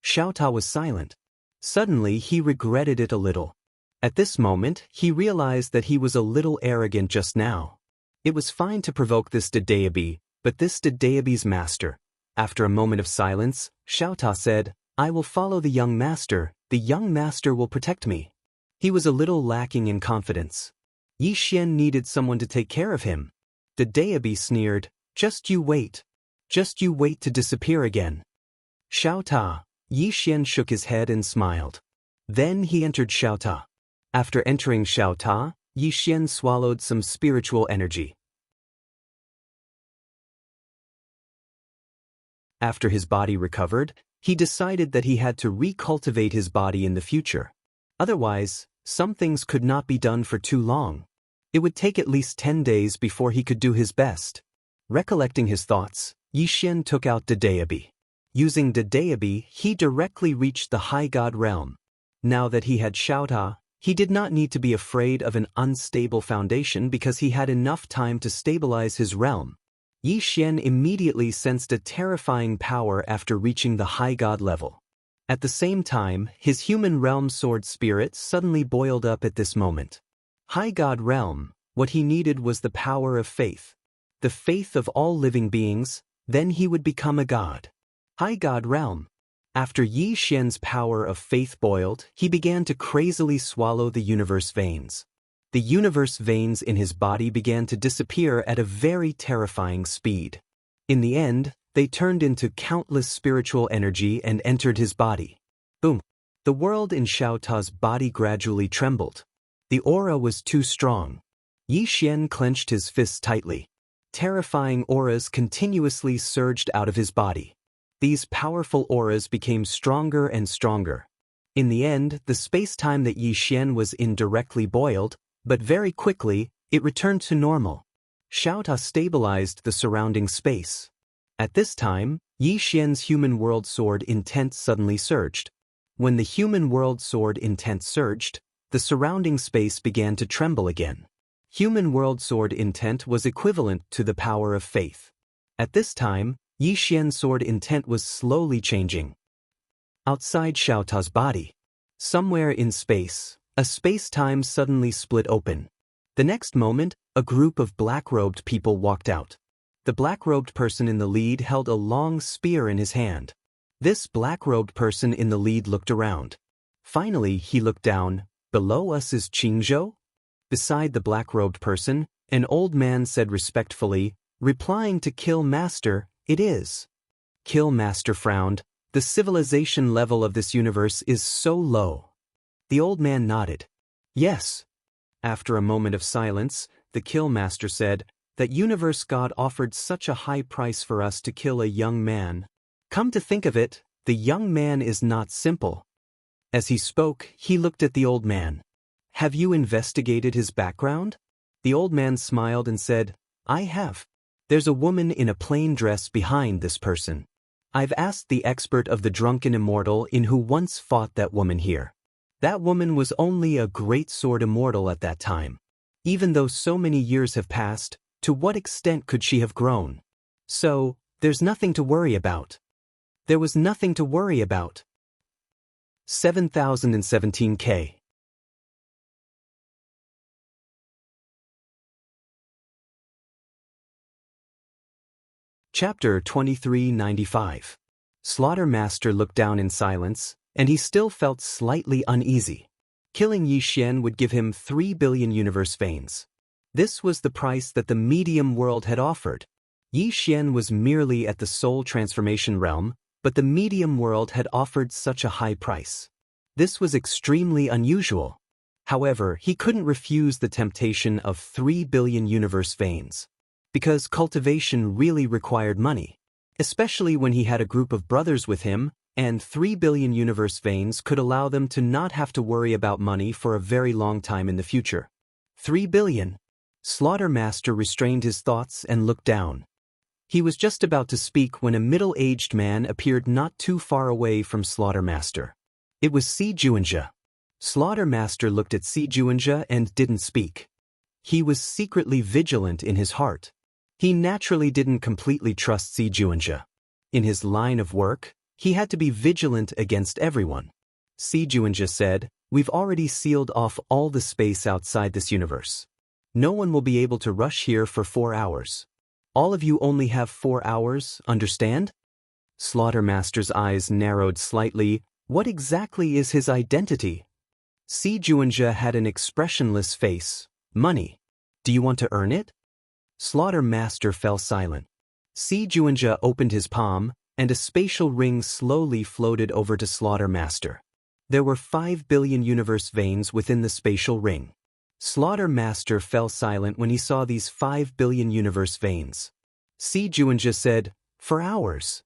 Xiaota was silent. Suddenly he regretted it a little. At this moment, he realized that he was a little arrogant just now. It was fine to provoke this Daoist, but this Daoist's master. After a moment of silence, Xiaota said, "I will follow the young master will protect me." He was a little lacking in confidence. Yi Xian needed someone to take care of him. Daoist sneered, "Just you wait. Just you wait to disappear again." "Xiaota." Yi Xian shook his head and smiled. Then he entered Xiaota. After entering Xiaota, Yi Xian swallowed some spiritual energy. After his body recovered, he decided that he had to recultivate his body in the future. Otherwise, some things could not be done for too long. It would take at least 10 days before he could do his best. Recollecting his thoughts, Yi Xian took out Daoist. Using Daoist, he directly reached the High God realm. Now that he had Xiaota, he did not need to be afraid of an unstable foundation because he had enough time to stabilize his realm. Yi Xian immediately sensed a terrifying power after reaching the High God level. At the same time, his human realm sword spirit suddenly boiled up at this moment. High God realm, what he needed was the power of faith. The faith of all living beings, then he would become a god. High God realm. After Yi Xian's power of faith boiled, he began to crazily swallow the universe veins. The universe veins in his body began to disappear at a very terrifying speed. In the end, they turned into countless spiritual energy and entered his body. Boom! The world in Xiaota's body gradually trembled. The aura was too strong. Yi Xian clenched his fists tightly. Terrifying auras continuously surged out of his body. These powerful auras became stronger and stronger. In the end, the space-time that Yi Xian was in directly boiled, but very quickly, it returned to normal. Xiaota stabilized the surrounding space. At this time, Yi Xian's human world sword intent suddenly surged. When the human world sword intent surged, the surrounding space began to tremble again. Human world sword intent was equivalent to the power of faith. At this time, Yi Xian's sword intent was slowly changing. Outside Xiaota's body, somewhere in space, a space-time suddenly split open. The next moment, a group of black-robed people walked out. The black-robed person in the lead held a long spear in his hand. This black-robed person in the lead looked around. Finally, he looked down. Below us is Qingzhou? Beside the black-robed person, an old man said respectfully, replying to Kill Master, it is. Kill Master frowned. The civilization level of this universe is so low. The old man nodded. Yes. After a moment of silence, the Kill Master said, that universe god offered such a high price for us to kill a young man. Come to think of it, the young man is not simple. As he spoke, he looked at the old man. Have you investigated his background? The old man smiled and said, I have. There's a woman in a plain dress behind this person. I've asked the expert of the drunken immortal in who once fought that woman here. That woman was only a great sword immortal at that time. Even though so many years have passed, to what extent could she have grown? So, there's nothing to worry about. There was nothing to worry about. 7017K. Chapter 2395. Slaughter Master looked down in silence, and he still felt slightly uneasy. Killing Yi Xian would give him 3 billion universe veins. This was the price that the medium world had offered. Yi Xian was merely at the soul transformation realm, but the medium world had offered such a high price. This was extremely unusual. However, he couldn't refuse the temptation of 3 billion universe veins. Because cultivation really required money, especially when he had a group of brothers with him, and 3 billion universe veins could allow them to not have to worry about money for a very long time in the future. 3 billion. Slaughter Master restrained his thoughts and looked down. He was just about to speak when a middle-aged man appeared not too far away from Slaughter Master. It was Xianxia. Slaughter Master looked at Xianxia and didn't speak. He was secretly vigilant in his heart. He naturally didn't completely trust Xianxia. In his line of work, he had to be vigilant against everyone. Xianxia said, we've already sealed off all the space outside this universe. No one will be able to rush here for 4 hours. All of you only have 4 hours, understand? Slaughter Master's eyes narrowed slightly. What exactly is his identity? Xianxia had an expressionless face. Money. Do you want to earn it? Slaughter Master fell silent. Xianxia opened his palm, and a spatial ring slowly floated over to Slaughter Master. There were 5 billion universe veins within the spatial ring. Slaughter Master fell silent when he saw these 5 billion universe veins. Xianxia said, for hours.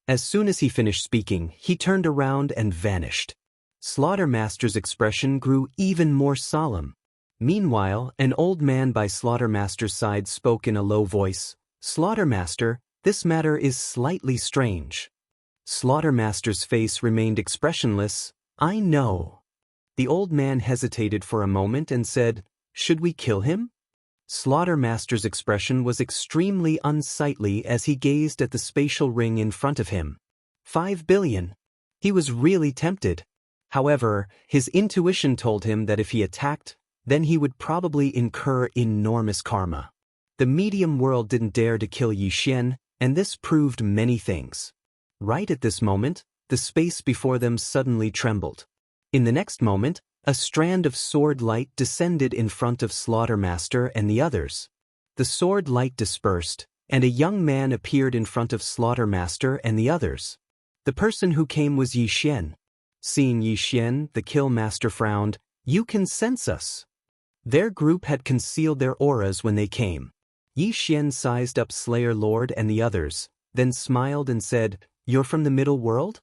As soon as he finished speaking, he turned around and vanished. Slaughter Master's expression grew even more solemn. Meanwhile, an old man by Slaughter Master's side spoke in a low voice, Slaughter Master, this matter is slightly strange. Slaughter Master's face remained expressionless. I know. The old man hesitated for a moment and said, should we kill him? Slaughter Master's expression was extremely unsightly as he gazed at the spatial ring in front of him. 5 billion. He was really tempted. However, his intuition told him that if he attacked, then he would probably incur enormous karma. The medium world didn't dare to kill Yi Xian, and this proved many things. Right at this moment, the space before them suddenly trembled. In the next moment, a strand of sword light descended in front of Slaughter Master and the others. The sword light dispersed, and a young man appeared in front of Slaughter Master and the others. The person who came was Yi Xian. Seeing Yi Xian, the Kill Master frowned. You can sense us. Their group had concealed their auras when they came. Yi Xian sized up Slayer Lord and the others, then smiled and said, you're from the middle world?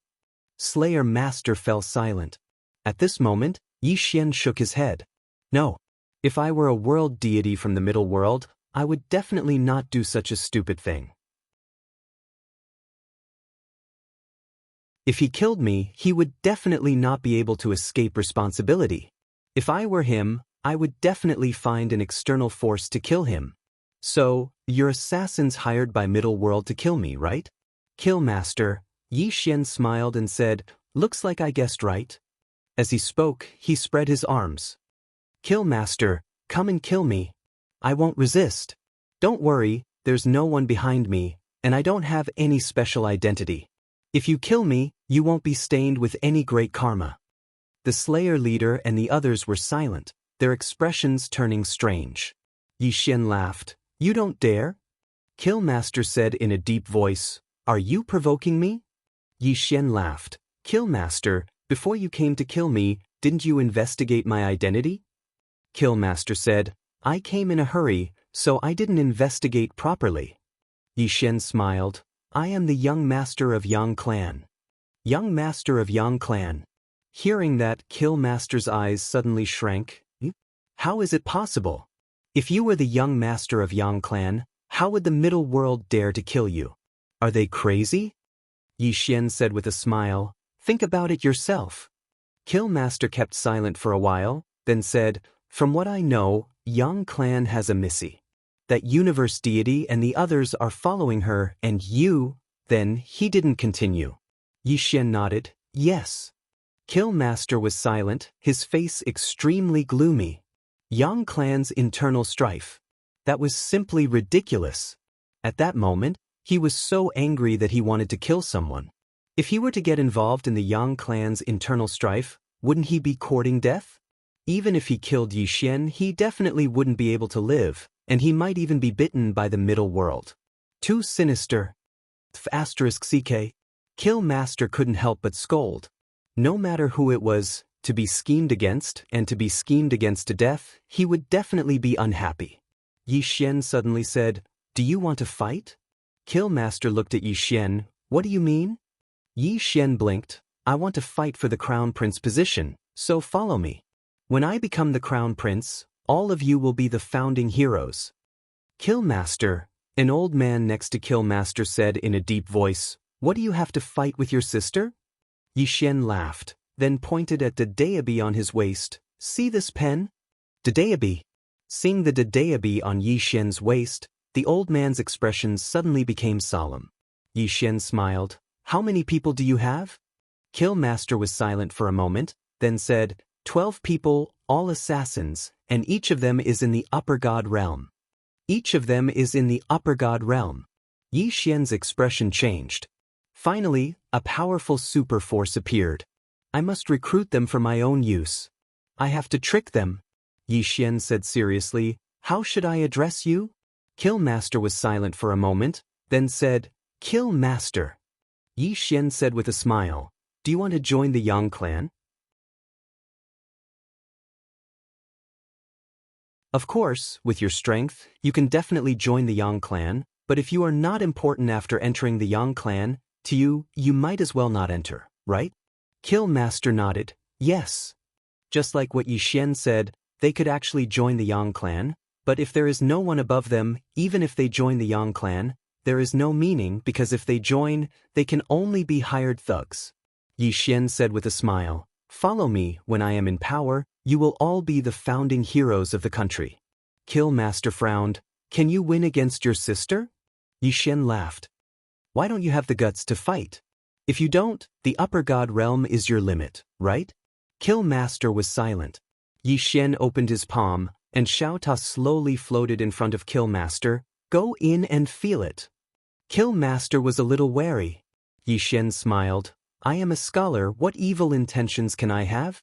Slayer Master fell silent. At this moment, Yi Xian shook his head. No. If I were a world deity from the middle world, I would definitely not do such a stupid thing. If he killed me, he would definitely not be able to escape responsibility. If I were him, I would definitely find an external force to kill him. So, you're assassins hired by Middle World to kill me, right? Kill Master. Yi Xian smiled and said, looks like I guessed right. As he spoke, he spread his arms. Kill Master, come and kill me. I won't resist. Don't worry, there's no one behind me, and I don't have any special identity. If you kill me, you won't be stained with any great karma." The Slayer leader and the others were silent, their expressions turning strange. Yi Xian laughed. "You don't dare?" Killmaster said in a deep voice. "Are you provoking me?" Yi Xian laughed. "Killmaster, before you came to kill me, didn't you investigate my identity?" Killmaster said, "I came in a hurry, so I didn't investigate properly." Yi Xian smiled. "I am the young master of Yang clan." Young master of Yang clan. Hearing that, Killmaster's eyes suddenly shrank. How is it possible? If you were the young master of Yang clan, how would the middle world dare to kill you? Are they crazy? Yi Xian said with a smile. "Think about it yourself." Killmaster kept silent for a while, then said, "From what I know, Yang clan has a Missy. That universe deity and the others are following her, and you..." Then he didn't continue. Yi Xian nodded. "Yes." Killmaster was silent, his face extremely gloomy. Yang clan's internal strife. That was simply ridiculous. At that moment, he was so angry that he wanted to kill someone. If he were to get involved in the Yang clan's internal strife, wouldn't he be courting death? Even if he killed Yi Xian, he definitely wouldn't be able to live, and he might even be bitten by the middle world. Too sinister. *CK. Killmaster couldn't help but scold. No matter who it was, to be schemed against, and to be schemed against to death, he would definitely be unhappy. Yi Xian suddenly said, "Do you want to fight?" Killmaster looked at Yi Xian. "What do you mean?" Yi Xian blinked. "I want to fight for the crown prince position, so follow me. When I become the crown prince, all of you will be the founding heroes." Killmaster, an old man next to Killmaster said in a deep voice, "What do you have to fight with your sister?" Yi Xian laughed, then pointed at the Daoist on his waist. "See this pen?" Daoist. Seeing the Daoist on Yi Xian's waist, the old man's expression suddenly became solemn. Yi Xian smiled. "How many people do you have?" Killmaster was silent for a moment, then said, 12 people, all assassins, and each of them is in the upper god realm. Each of them is in the upper god realm. Yi Xian's expression changed. Finally, a powerful super force appeared. "I must recruit them for my own use. I have to trick them." Yi Xian said seriously, "How should I address you?" Killmaster was silent for a moment, then said, "Killmaster." Yi Xian said with a smile, "Do you want to join the Yang clan?" Of course, with your strength, you can definitely join the Yang clan, but if you are not important after entering the Yang clan, to you, you might as well not enter, right? Killmaster nodded. "Yes." Just like what Yi Xian said, they could actually join the Yang clan, but if there is no one above them, even if they join the Yang clan, there is no meaning because if they join, they can only be hired thugs. Yi Xian said with a smile, "Follow me, when I am in power, you will all be the founding heroes of the country." Killmaster frowned. "Can you win against your sister?" Yi Xian laughed. "Why don't you have the guts to fight? If you don't, the upper god realm is your limit, right?" Killmaster was silent. Yi Xian opened his palm, and Xiaota slowly floated in front of Killmaster. "Go in and feel it." Killmaster was a little wary. Yi Xian smiled. "I am a scholar, what evil intentions can I have?"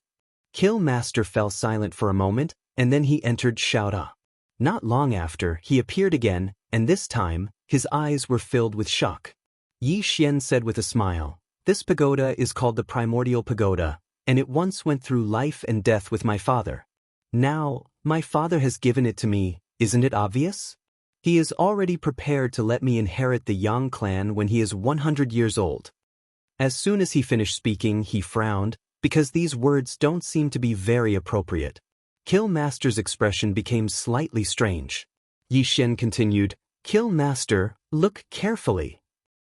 Killmaster fell silent for a moment, and then he entered Xiaota. Not long after, he appeared again, and this time, his eyes were filled with shock. Yi Xian said with a smile, "This pagoda is called the Primordial Pagoda, and it once went through life and death with my father. Now, my father has given it to me, isn't it obvious? He is already prepared to let me inherit the Yang clan when he is 100 years old." As soon as he finished speaking, he frowned, because these words don't seem to be very appropriate. Killmaster's expression became slightly strange. Yi Xian continued, "Killmaster, look carefully."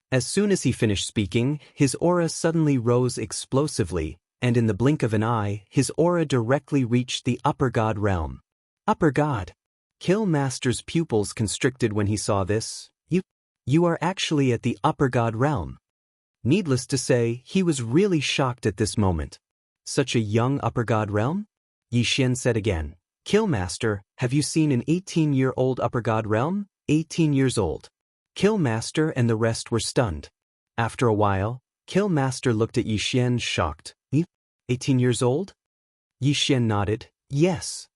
As soon as he finished speaking, his aura suddenly rose explosively, and in the blink of an eye, his aura directly reached the upper god realm. Upper god. Killmaster's pupils constricted when he saw this. You are actually at the upper god realm." Needless to say, he was really shocked at this moment. "Such a young upper god realm?" Yi Xian said again. "Killmaster, have you seen an 18-year-old upper god realm? 18 years old. Killmaster and the rest were stunned. After a while, Killmaster looked at Yixian shocked. 18 years old? Yixian nodded, yes.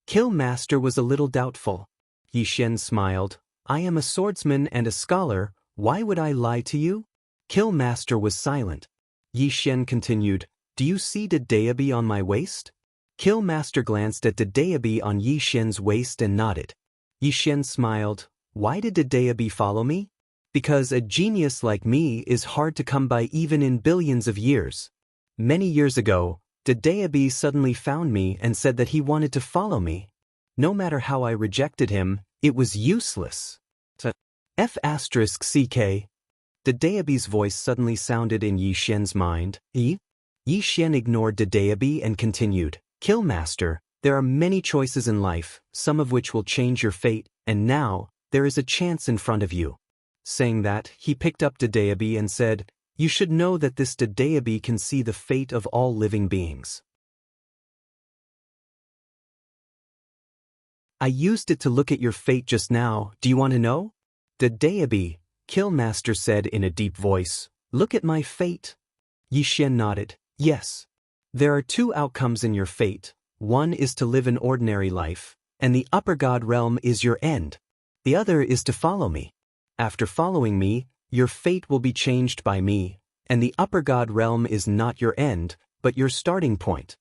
Killmaster was a little doubtful. Yixian smiled. I am a swordsman and a scholar, why would I lie to you? Killmaster was silent. Yixian continued, do you see the Daoist on my waist? Killmaster glanced at the Daoist on Yixian's waist and nodded. Yixian smiled. Why did the Daoist follow me? Because a genius like me is hard to come by even in billions of years. Many years ago, the Daoist suddenly found me and said that he wanted to follow me. No matter how I rejected him, it was useless. F***ck. The Daoist's voice suddenly sounded in Yixian's mind. Yixian ignored the Daoist and continued, Killmaster, there are many choices in life, some of which will change your fate, and now, there is a chance in front of you. Saying that, he picked up the Daoist and said, you should know that this Daoist can see the fate of all living beings. I used it to look at your fate just now, do you want to know? The Daoist, Killmaster said in a deep voice, look at my fate. Yixian nodded, yes. There are two outcomes in your fate, one is to live an ordinary life, and the upper god realm is your end. The other is to follow me. After following me, your fate will be changed by me, and the upper god realm is not your end, but your starting point.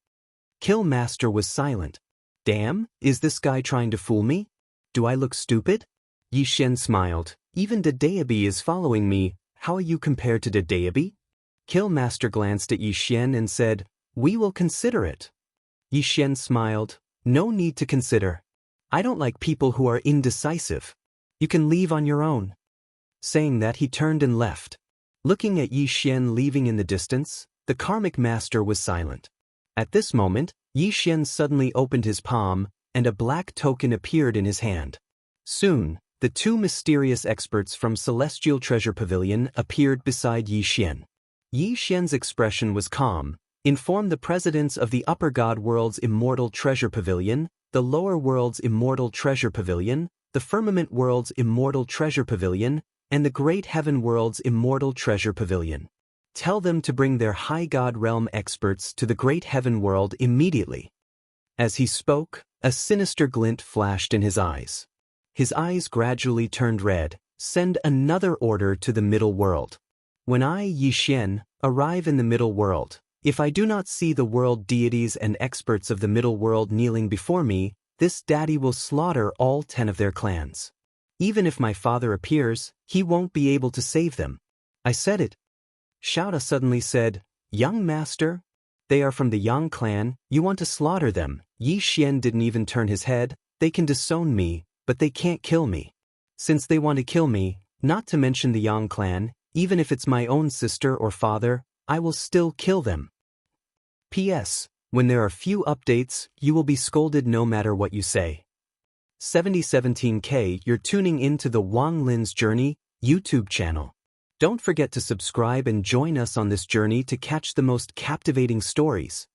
Killmaster was silent. Damn, is this guy trying to fool me? Do I look stupid? Yixian smiled. Even the Daoist is following me, how are you compared to the Daoist? Killmaster glanced at Yixian and said, we will consider it. Yixian smiled. No need to consider. I don't like people who are indecisive. You can leave on your own. Saying that, he turned and left. Looking at Yixian leaving in the distance, the karmic master was silent. At this moment, Yixian suddenly opened his palm, and a black token appeared in his hand. Soon, the two mysterious experts from Celestial Treasure Pavilion appeared beside Yixian. Yixian's expression was calm. Inform the presidents of the Upper God World's Immortal Treasure Pavilion, the Lower World's Immortal Treasure Pavilion, the Firmament World's Immortal Treasure Pavilion, and the Great Heaven World's Immortal Treasure Pavilion. Tell them to bring their High God Realm experts to the Great Heaven World immediately. As he spoke, a sinister glint flashed in his eyes. His eyes gradually turned red. Send another order to the Middle World. When I, Yixian, arrive in the Middle World, if I do not see the world deities and experts of the Middle World kneeling before me, this daddy will slaughter all 10 of their clans. Even if my father appears, he won't be able to save them. I said it. Xiaoda suddenly said, Young master? They are from the Yang clan, you want to slaughter them. Yixian didn't even turn his head. They can disown me, but they can't kill me. Since they want to kill me, not to mention the Yang clan, even if it's my own sister or father, I will still kill them. P.S. When there are few updates, you will be scolded no matter what you say. 7017K, you're tuning into the Wang Lin's Journey YouTube channel. Don't forget to subscribe and join us on this journey to catch the most captivating stories.